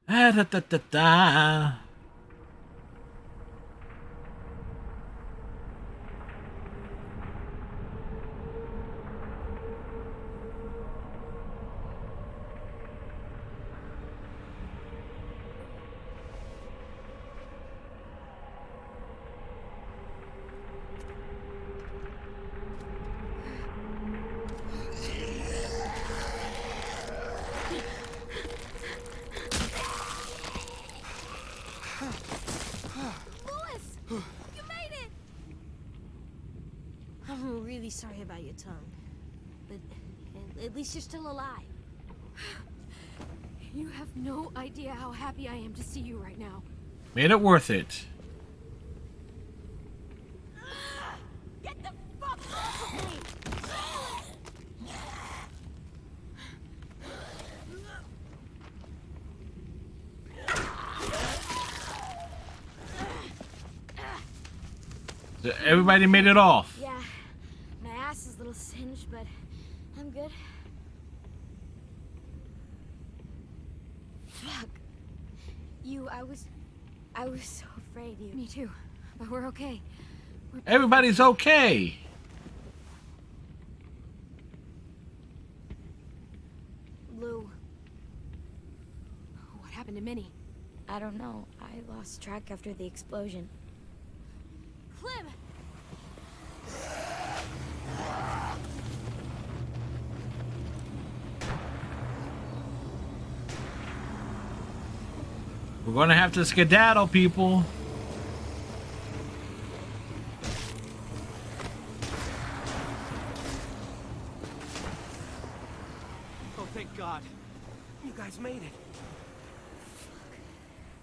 Ah, da, da, da, da. I'm really sorry about your tongue. But at least you're still alive. You have no idea how happy I am to see you right now. Made it worth it. Get the fuck off of me! So everybody made it off. Yeah, my ass is a little singed, but I'm good. Fuck. I was so afraid you. Me too, but we're okay. Everybody's okay. Lou. What happened to Minnie? I don't know. I lost track after the explosion. Clem! We're gonna have to skedaddle, people. Oh, thank God. You guys made it.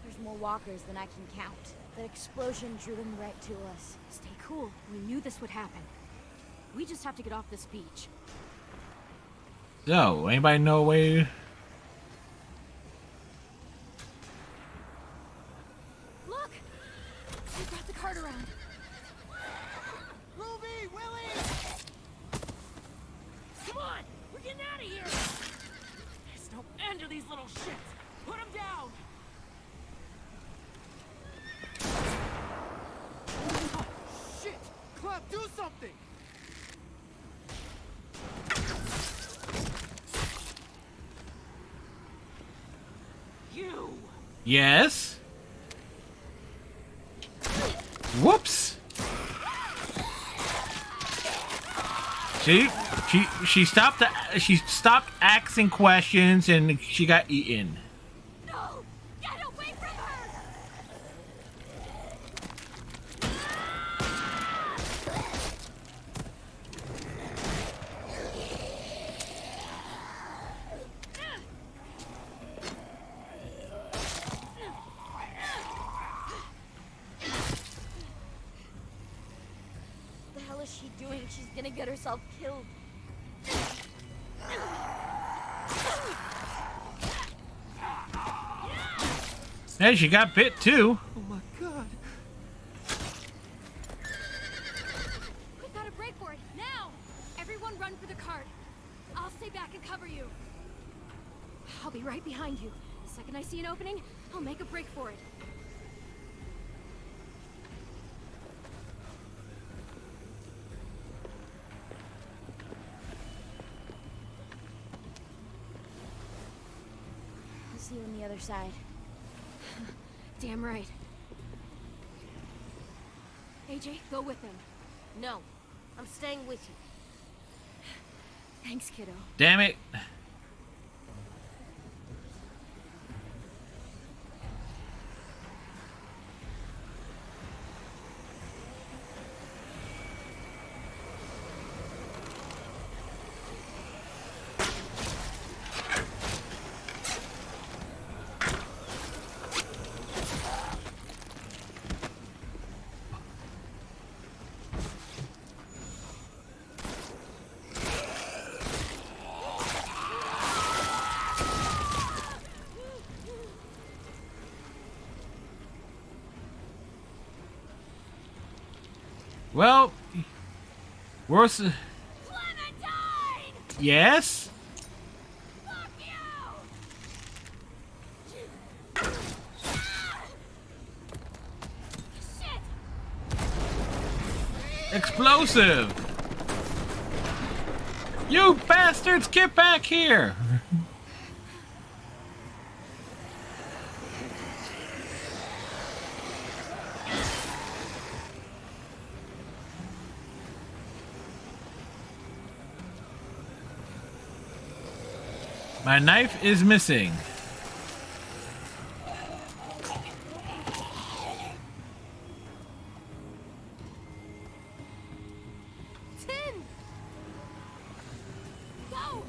There's more walkers than I can count. That explosion drew them right to us. Stay cool. We knew this would happen. We just have to get off this beach. So, anybody know a way? Look! We brought the cart around. Ruby, Willie! Come on! We're getting out of here! There's no end to these little shits! Put them down! something. You. Yes. Whoops. She stopped asking questions and she got eaten. No! Get away from her! What the hell is she doing? She's gonna get herself killed. Hey, she got bit too. Oh my god. We've got to break for it now. Everyone run for the cart. I'll stay back and cover you. I'll be right behind you. The second I see an opening, I'll make a break for it. I'll see you on the other side. Damn right. AJ, go with them. No, I'm staying with you. Thanks, kiddo. Damn it. Well, worse. Clementine! Yes. Fuck you! Shit! Explosive. You bastards, get back here. My knife is missing. Tin! Go!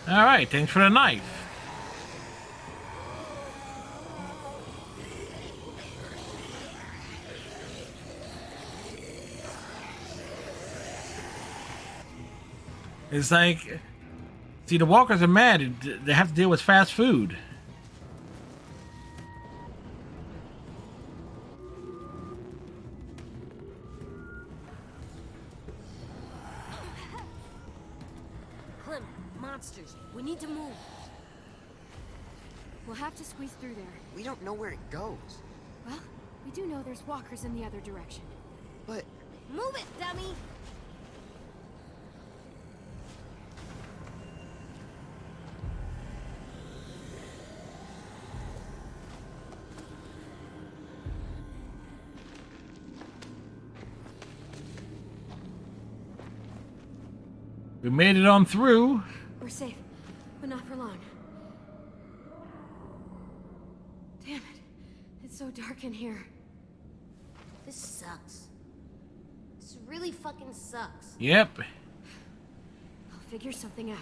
All right, thanks for the knife. It's like, see, the walkers are mad. They have to deal with fast food. Clem, monsters. We need to move. We'll have to squeeze through there. We don't know where it goes. Well, we do know there's walkers in the other direction. But Move it, dummy! We made it on through. We're safe, but not for long. Damn it. It's so dark in here. This sucks. This really fucking sucks. Yep. I'll figure something out.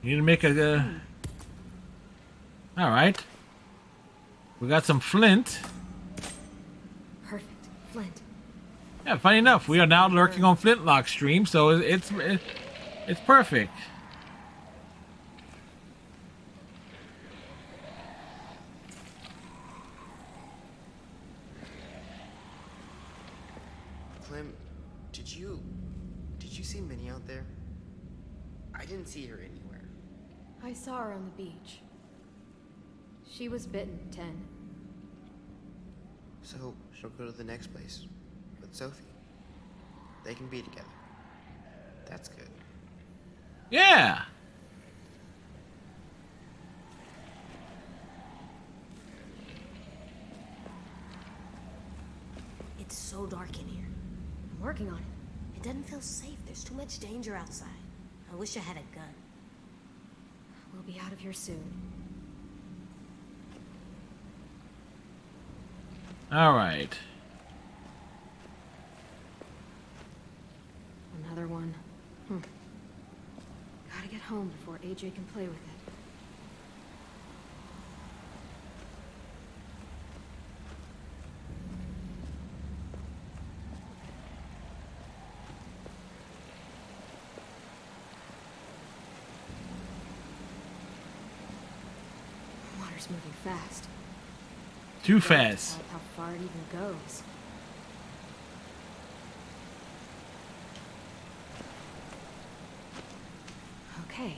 You need to make a All right. We got some flint. Perfect. Flint. Yeah, funny enough, we are now lurking on Flintlock stream, so it's perfect. Clem, did you see Minnie out there? I didn't see her anywhere. I saw her on the beach. She was bitten, 10. So she'll go to the next place with Sophie. They can be together. That's good. Yeah. It's so dark in here. I'm working on it. It doesn't feel safe. There's too much danger outside. I wish I had a gun. We'll be out of here soon. All right. Another one. Gotta get home before AJ can play with it. Water's moving fast. Too fast. How far it even goes. Okay.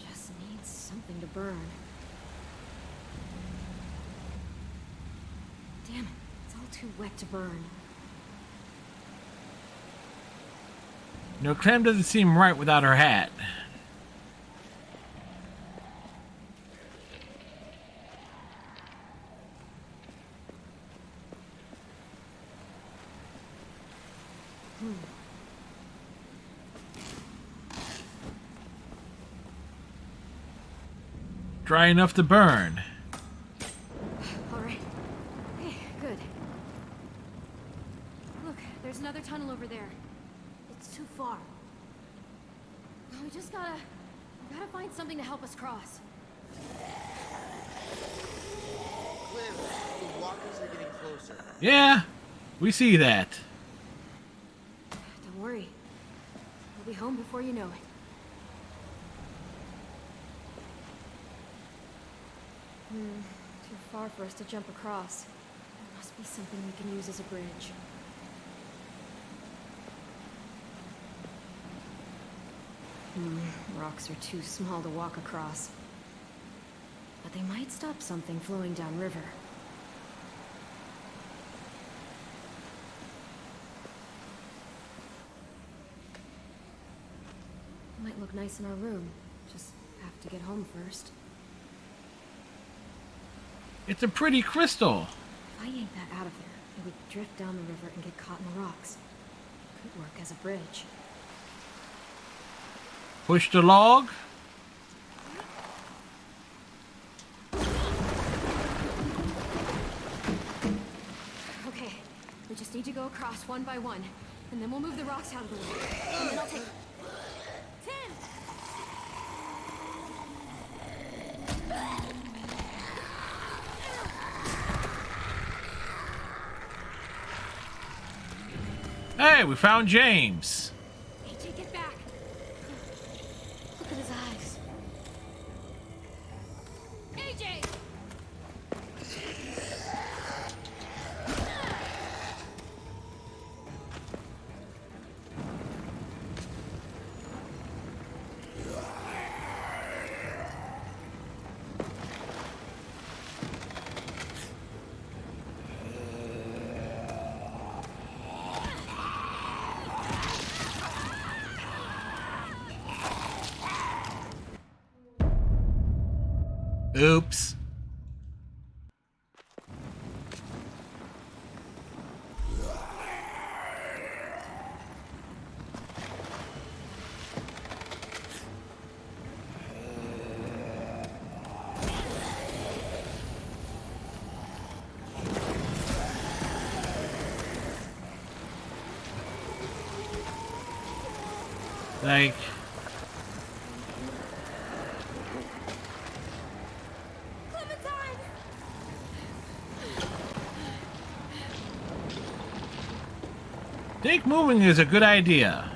Just needs something to burn. Damn it, it's all too wet to burn. You know, Clem doesn't seem right without her hat. Dry enough to burn. All right. Hey, good. Look, there's another tunnel over there. It's too far. Well, we just gotta find something to help us cross. Clem, the walkers are getting closer. Yeah, we see that. Don't worry. We'll be home before you know it. Too far for us to jump across. There must be something we can use as a bridge. Rocks are too small to walk across. But they might stop something flowing downriver. Might look nice in our room. Just have to get home first. It's a pretty crystal. If I yanked that out of there, it would drift down the river and get caught in the rocks. Could work as a bridge. Push the log. Okay, we just need to go across one by one, and then we'll move the rocks out of the way. And then I'll take... 10! Hey, we found James. AJ, get back! Look at his eyes. AJ! Oops. Like, Think moving is a good idea.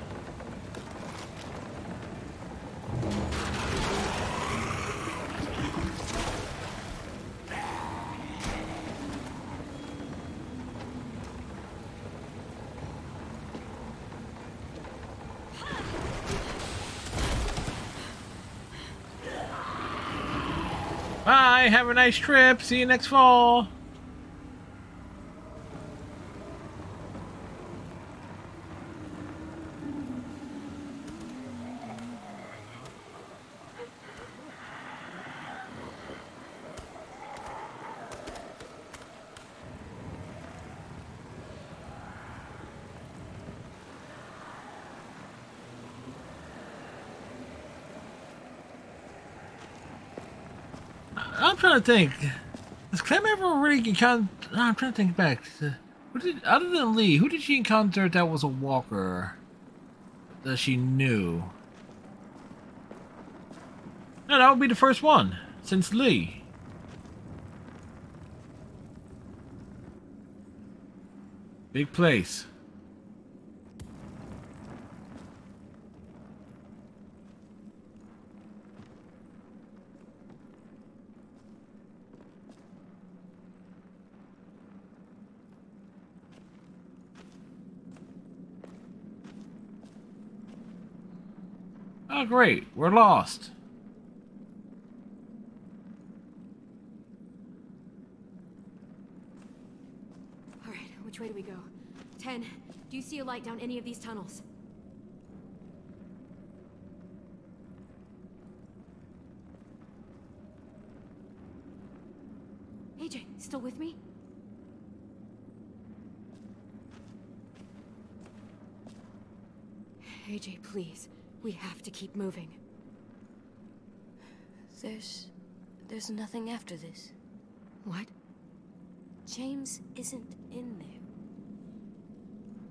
Bye, have a nice trip. See you next fall. I'm trying to think. Does Clem ever really encounter? I'm trying to think back. Other than Lee, who did she encounter that was a walker that she knew? No, that would be the first one since Lee. Big place. Oh, great. We're lost. All right, which way do we go? 10, do you see a light down any of these tunnels? AJ, still with me? AJ, please. We have to keep moving. There's nothing after this. What? James isn't in there.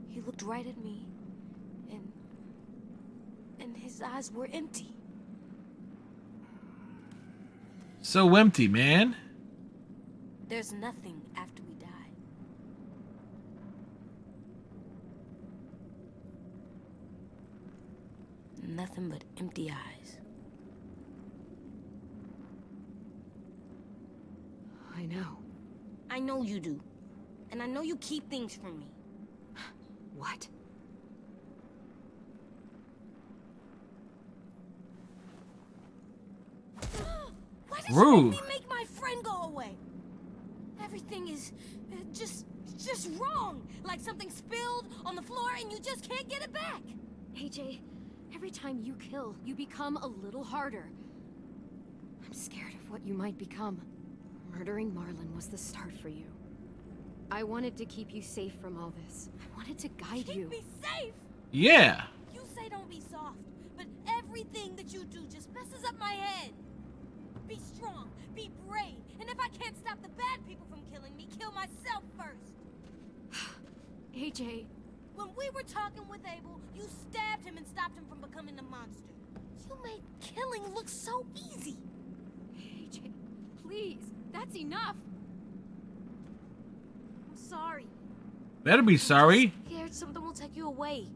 He looked right at me, and his eyes were empty. So empty, man. There's nothing after we die. Nothing but empty eyes. I know. I know you do. And I know you keep things from me. What? Why did Rude. you make me make my friend go away? Everything is just wrong. Like something spilled on the floor and you just can't get it back. AJ, every time you kill, you become a little harder. I'm scared of what you might become. Murdering Marlon was the start for you. I wanted to keep you safe from all this. I wanted to guide you. Keep me safe! Yeah. You say don't be soft, but everything that you do just messes up my head. Be strong, be brave, and if I can't stop the bad people from killing me, kill myself first. AJ. When we were talking with Abel, you stabbed him and stopped him from becoming a monster. You made killing look so easy. AJ, please, that's enough. I'm sorry. Better be sorry. I'm scared something will take you away.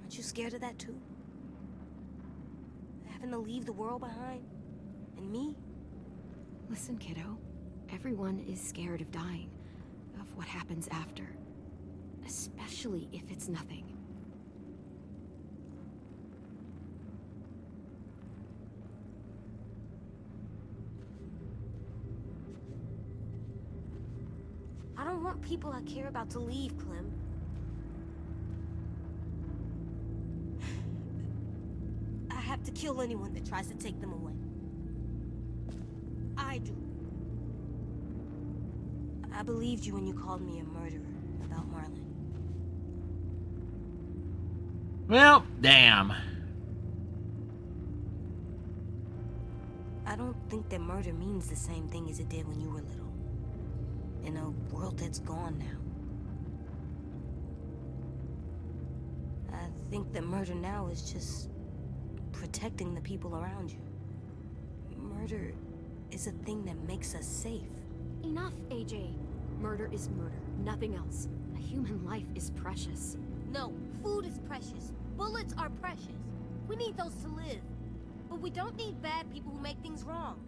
Aren't you scared of that too? Having to leave the world behind? And me? Listen, kiddo. Everyone is scared of dying. Of what happens after. Especially if it's nothing. I don't want people I care about to leave, Clem. I have to kill anyone that tries to take them away. I do. I believed you when you called me a murderer about Marlon. Well, damn. I don't think that murder means the same thing as it did when you were little. In a world that's gone now. I think that murder now is just protecting the people around you. Murder is a thing that makes us safe. Enough, AJ. Murder is murder, nothing else. A human life is precious. No, food is precious. Bullets are precious. We need those to live. But we don't need bad people who make things wrong.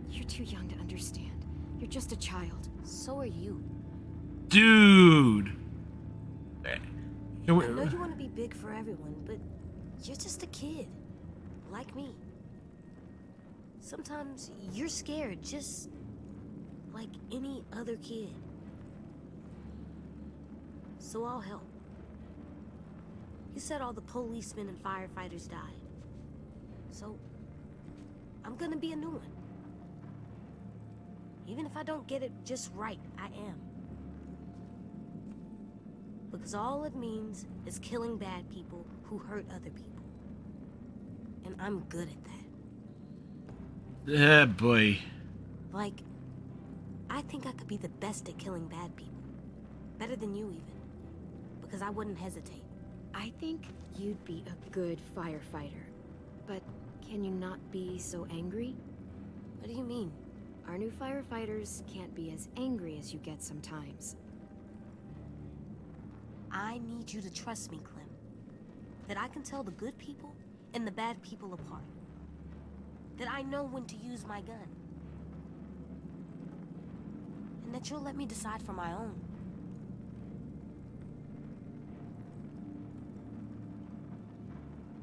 You're too young to understand. You're just a child. So are you. Dude. I know you want to be big for everyone, but you're just a kid. Like me. Sometimes you're scared, just like any other kid. So I'll help. You said all the policemen and firefighters died. So I'm gonna be a new one. Even if I don't get it just right, I am. Because all it means is killing bad people who hurt other people. And I'm good at that. Yeah, boy. Like, I think I could be the best at killing bad people. Better than you even. Because I wouldn't hesitate. I think you'd be a good firefighter. But can you not be so angry? What do you mean? Our new firefighters can't be as angry as you get sometimes. I need you to trust me, Clem. That I can tell the good people and the bad people apart. That I know when to use my gun. And that you'll let me decide for my own.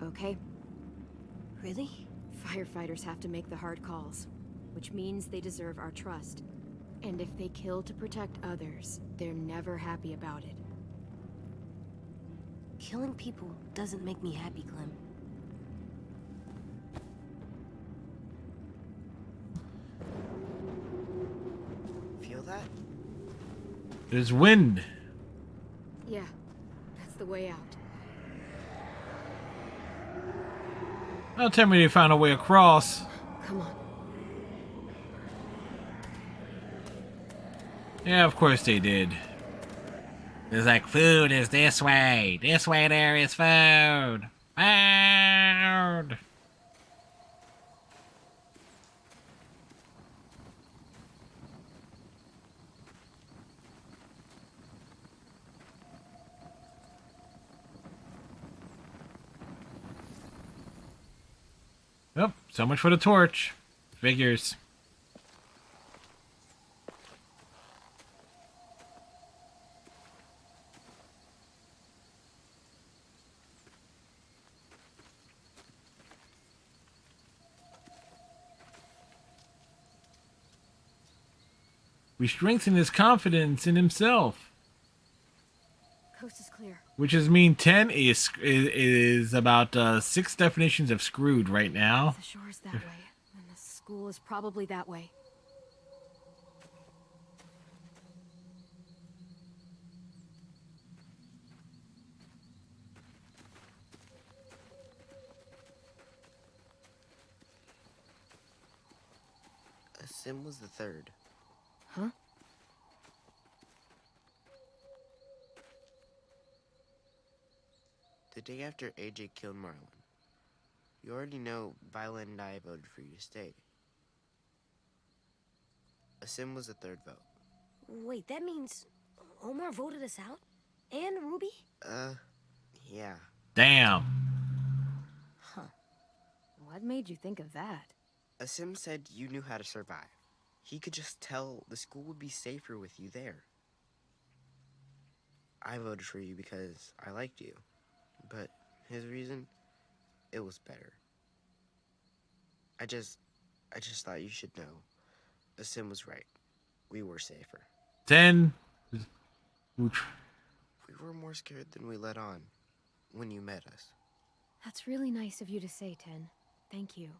Okay. Really? Firefighters have to make the hard calls, which means they deserve our trust. And if they kill to protect others, they're never happy about it. Killing people doesn't make me happy, Clem. Feel that? There's wind. Yeah, that's the way out. Don't tell me they found a way across. Come on. Yeah, of course they did. It's like, food is this way. This way there is food. Food. Yep, so much for the torch. Figures. We strengthen his confidence in himself. Coast is clear. Which is mean 10 is about 6 definitions of screwed right now. The shore is that way, and the school is probably that way. Sim was the third. Huh? The day after AJ killed Marlon. You already know Violet and I voted for you to stay. Sim was the third vote. Wait, that means Omar voted us out? And Ruby? Yeah. Damn. Huh. What made you think of that? Sim said you knew how to survive. He could just tell the school would be safer with you there. I voted for you because I liked you. But his reason, it was better. I just thought you should know. Sim was right. We were safer. 10. We were more scared than we let on when you met us. That's really nice of you to say, Ten. Thank you.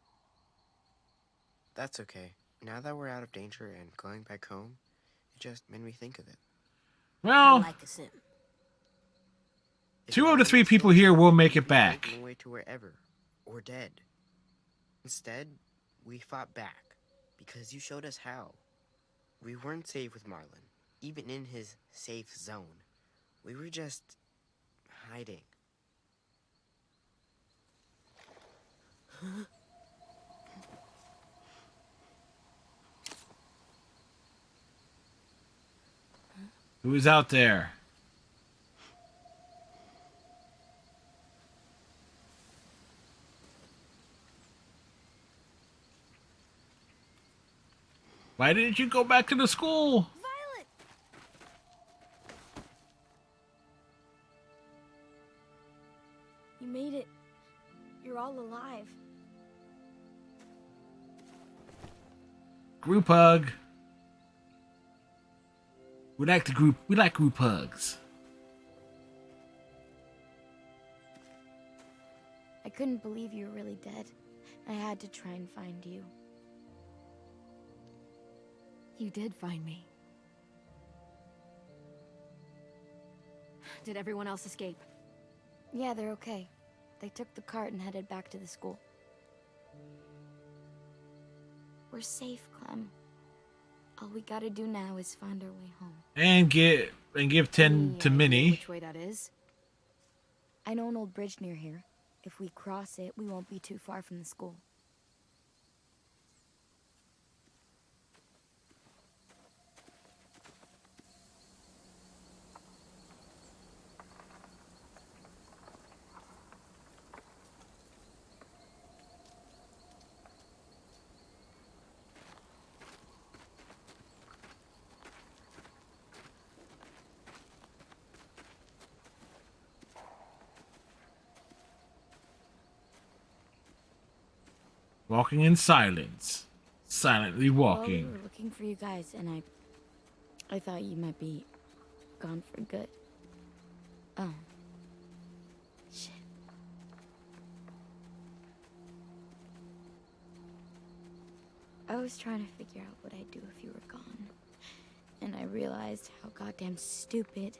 That's okay. Now that we're out of danger and going back home, it just made me think of it. Well, I like a Sim. 2 out of 3 people here will make it back. Taken away to wherever, or dead. Instead, we fought back because you showed us how. We weren't safe with Marlon, even in his safe zone. We were just hiding. Who is out there? Why didn't you go back to the school? Violet! You made it. You're all alive. Group hug. We like group hugs. I couldn't believe you were really dead. I had to try and find you. You did find me. Did everyone else escape? Yeah, they're okay. They took the cart and headed back to the school. We're safe, Clem. All we gotta do now is find our way home. And give 10 to Minnie. Which way that is? I know an old bridge near here. If we cross it, we won't be too far from the school. Walking in silence. Silently Well, we walking. were looking for you guys, and I thought you might be gone for good. Oh. Shit. I was trying to figure out what I'd do if you were gone. And I realized how goddamn stupid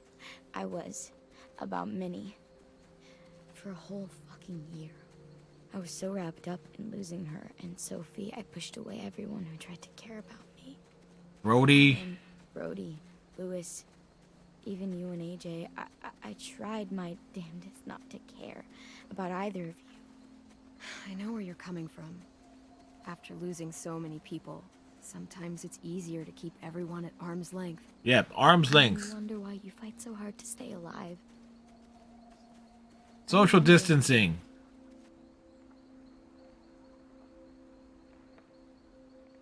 I was about Minnie. For a whole fucking year. I was so wrapped up in losing her and Sophie, I pushed away everyone who tried to care about me. Brody. And Brody, Lewis, even you and AJ. I tried my damnedest not to care about either of you. I know where you're coming from. After losing so many people, sometimes it's easier to keep everyone at arm's length. Yep, arm's length. I wonder why you fight so hard to stay alive. Social distancing.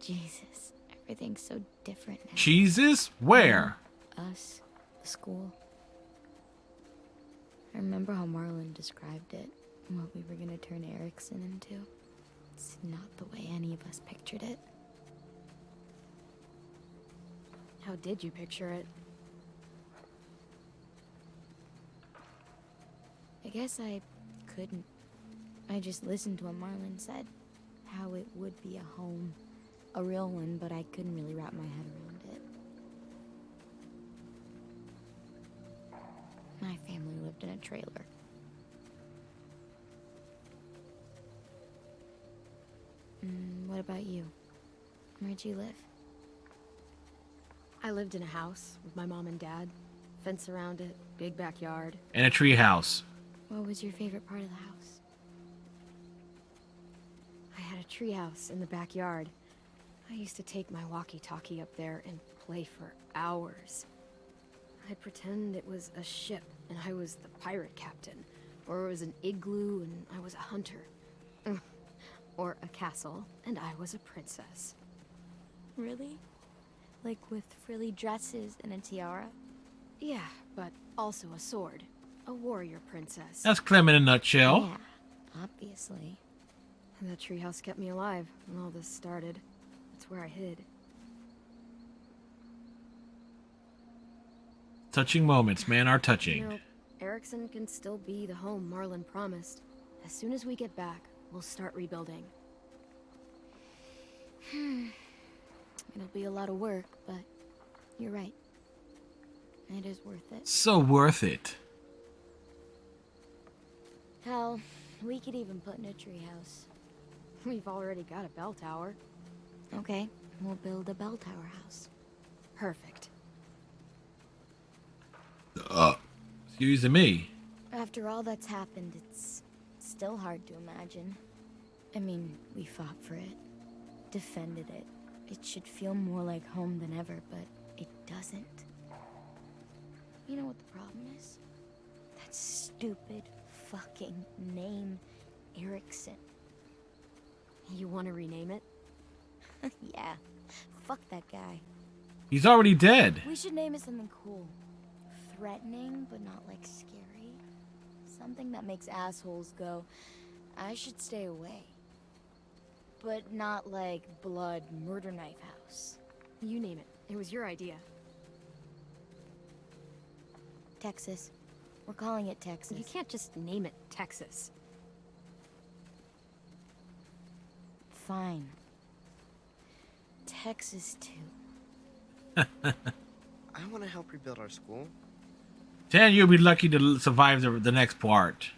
Jesus, everything's so different now. Jesus? Where? Us, the school. I remember how Marlon described it, what we were gonna turn Erickson into. It's not the way any of us pictured it. How did you picture it? I guess I couldn't. I just listened to what Marlon said. How it would be a home. A real one, but I couldn't really wrap my head around it. My family lived in a trailer. What about you? Where'd you live? I lived in a house with my mom and dad. Fence around it, big backyard. In a tree house. What was your favorite part of the house? I had a tree house in the backyard. I used to take my walkie-talkie up there and play for hours. I'd pretend it was a ship and I was the pirate captain, or it was an igloo and I was a hunter, or a castle and I was a princess. Really? Like with frilly dresses and a tiara? Yeah, but also a sword. A warrior princess. That's Clem in a nutshell. Yeah, obviously. And that treehouse kept me alive when all this started. That's where I hid. Touching moments, man, are touching. You know, Erickson can still be the home Marlon promised. As soon as we get back, we'll start rebuilding. It'll be a lot of work, but you're right. It is worth it. So worth it. Hell, we could even put in a treehouse. We've already got a bell tower. Okay, we'll build a bell tower house. Perfect. Excuse me. After all that's happened, it's still hard to imagine. I mean, we fought for it, defended it. It should feel more like home than ever, but it doesn't. You know what the problem is? That stupid fucking name, Erickson. You want to rename it? Yeah, Fuck that guy. He's already dead. We should name it something cool. Threatening, but not like scary. Something that makes assholes go, I should stay away. But not like Blood Murder Knife House. You name it. It was your idea. Texas. We're calling it Texas. You can't just name it Texas. Fine. Texas 2. I want to help rebuild our school. 10, you'll be lucky to survive the next part.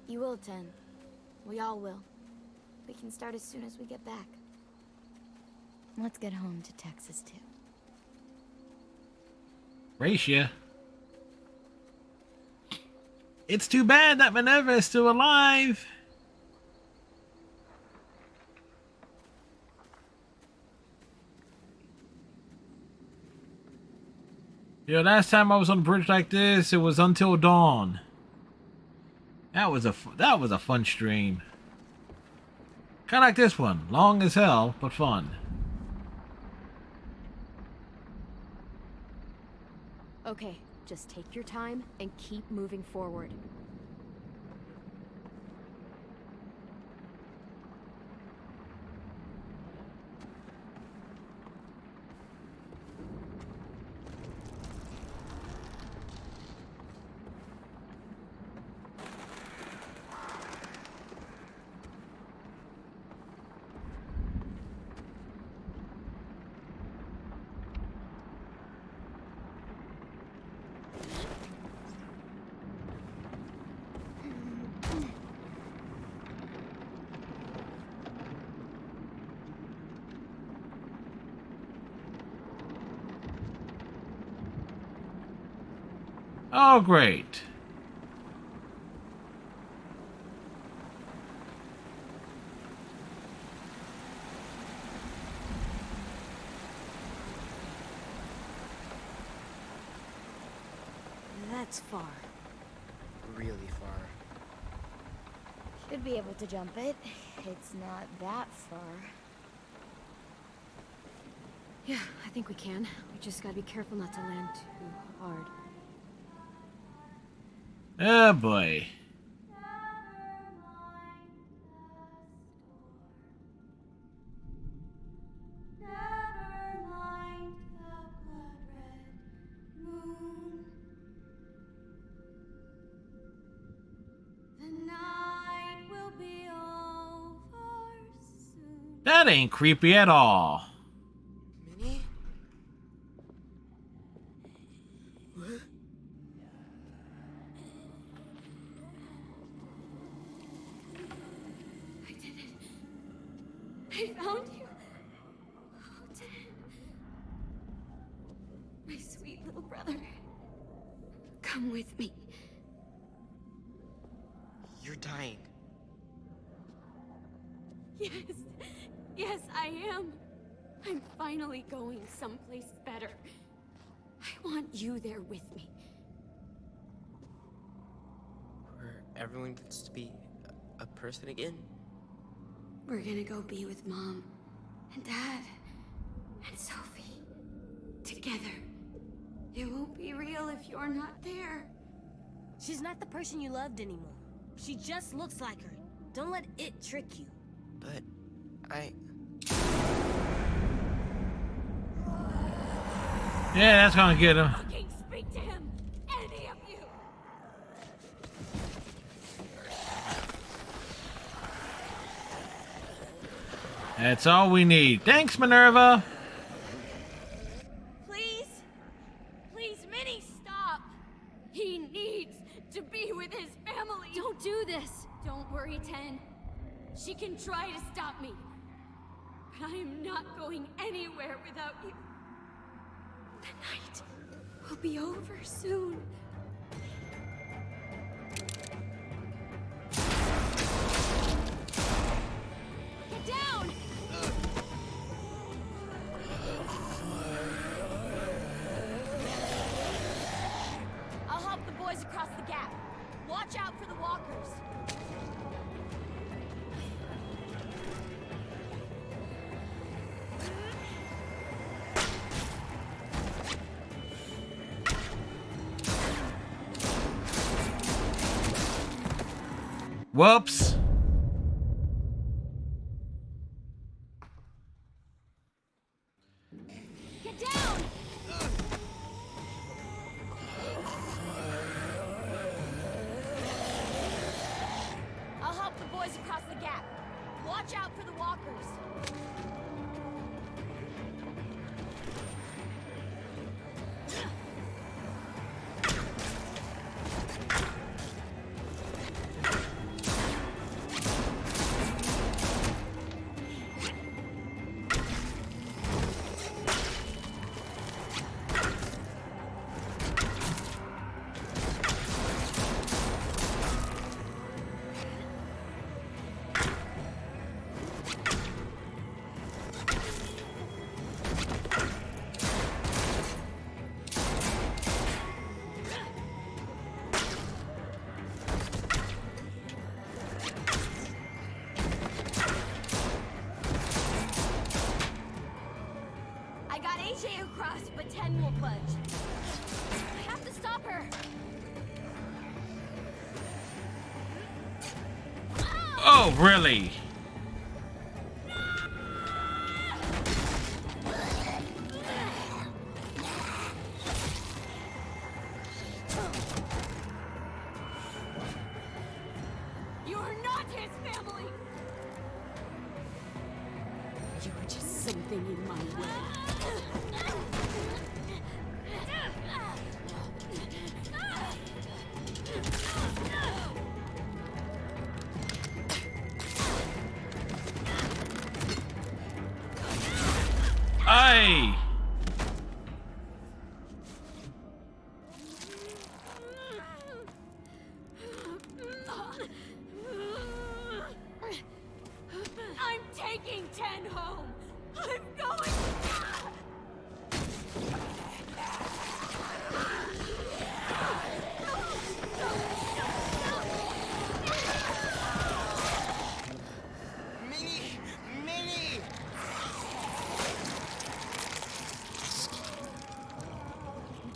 You will, 10. We all will. We can start as soon as we get back. Let's get home to Texas 2. Racia. It's too bad that Minerva is still alive. Yeah, last time I was on a bridge like this, it was Until Dawn. That was a fun stream. Kind of like this one, long as hell, but fun. Okay, just take your time and keep moving forward. Oh, great. That's far. Really far. Should be able to jump it. It's not that far. Yeah, I think we can. We just gotta be careful not to land too hard. Oh boy. That ain't creepy at all. Minnie? What? I did it. I found you. Oh, Dad. My sweet little brother. Come with me. You're dying. Yes. Yes, I am. I'm finally going someplace better. I want you there with me. Where everyone gets to be a person again? We're gonna go be with Mom and Dad and Sophie together. It won't be real if you're not there. She's not the person you loved anymore. She just looks like her. Don't let it trick you. But Yeah, that's gonna get him. Fucking speak to him! Any of you! That's all we need. Thanks, Minerva. Please? Please, Minnie, stop! He needs to be with his family! Don't do this! Don't worry, Ten. She can try to stop me. But I am not going anywhere without you. The night will be over soon. Get down! I'll help the boys across the gap. Watch out for the walkers. Whoops. Get down! I'll help the boys across the gap. Watch out for the walkers. I got AJ across, but 10 won't budge. I have to stop her. Oh, really? You are not his family. You were just something in my way. Aye. I'm taking 10 home. I'm going. Minnie! Minnie!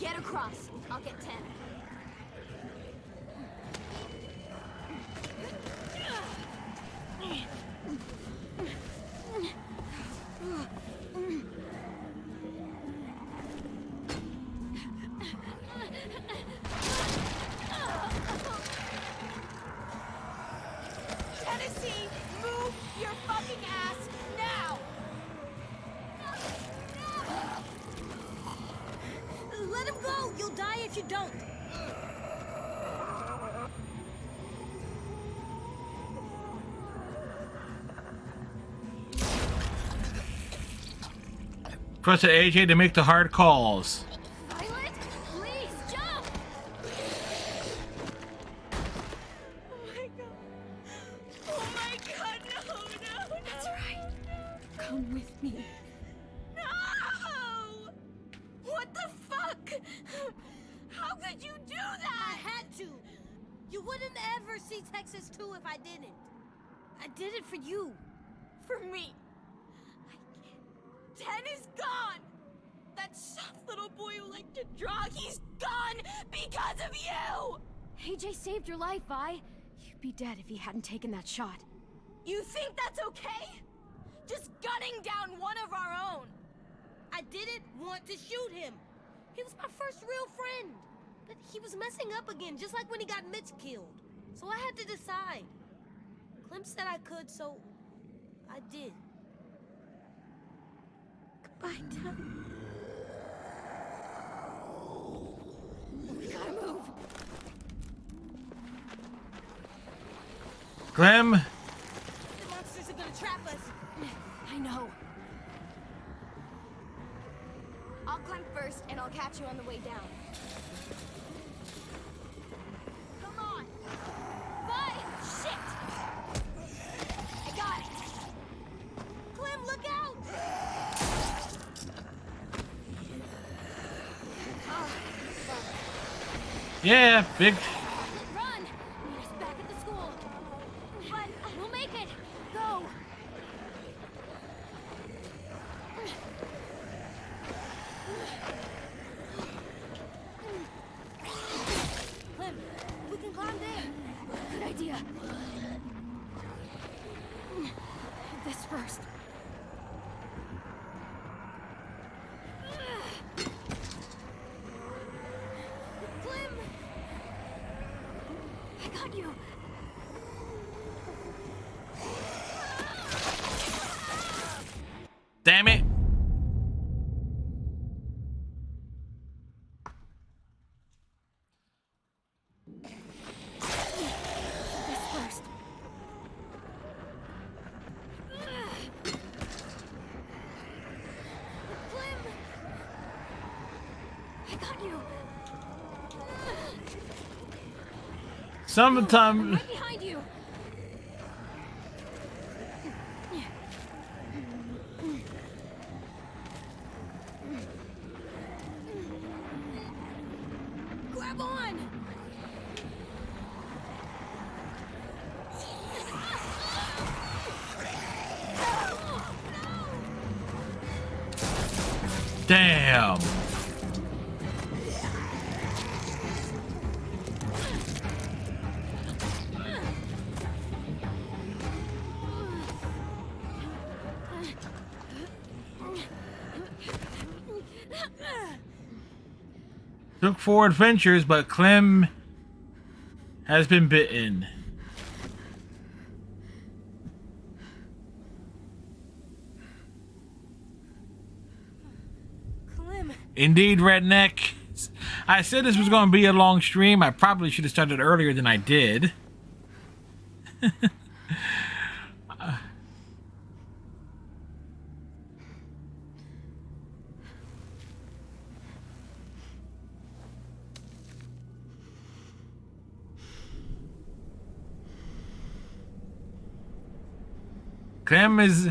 Get across. I'll get 10. Tennessee, move your fucking ass now! Let him go! You'll die if you don't! Trust AJ to make the hard calls. Violet, please jump! Oh my god, no! That's right. Come with me. No! What the fuck? How could you do that? I had to! You wouldn't ever see Texas 2 if I didn't. I did it for you. For me. 10 is gone! That soft little boy who liked to draw, he's gone because of you! AJ saved your life, Vi. You'd be dead if he hadn't taken that shot. You think that's okay? Just gunning down one of our own. I didn't want to shoot him. He was my first real friend. But he was messing up again, just like when he got Mitch killed. So I had to decide. Clem said I could, so I did. Goodbye, Dad. We gotta move. Clem. The monsters are gonna trap us. I know. I'll climb first, and I'll catch you on the way down. Come on! Bye! Shit! I got it! Clem, look out! Yeah, big. Run! Meet us back at the school. But we'll make it. Go! Clem, we can climb there. Good idea. Damn it! This first. Clem! I got you. Sometimes. Right behind you. Grab on. Damn. Took 4 adventures, but Clem has been bitten. Clem. Indeed, Redneck. I said this was going to be a long stream. I probably should have started earlier than I did. Clem has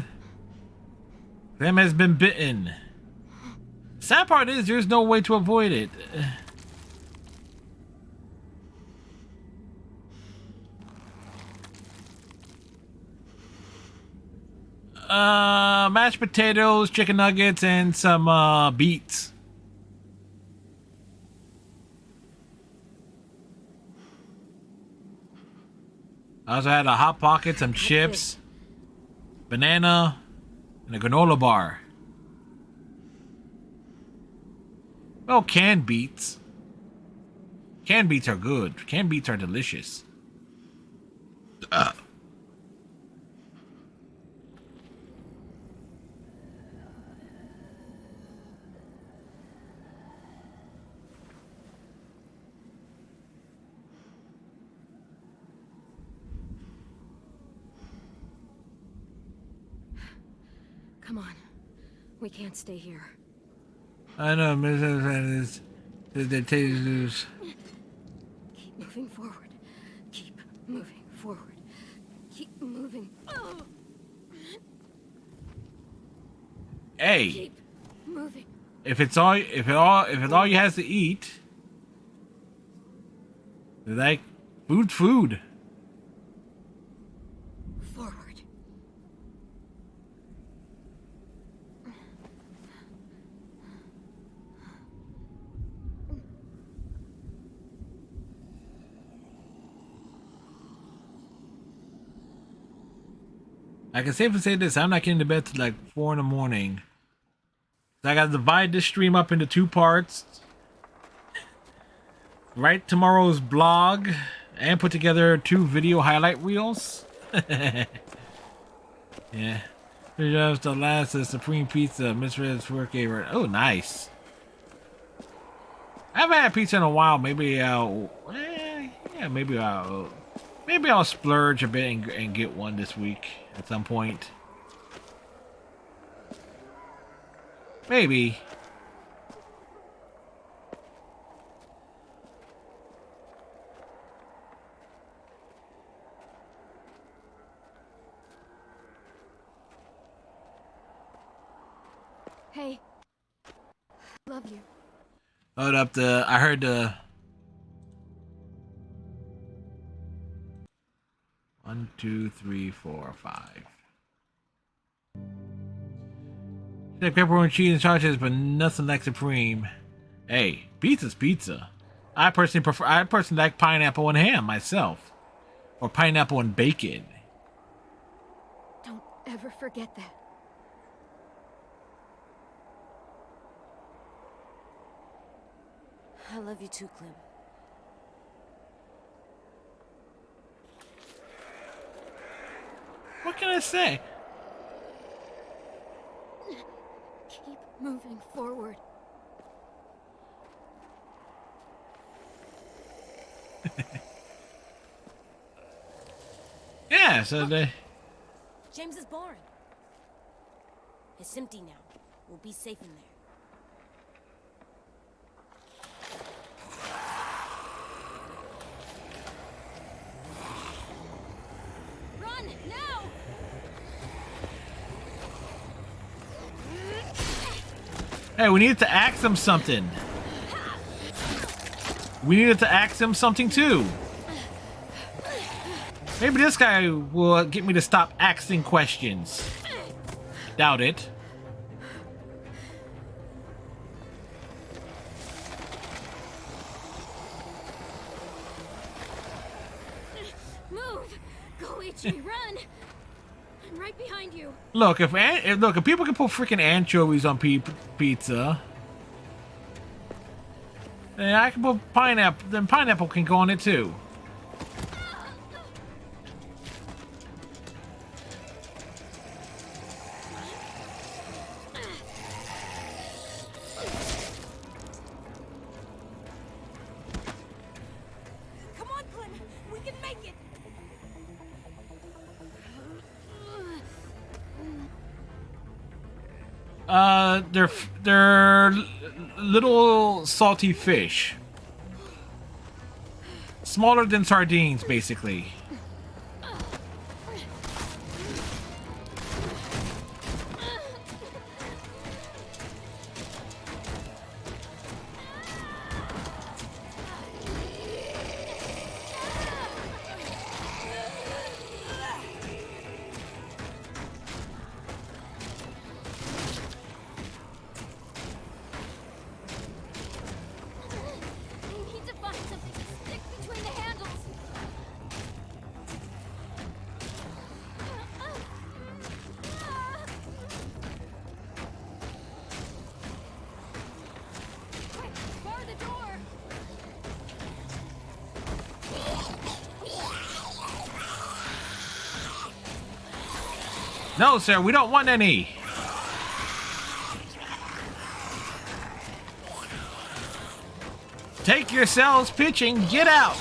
been bitten. Sad part is there's no way to avoid it. Mashed potatoes, chicken nuggets, and some beets. I also had a Hot Pocket, some chips, banana, and a granola bar. Well, canned beets. Canned beets are good. Canned beets are delicious. Come on. We can't stay here. I know, Mrs. The tasers. Keep moving forward. Keep moving forward. Keep moving. Hey, Keep moving. if it's all you has to eat, like food. Forward. I can safely say this: I'm not getting to bed till like 4 in the morning. So I got to divide this stream up into 2 parts. Write tomorrow's blog and put together 2 video highlight reels. Yeah. Just the last Supreme Pizza, Miss Red's work gave her. Oh, nice. I haven't had pizza in a while. Maybe maybe I'll splurge a bit and get one this week at some point. Maybe. Hey. Love you. Hold up, I heard the 1, 2, 3, 4, 5. Pepperoni cheese and sausages, but nothing like Supreme. Hey, pizza's pizza. I personally like pineapple and ham myself, or pineapple and bacon. Don't ever forget that. I love you too, Clem. What can I say? Keep moving forward. Yeah, so the James's barn. It's empty now. We'll be safe in there. Run, now! hey, we needed to ask him something. We needed to ask him something too. Maybe this guy will get me to stop asking questions. Doubt it. Move! Go, AJ, run! I'm right behind you. Look, if people can put freaking anchovies on pizza, then I can put pineapple. Then pineapple can go on it too. Come on, Clem. We can make it. They're little salty fish, smaller than sardines, basically. I need to find something to stick between the handles. Quick, bar the door. No, sir, we don't want any. Take yourselves pitching, get out.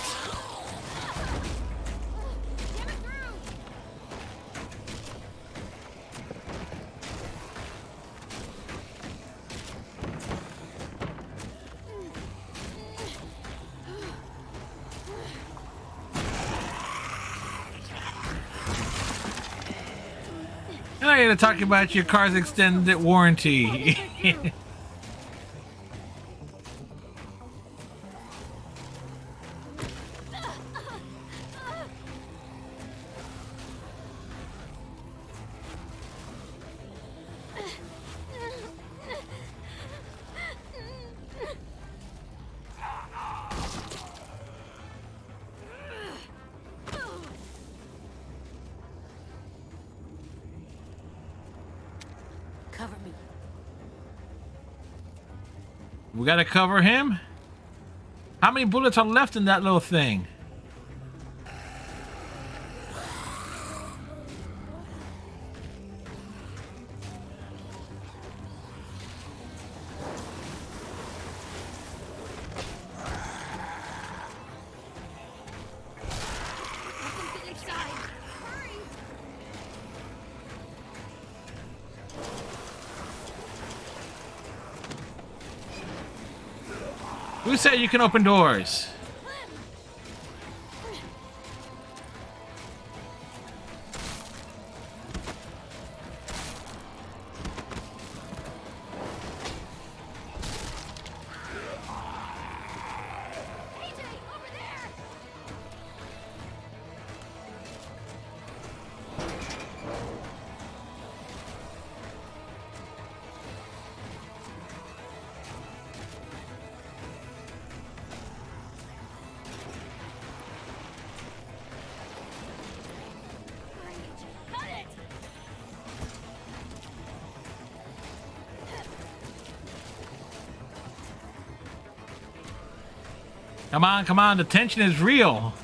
And I gotta talk about your car's extended warranty. Cover me. We gotta cover him? How many bullets are left in that little thing? Get inside. Hurry! Who said you can open doors? Cut it! Come on, the tension is real.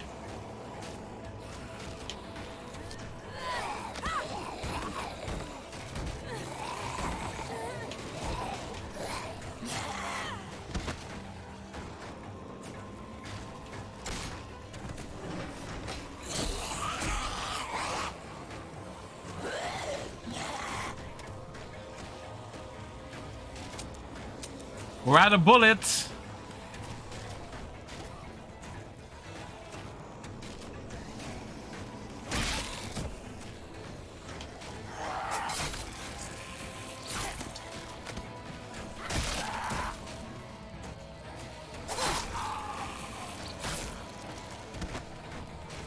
We're out of bullets.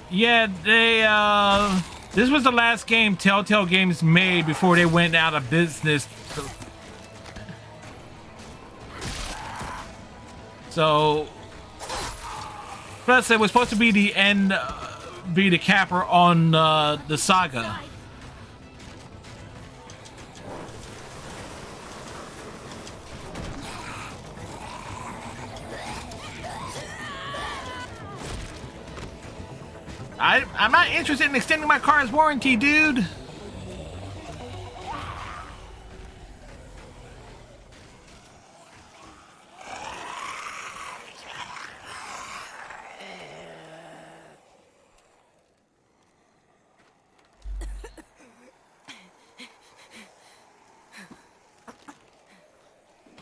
Yeah, this was the last game Telltale Games made before they went out of business. So, plus it was supposed to be the end, be the capper on the saga. I'm not interested in extending my car's warranty, dude.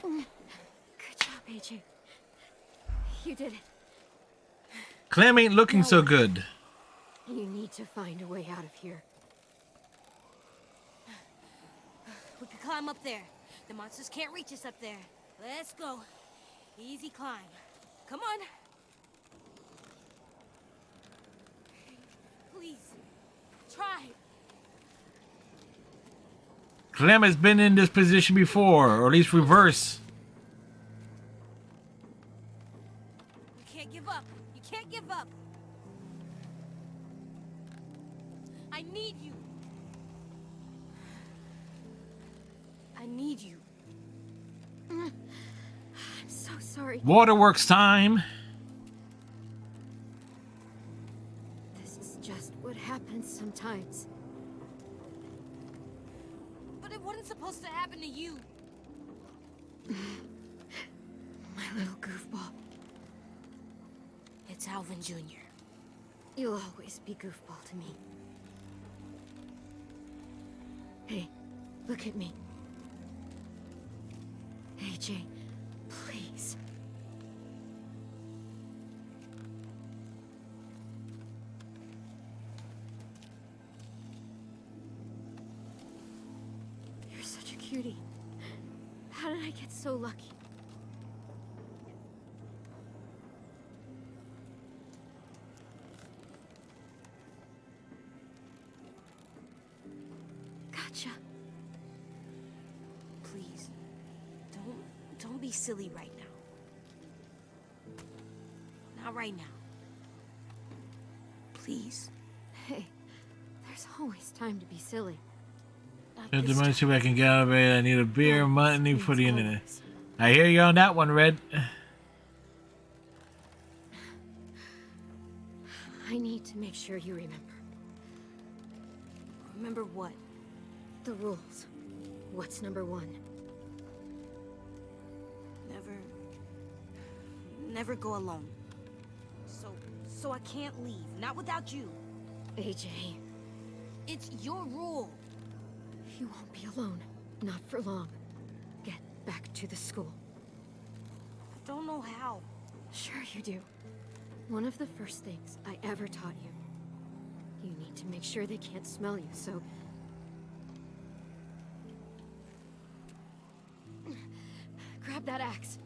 Good job, AJ. You did it. Clem ain't looking so good. You need to find a way out of here. We can climb up there. The monsters can't reach us up there. Let's go. Easy climb. Come on. Please. Try. Clem has been in this position before, or at least reverse. You can't give up. You can't give up. I need you. I need you. I'm so sorry. Waterworks time. This is just what happens sometimes. But it wasn't supposed to happen to you. My little goofball. It's Alvin Jr. You'll always be goofball to me. Hey, look at me. AJ, please. You're such a cutie. How did I get so lucky? Gotcha. Please. Don't be silly right now. Not right now. Please. Hey, there's always time to be silly. Just to see if I can get out of it. I need a beer, money for the internet. I hear you on that one, Red. I need to make sure you remember. Remember what? The rules. What's number one? Never go alone. So I can't leave. Not without you. AJ. It's your rule. You won't be alone. Not for long. Get back to the school. I don't know how. Sure you do. One of the first things I ever taught you. You need to make sure they can't smell you, so... Grab that axe.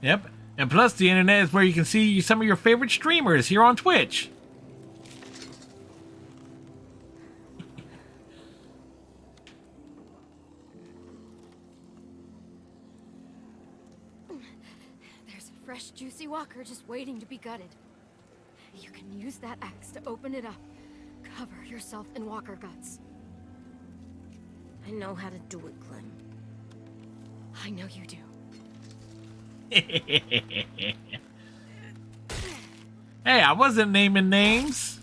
Yep. And plus, the internet is where you can see some of your favorite streamers here on Twitch. There's a fresh, juicy walker just waiting to be gutted. You can use that axe to open it up. Cover yourself in walker guts. I know how to do it, Clem. I know you do. Hey, I wasn't naming names.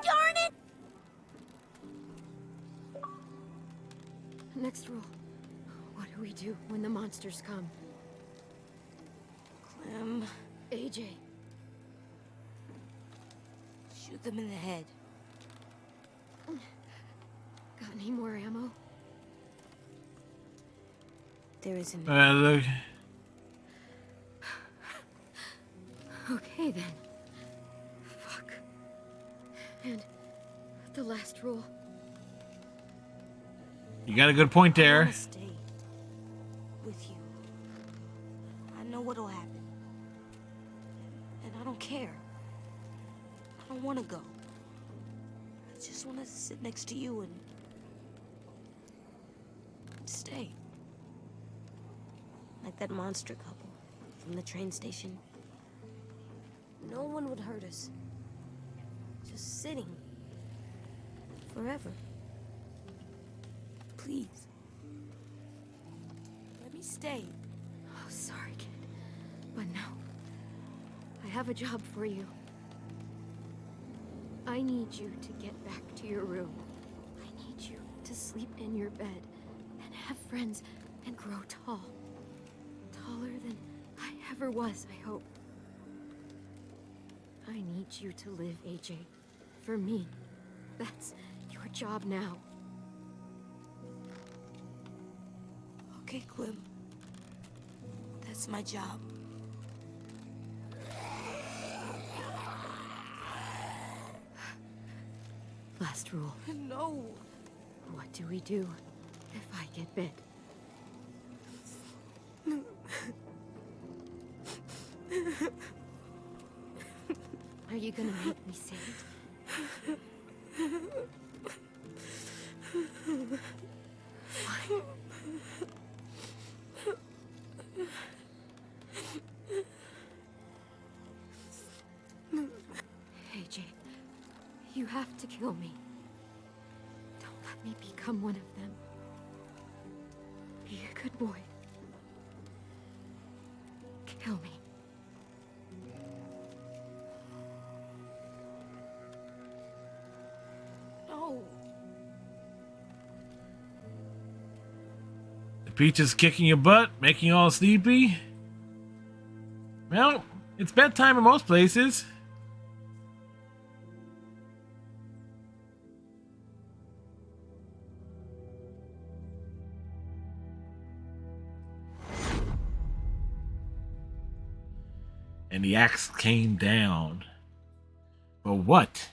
Darn it! Next rule. What do we do when the monsters come? Clem, AJ. shoot them in the head. Got any more ammo? There isn't. Look. Okay then. Fuck. And the last rule. You got a good point I there. wanna stay with you. I know what'll happen. And I don't care. I don't want to go. I just want to sit next to you and stay. Like that monster couple from the train station. No one would hurt us. Just sitting. Forever. Please. Let me stay. Oh, sorry, kid. But no. I have a job for you. I need you to get back to your room. I need you to sleep in your bed and have friends and grow tall. Taller than I ever was, I hope. I need you to live, AJ. For me. That's your job now. Okay, Clem. That's my job. Last rule. No. What do we do if I get bit? Are you gonna make me say it? Fine. AJ, you have to kill me. Don't let me become one of them. Be a good boy. Kill me. No. The peach is kicking your butt, making you all sleepy. Well, it's bedtime in most places. And the axe came down. But what?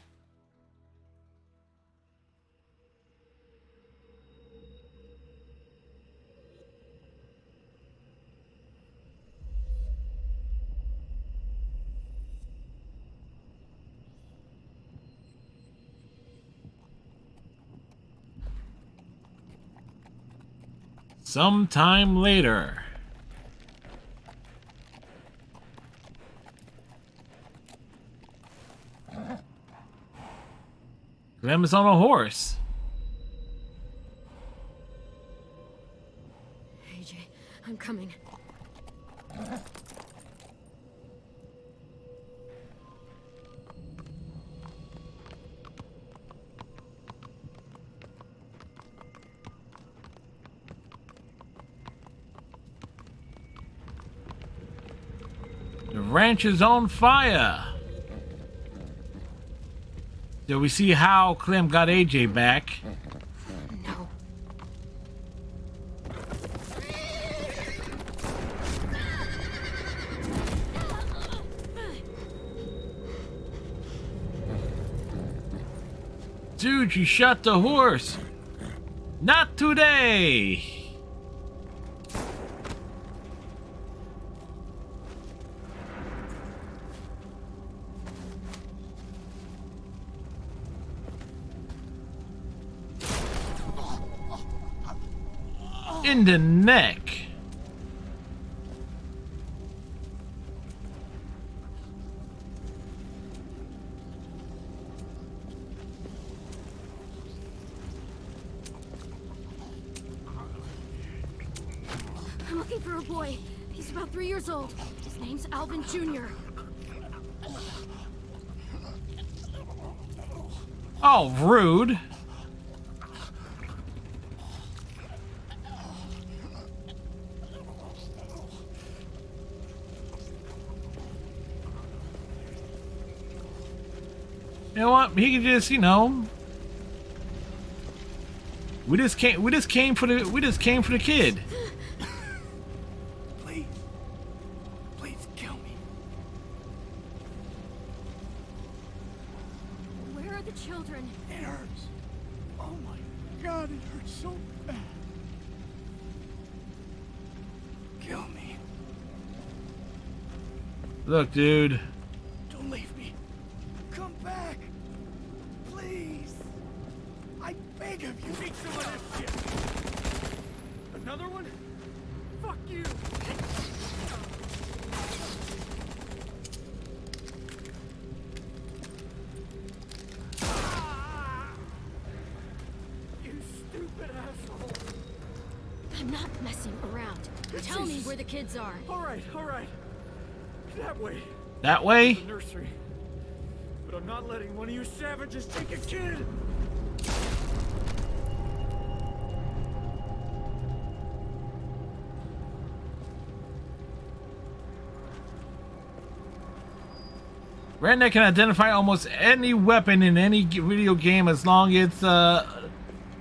Sometime later. Clem is on a horse. AJ, I'm coming. The ranch is on fire. So we see how Clem got AJ back. No. Dude, you shot the horse. Not today. In the neck. I'm looking for a boy. He's about 3 years old. His name's Alvin Jr. Oh, rude. You know what? He could just, you know. We just came for the kid. Please. Please kill me. Where are the children? It hurts. Oh my God, it hurts so bad. Kill me. Look, dude. Don't leave me. Come back. Please. I beg of you. Take some of this shit. Another one? Fuck you. You stupid asshole. I'm not messing around. Tell me where the kids are. All right. That way. That way? The nursery. But I'm not letting one of you savages take a kid. Redneck can identify almost any weapon in any video game as long as it's,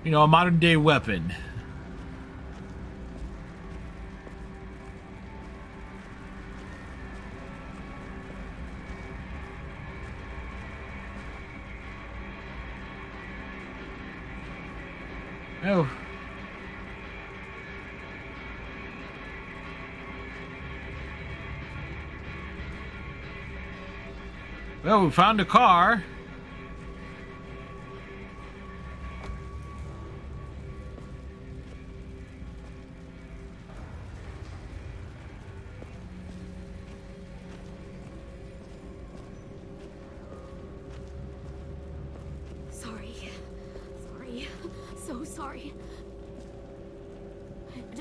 you know, a modern day weapon. Oh. Well, we found a car. Sorry. So sorry.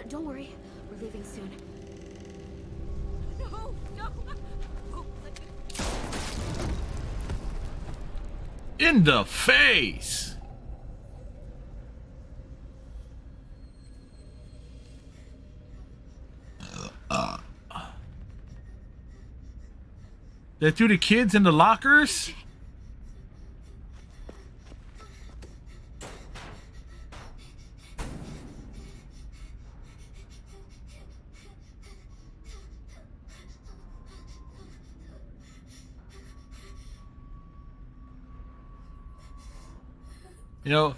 Don't worry. We're leaving soon. No. Oh, In the face. They threw the kids in the lockers? You know,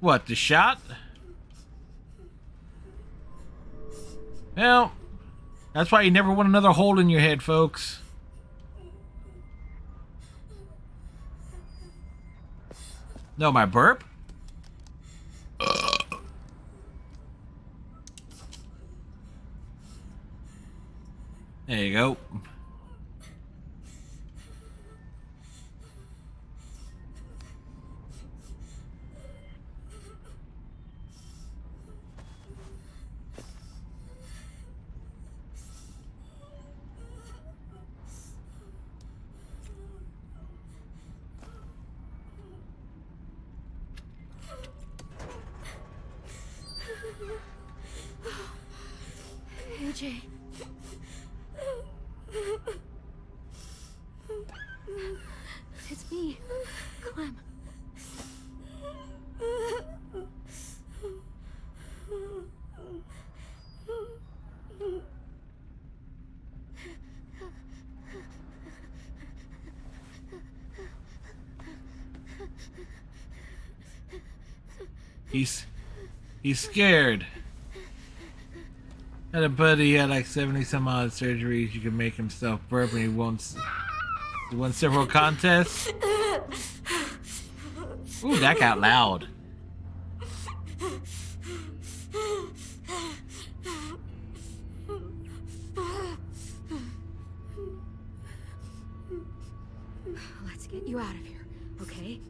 what, the shot? Well, that's why you never want another hole in your head, folks. No, my burp? There you go. AJ. It's me, Clem. He's scared. Had a buddy had like 70 some odd surgeries. You can make himself burp and he won several contests. Ooh, that got loud. Let's get you out of here, okay?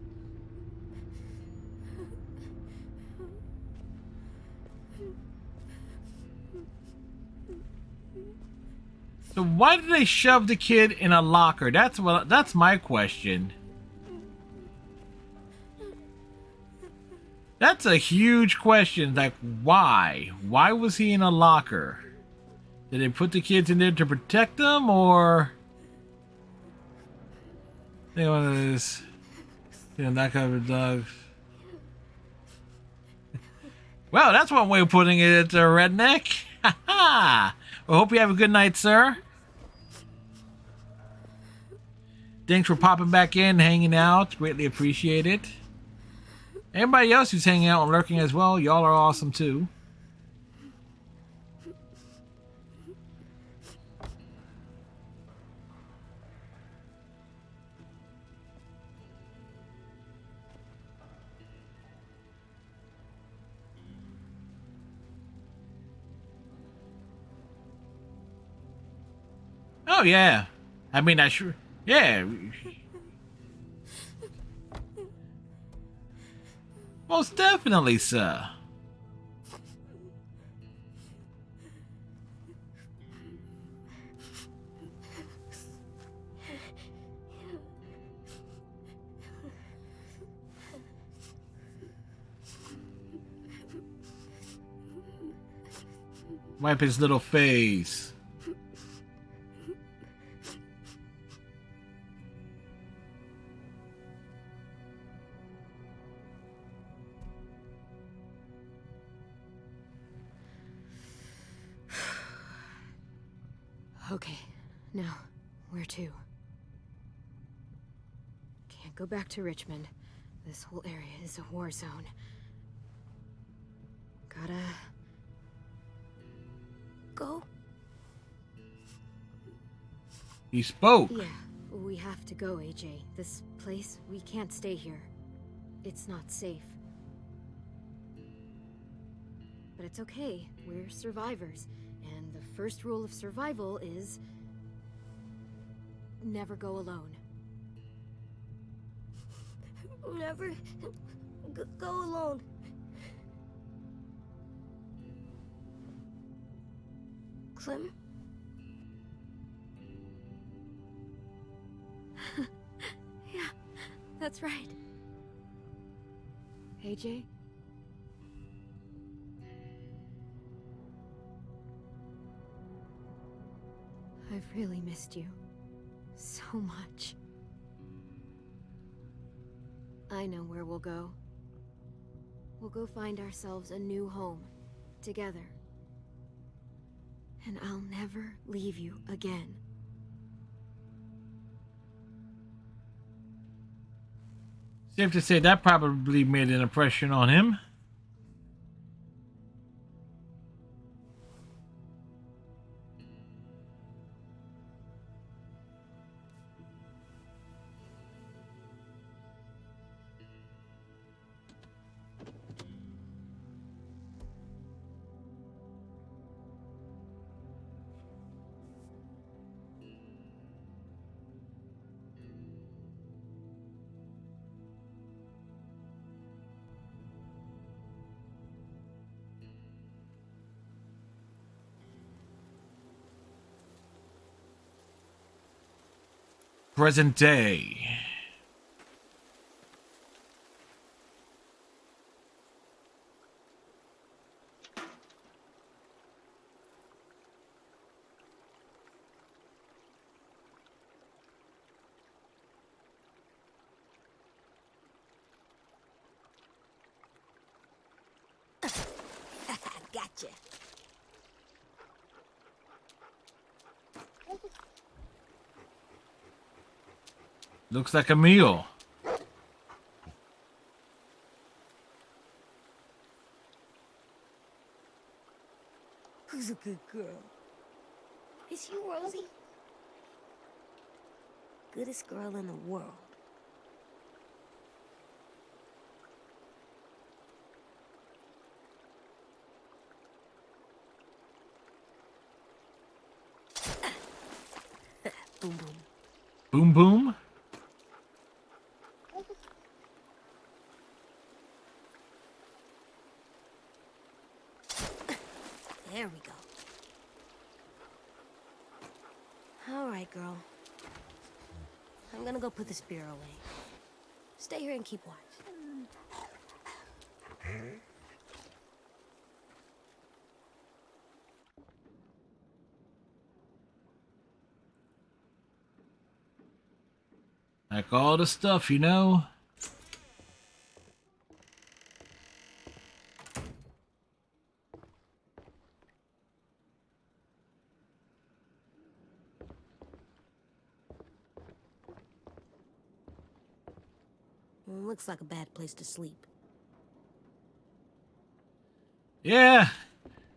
So why did they shove the kid in a locker? That's my question. That's a huge question. Like, why? Why was he in a locker? Did they put the kids in there to protect them, or They want this. That kind of dog. Well, that's one way of putting it, redneck. Ha ha! Well, hope you have a good night, sir. Thanks for popping back in, hanging out. Greatly appreciate it. Everybody else who's hanging out and lurking as well, y'all are awesome too. Oh yeah, I mean I sure, yeah. Most definitely, sir. Wipe his little face. Okay, now, where to? Can't go back to Richmond. This whole area is a war zone. Gotta... Go? He spoke. Yeah, we have to go, AJ. This place, we can't stay here. It's not safe. But it's okay, we're survivors. And the first rule of survival is... never go alone. Never go alone. Clem? Yeah, that's right. AJ? I've really missed you. So much. I know where we'll go. We'll go find ourselves a new home. Together. And I'll never leave you again. Safe to say that probably made an impression on him. Present day. Gotcha. Looks like a meal. Who's a good girl? Is you, Rosie? Goodest girl in the world. Boom, boom. Boom, boom. There we go. All right, girl. I'm gonna go put the spear away. Stay here and keep watch. Like all the stuff, you know? Looks like a bad place to sleep. Yeah.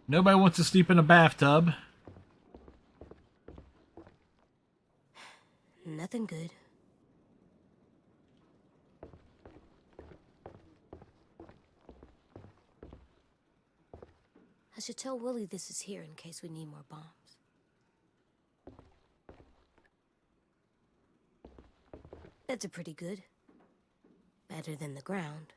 Nobody wants to sleep in a bathtub. Nothing good. I should tell Willie this is here in case we need more bombs. Beds are pretty good. Better than the ground.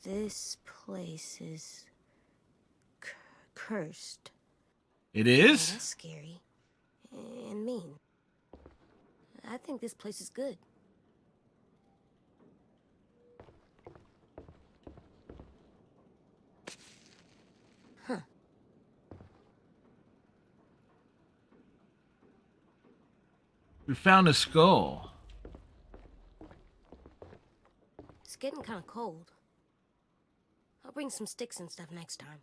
This place is cursed. It Oh, is? that's scary. And mean. I think this place is good. Huh. We found a skull. It's getting kind of cold. I'll bring some sticks and stuff next time.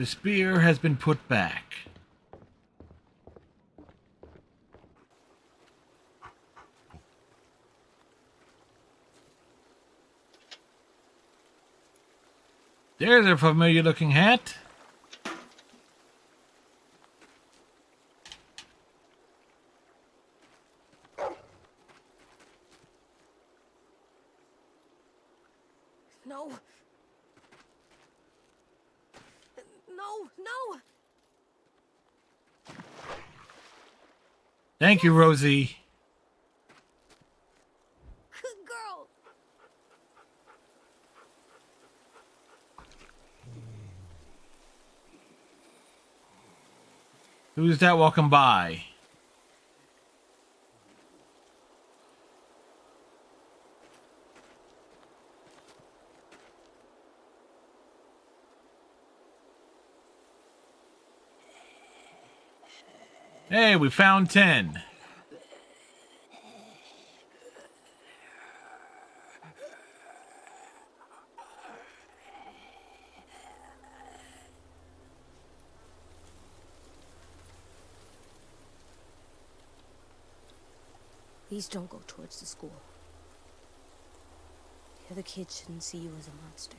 The spear has been put back. There's a familiar looking hat. No. No, no! Thank you, Rosie. Good girl! Who's that walking by? Hey, we found 10. These don't go towards the school. The other kids shouldn't see you as a monster.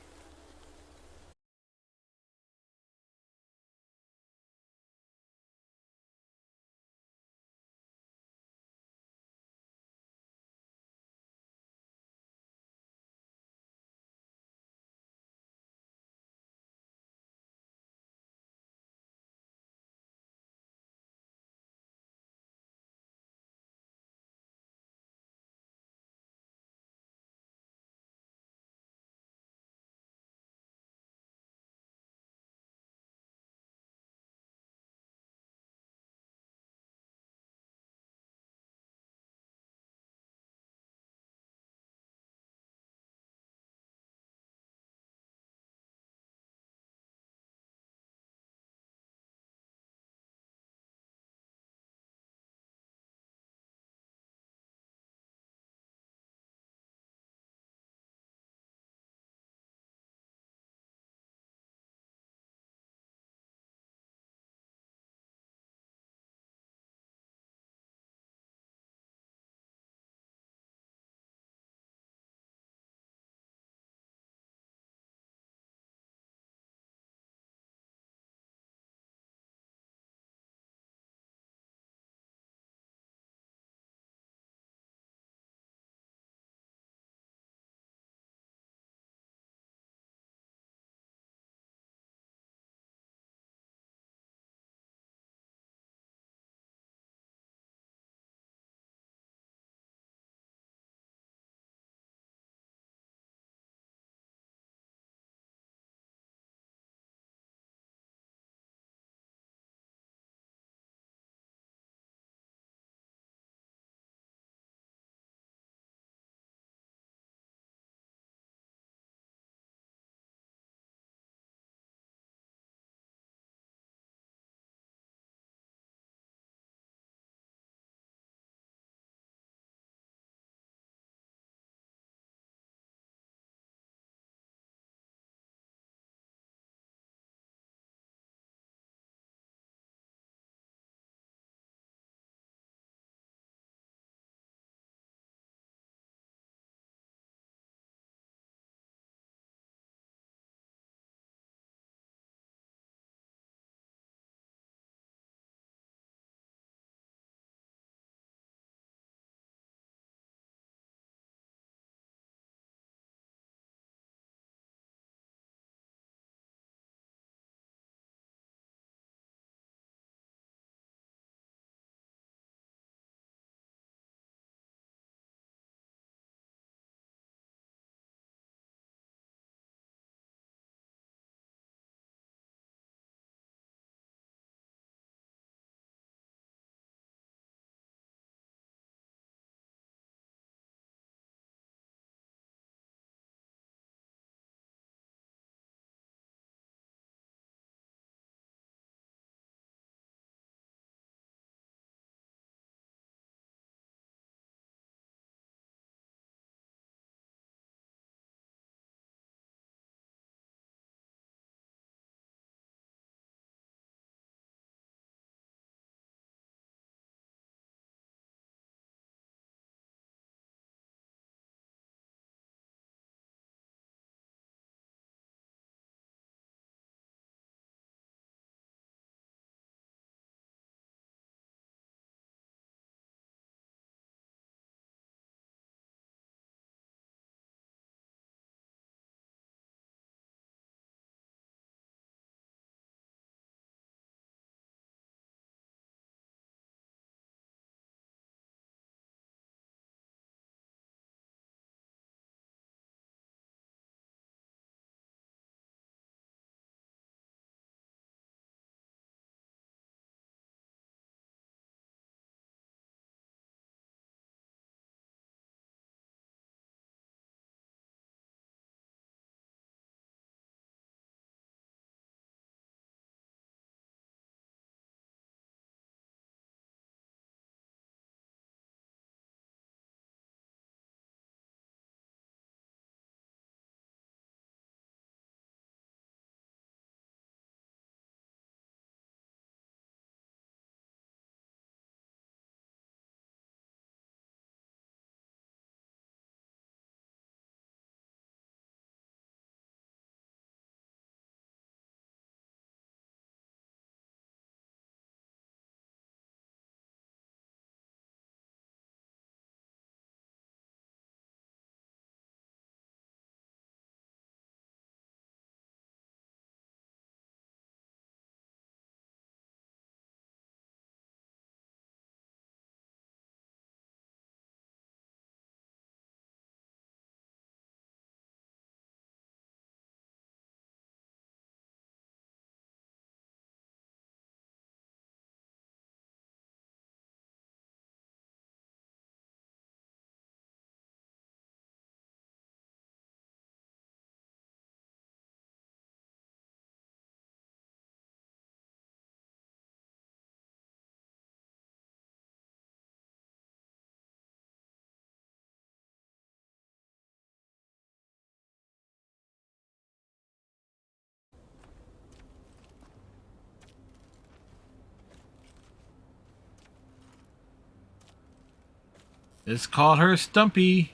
Let's call her Stumpy.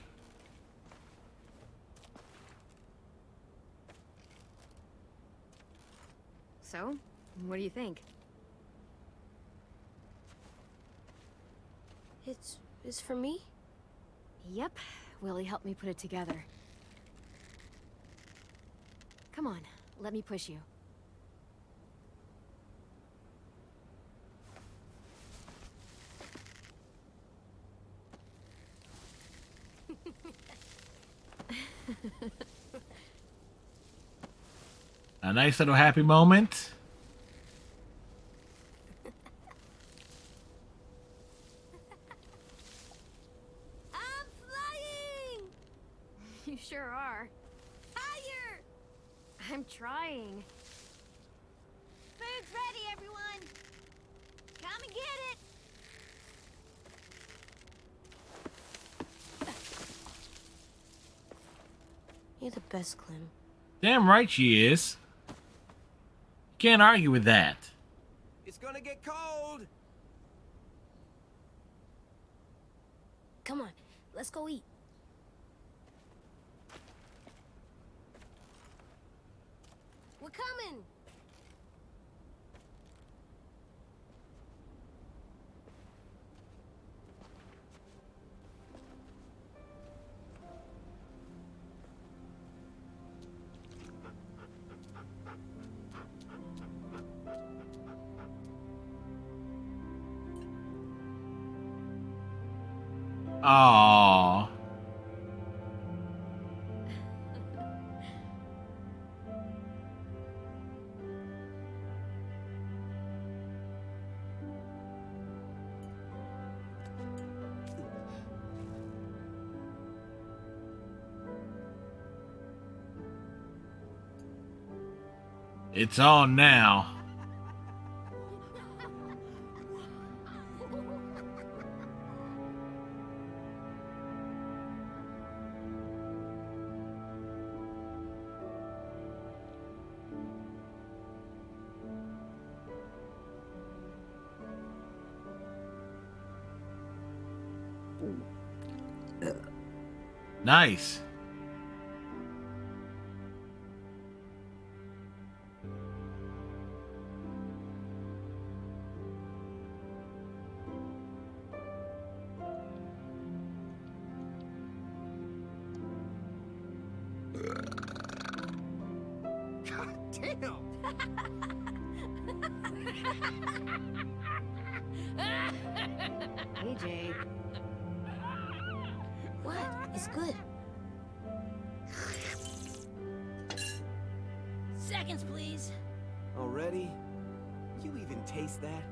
So, what do you think? It's for me? Yep, Willie helped me put it together. Come on, let me push you. A nice little happy moment. I'm flying! You sure are. Higher! I'm trying. Food's ready, everyone! Come and get it! You're the best, Clem. Damn right she is. Can't argue with that. It's gonna get cold. Come on, let's go eat. We're coming! Aww. It's on now. Nice. God damn! Hey, Jay. What? It's good. Seconds, please. Already? You even taste that?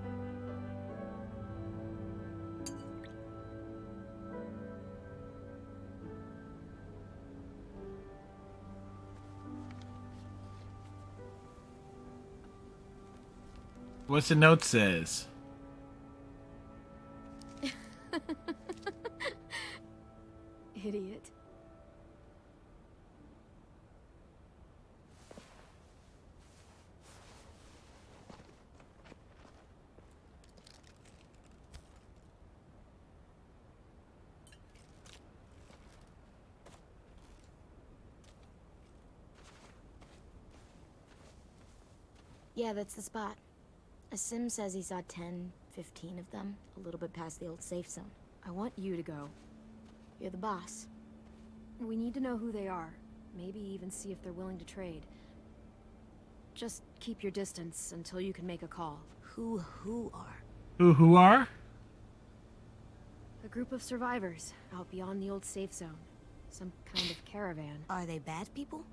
What's the note says? Idiot. Yeah, that's the spot. A sim says he saw 10, 15 of them, a little bit past the old safe zone. I want you to go. You're the boss. We need to know who they are. Maybe even see if they're willing to trade. Just keep your distance until you can make a call. Who are? Who are? A group of survivors out beyond the old safe zone. Some kind of caravan. Are they bad people?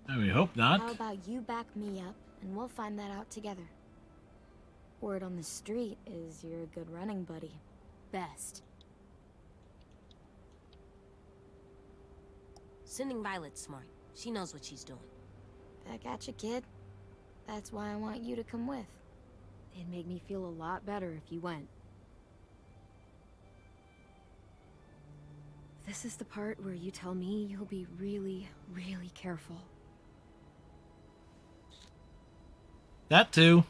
I mean, hope not. How about you back me up, and we'll find that out together. Word on the street is you're a good running buddy. Best. Sending Violet's smart. She knows what she's doing. Back at you, kid. That's why I want you to come with. It'd make me feel a lot better if you went. This is the part where you tell me you'll be really, really careful. That too.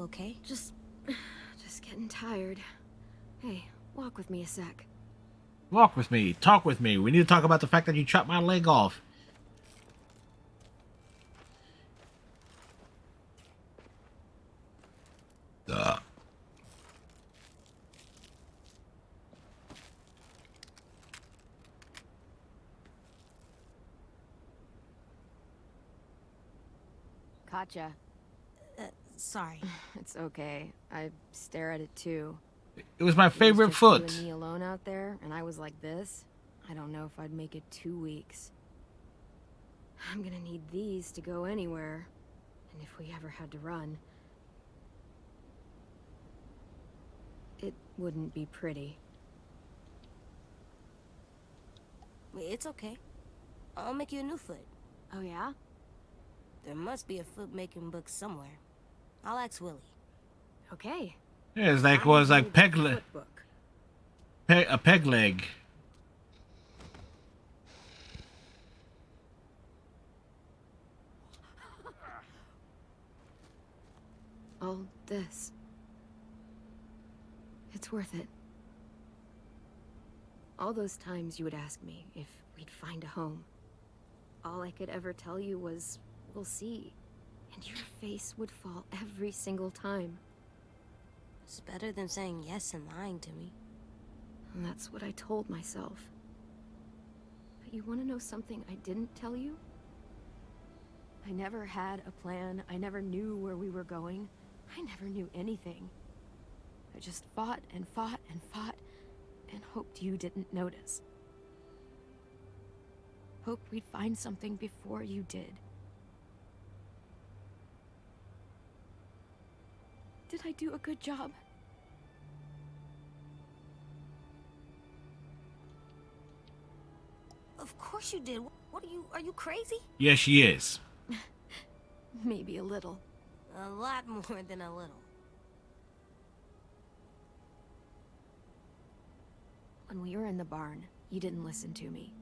okay? Just getting tired. Hey, walk with me a sec. Walk with me. Talk with me. We need to talk about the fact that you chopped my leg off. Duh. Gotcha. Sorry. It's okay. I stare at it too. It was my favorite Just foot. You and me alone out there, and I was like this. I don't know if I'd make it 2 weeks. I'm gonna need these to go anywhere, and if we ever had to run, it wouldn't be pretty. It's okay. I'll make you a new foot. Oh yeah? There must be a foot-making book somewhere. I'll ask Willie. Okay. Yeah, it's like was like a peg leg. All this. It's worth it. All those times you would ask me if we'd find a home. All I could ever tell you was, we'll see. And your face would fall every single time. It's better than saying yes and lying to me. And that's what I told myself. But you want to know something I didn't tell you? I never had a plan. I never knew where we were going. I never knew anything. I just fought and fought and fought and hoped you didn't notice. Hoped we'd find something before you did. Did I do a good job? Of course you did. What are you crazy? Yes, she is. Maybe a little. A lot more than a little. When we were in the barn, you didn't listen to me.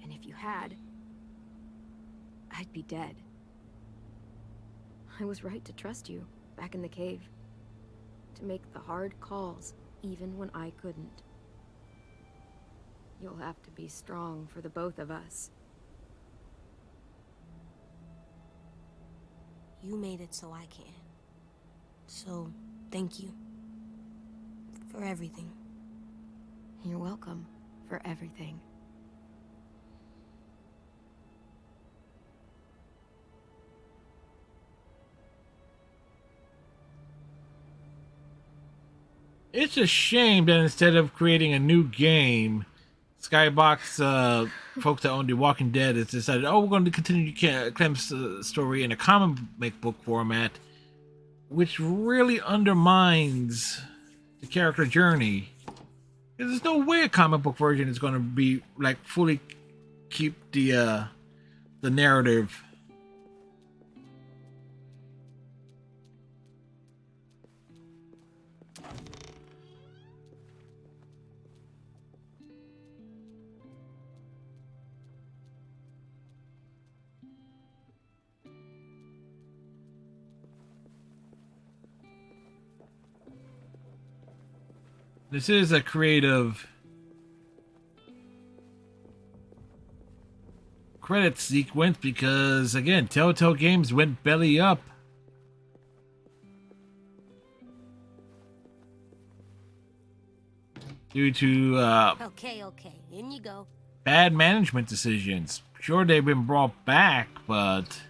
And if you had, I'd be dead. I was right to trust you, back in the cave. To make the hard calls, even when I couldn't. You'll have to be strong for the both of us. You made it so I can. So, thank you. For everything. You're welcome for everything. It's a shame that instead of creating a new game, Skybox folks that own The Walking Dead has decided, oh, we're going to continue Clem's story in a comic book format, which really undermines the character journey. There's no way a comic book version is going to be like fully keep the narrative. This is a creative credit sequence because, again, Telltale Games went belly up. Due to Okay, in you go. bad management decisions. Sure, they've been brought back, but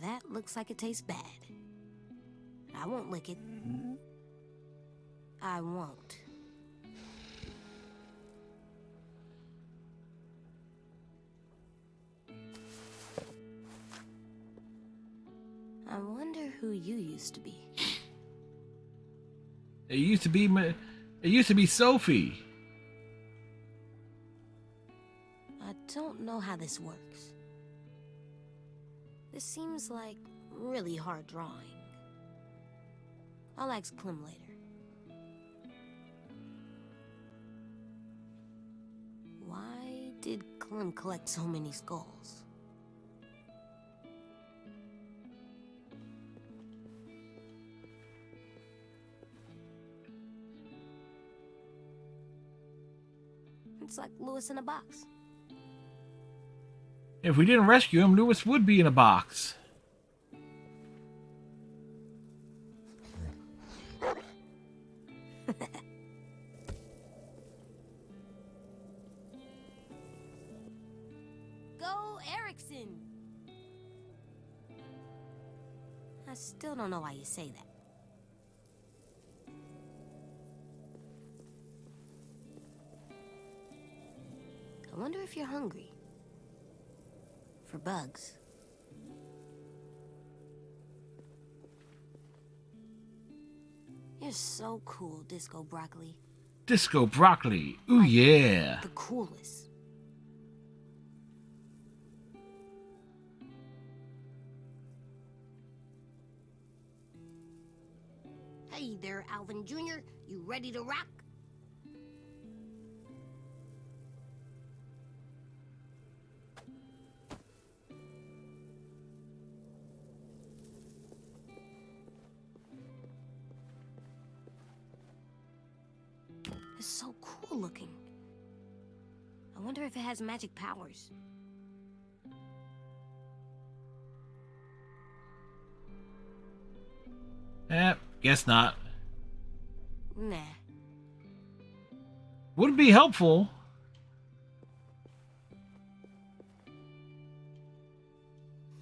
That looks like it tastes bad. I won't lick it. I won't. I wonder who you used to be. it used to be Sophie. I don't know how this works. This seems like really hard drawing. I'll ask Clem later. Why did Clem collect so many skulls? It's like Lewis in a box. If we didn't rescue him, Lewis would be in a box. Go, Erickson! I still don't know why you say that. I wonder if you're hungry. For bugs. You're so cool, Disco Broccoli. Disco Broccoli. Ooh, yeah. The coolest. Hey there, Alvin Jr. You ready to rock? It's so cool looking. I wonder if it has magic powers. Guess not. Nah. Would be helpful.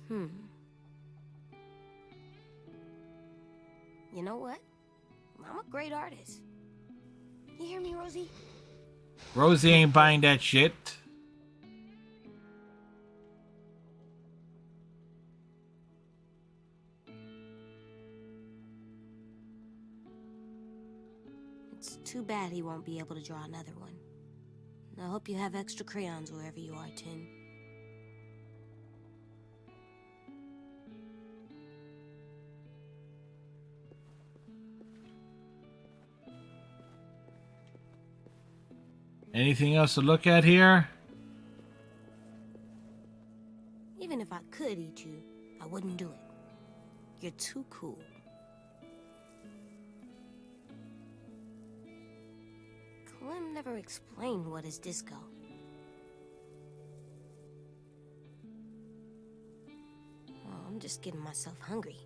You know what? I'm a great artist. You hear me, Rosie? Rosie ain't buying that shit. It's too bad he won't be able to draw another one. I hope you have extra crayons wherever you are, Tin. Anything else to look at here? Even if I could eat you, I wouldn't do it. You're too cool. Clem never explained what is disco. Oh, I'm just getting myself hungry.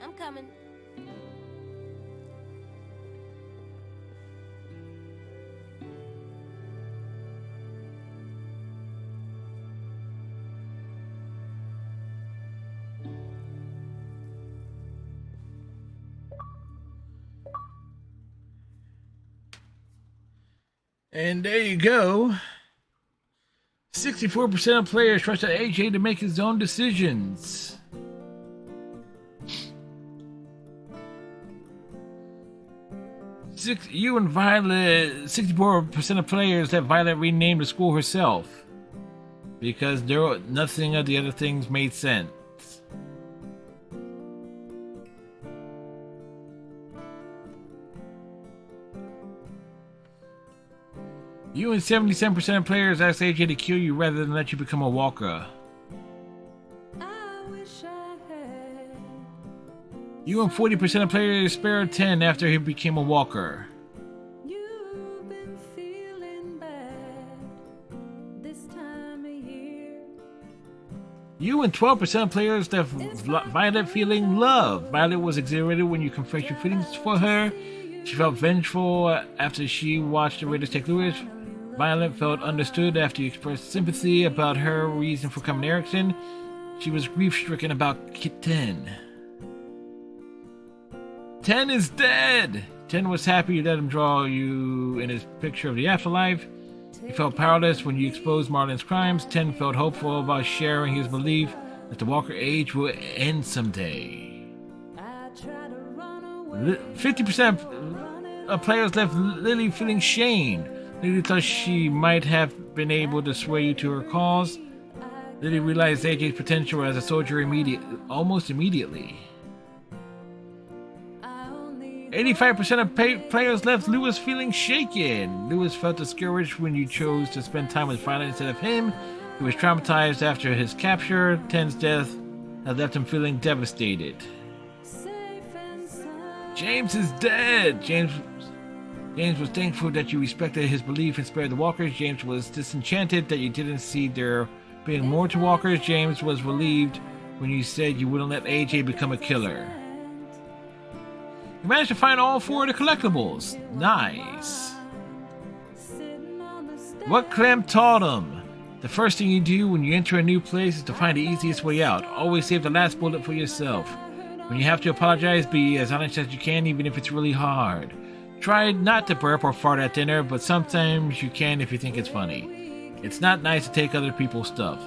I'm coming. And there you go. 64% of players trust AJ to make his own decisions. You and Violet, 64% of players let Violet rename the school herself because nothing of the other things made sense. You and 77% of players asked AJ to kill you rather than let you become a walker. You and 40% of players spared 10 after he became a walker. You've been feeling bad this time of year. You and 12% of players left Violet feeling love. Violet was exhilarated when you confessed your feelings for her. She felt vengeful after she watched the Raiders take Lewis. Violet felt understood after you expressed sympathy about her reason for coming to Erickson. She was grief-stricken about Kit 10. 10 is dead! 10 was happy you let him draw you in his picture of the afterlife. He felt powerless when you exposed Marlon's crimes. 10 felt hopeful about sharing his belief that the Walker age will end someday. 50% of players left Lily feeling shamed. Lily thought she might have been able to sway you to her cause. Lily realized AJ's potential as a soldier almost immediately. 85% of players left Lewis feeling shaken. Lewis felt discouraged when you chose to spend time with Violet instead of him. He was traumatized after his capture. Ten's death had left him feeling devastated. James is dead! James was thankful that you respected his belief and spared the walkers. James was disenchanted that you didn't see there being more to walkers. James was relieved when you said you wouldn't let AJ become a killer. You managed to find all 4 of the collectibles. Nice. What Clem taught him. The first thing you do when you enter a new place is to find the easiest way out. Always save the last bullet for yourself. When you have to apologize, be as honest as you can, even if it's really hard. Try not to burp or fart at dinner, but sometimes you can if you think it's funny. It's not nice to take other people's stuff.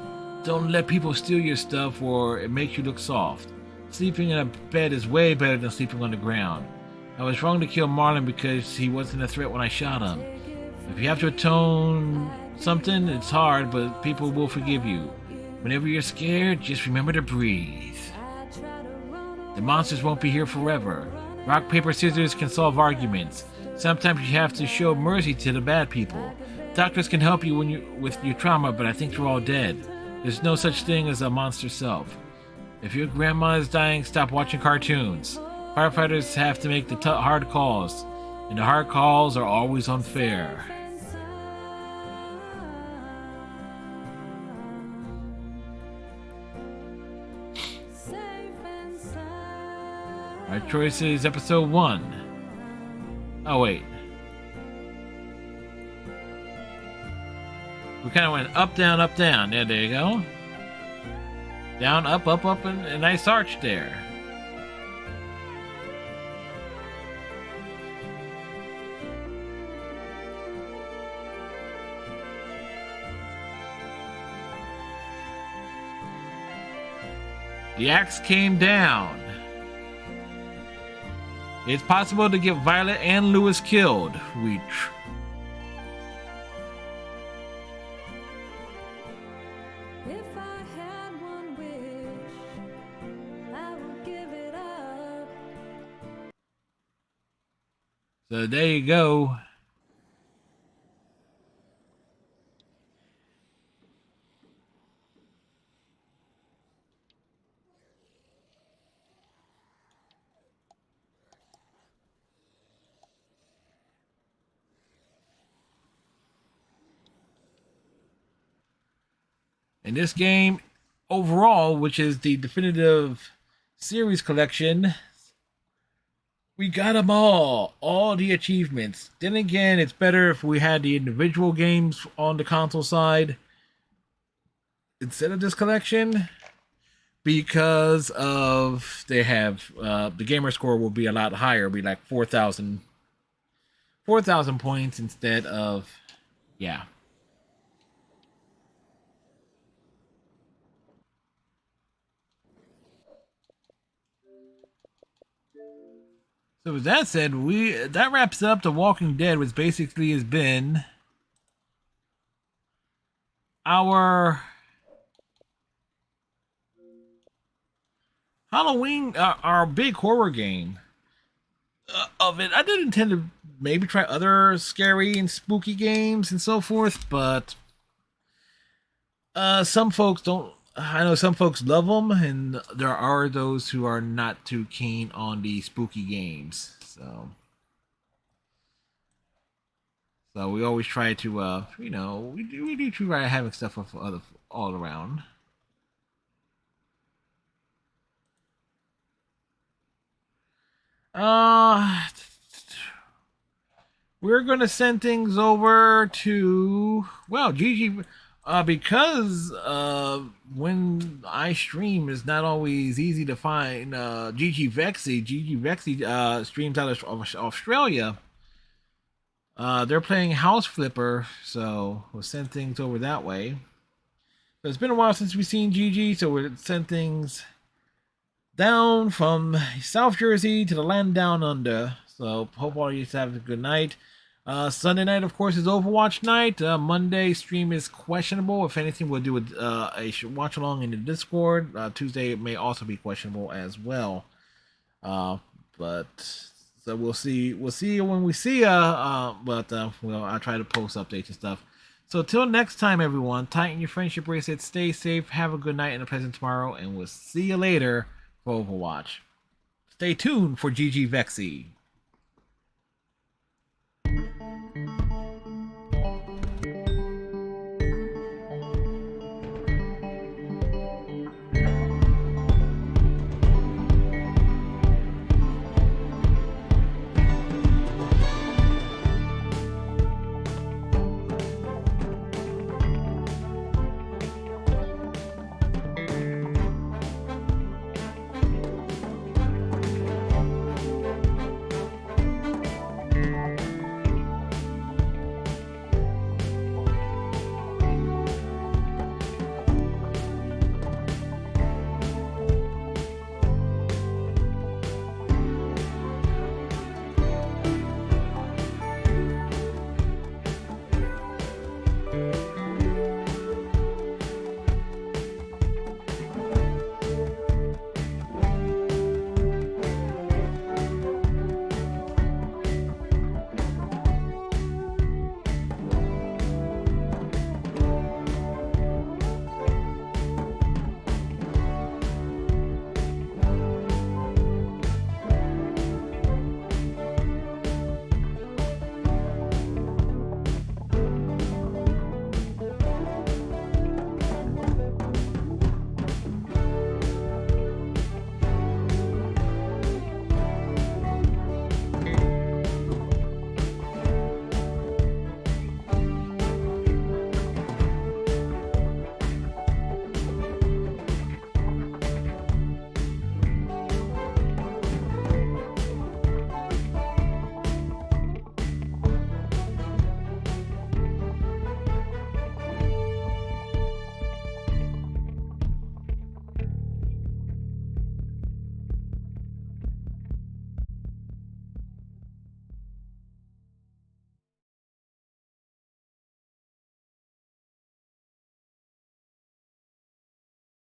Don't let people steal your stuff or it makes you look soft. Sleeping in a bed is way better than sleeping on the ground. I was wrong to kill Marlon because he wasn't a threat when I shot him. If you have to atone something, it's hard, but people will forgive you. Whenever you're scared, just remember to breathe. The monsters won't be here forever. Rock, paper, scissors can solve arguments. Sometimes you have to show mercy to the bad people. Doctors can help you with your trauma, but I think they're all dead. There's no such thing as a monster self. If your grandma is dying, stop watching cartoons. Firefighters have to make the hard calls, and the hard calls are always unfair. Our choice is episode 1. Oh, wait. We kind of went up, down, up, down. Yeah, there you go. Down, up, and a nice arch there. The axe came down. It's possible to get Violet and Lewis killed. If I had one wish, I would give it up. So there you go. In this game, overall, which is the definitive series collection, we got them all the achievements. Then again, it's better if we had the individual games on the console side instead of this collection, because of they have the gamer score will be a lot higher, it'll be like 4,000 points instead of, yeah. So with that said, that wraps up The Walking Dead, which basically has been our Halloween, our big horror game of it. I did intend to maybe try other scary and spooky games and so forth, but some folks don't. I know some folks love them, and there are those who are not too keen on the spooky games. So we always try to, we do try having stuff of other all around. We're gonna send things over to Gigi. Because when I stream, it's not always easy to find Gigi Vexy. Gigi Vexy streams out of Australia. They're playing House Flipper, so we'll send things over that way. So it's been a while since we've seen Gigi, so we'll send things down from South Jersey to the land down under. So hope all of you have a good night. Sunday night, of course, is Overwatch night. Monday stream is questionable. If anything, we'll do a watch along in the Discord. Tuesday may also be questionable as well. But so we'll see. We'll see when we see but I'll try to post updates and stuff. So till next time, everyone, tighten your friendship bracelet, stay safe, have a good night and a pleasant tomorrow, and we'll see you later for Overwatch. Stay tuned for GG Vexy.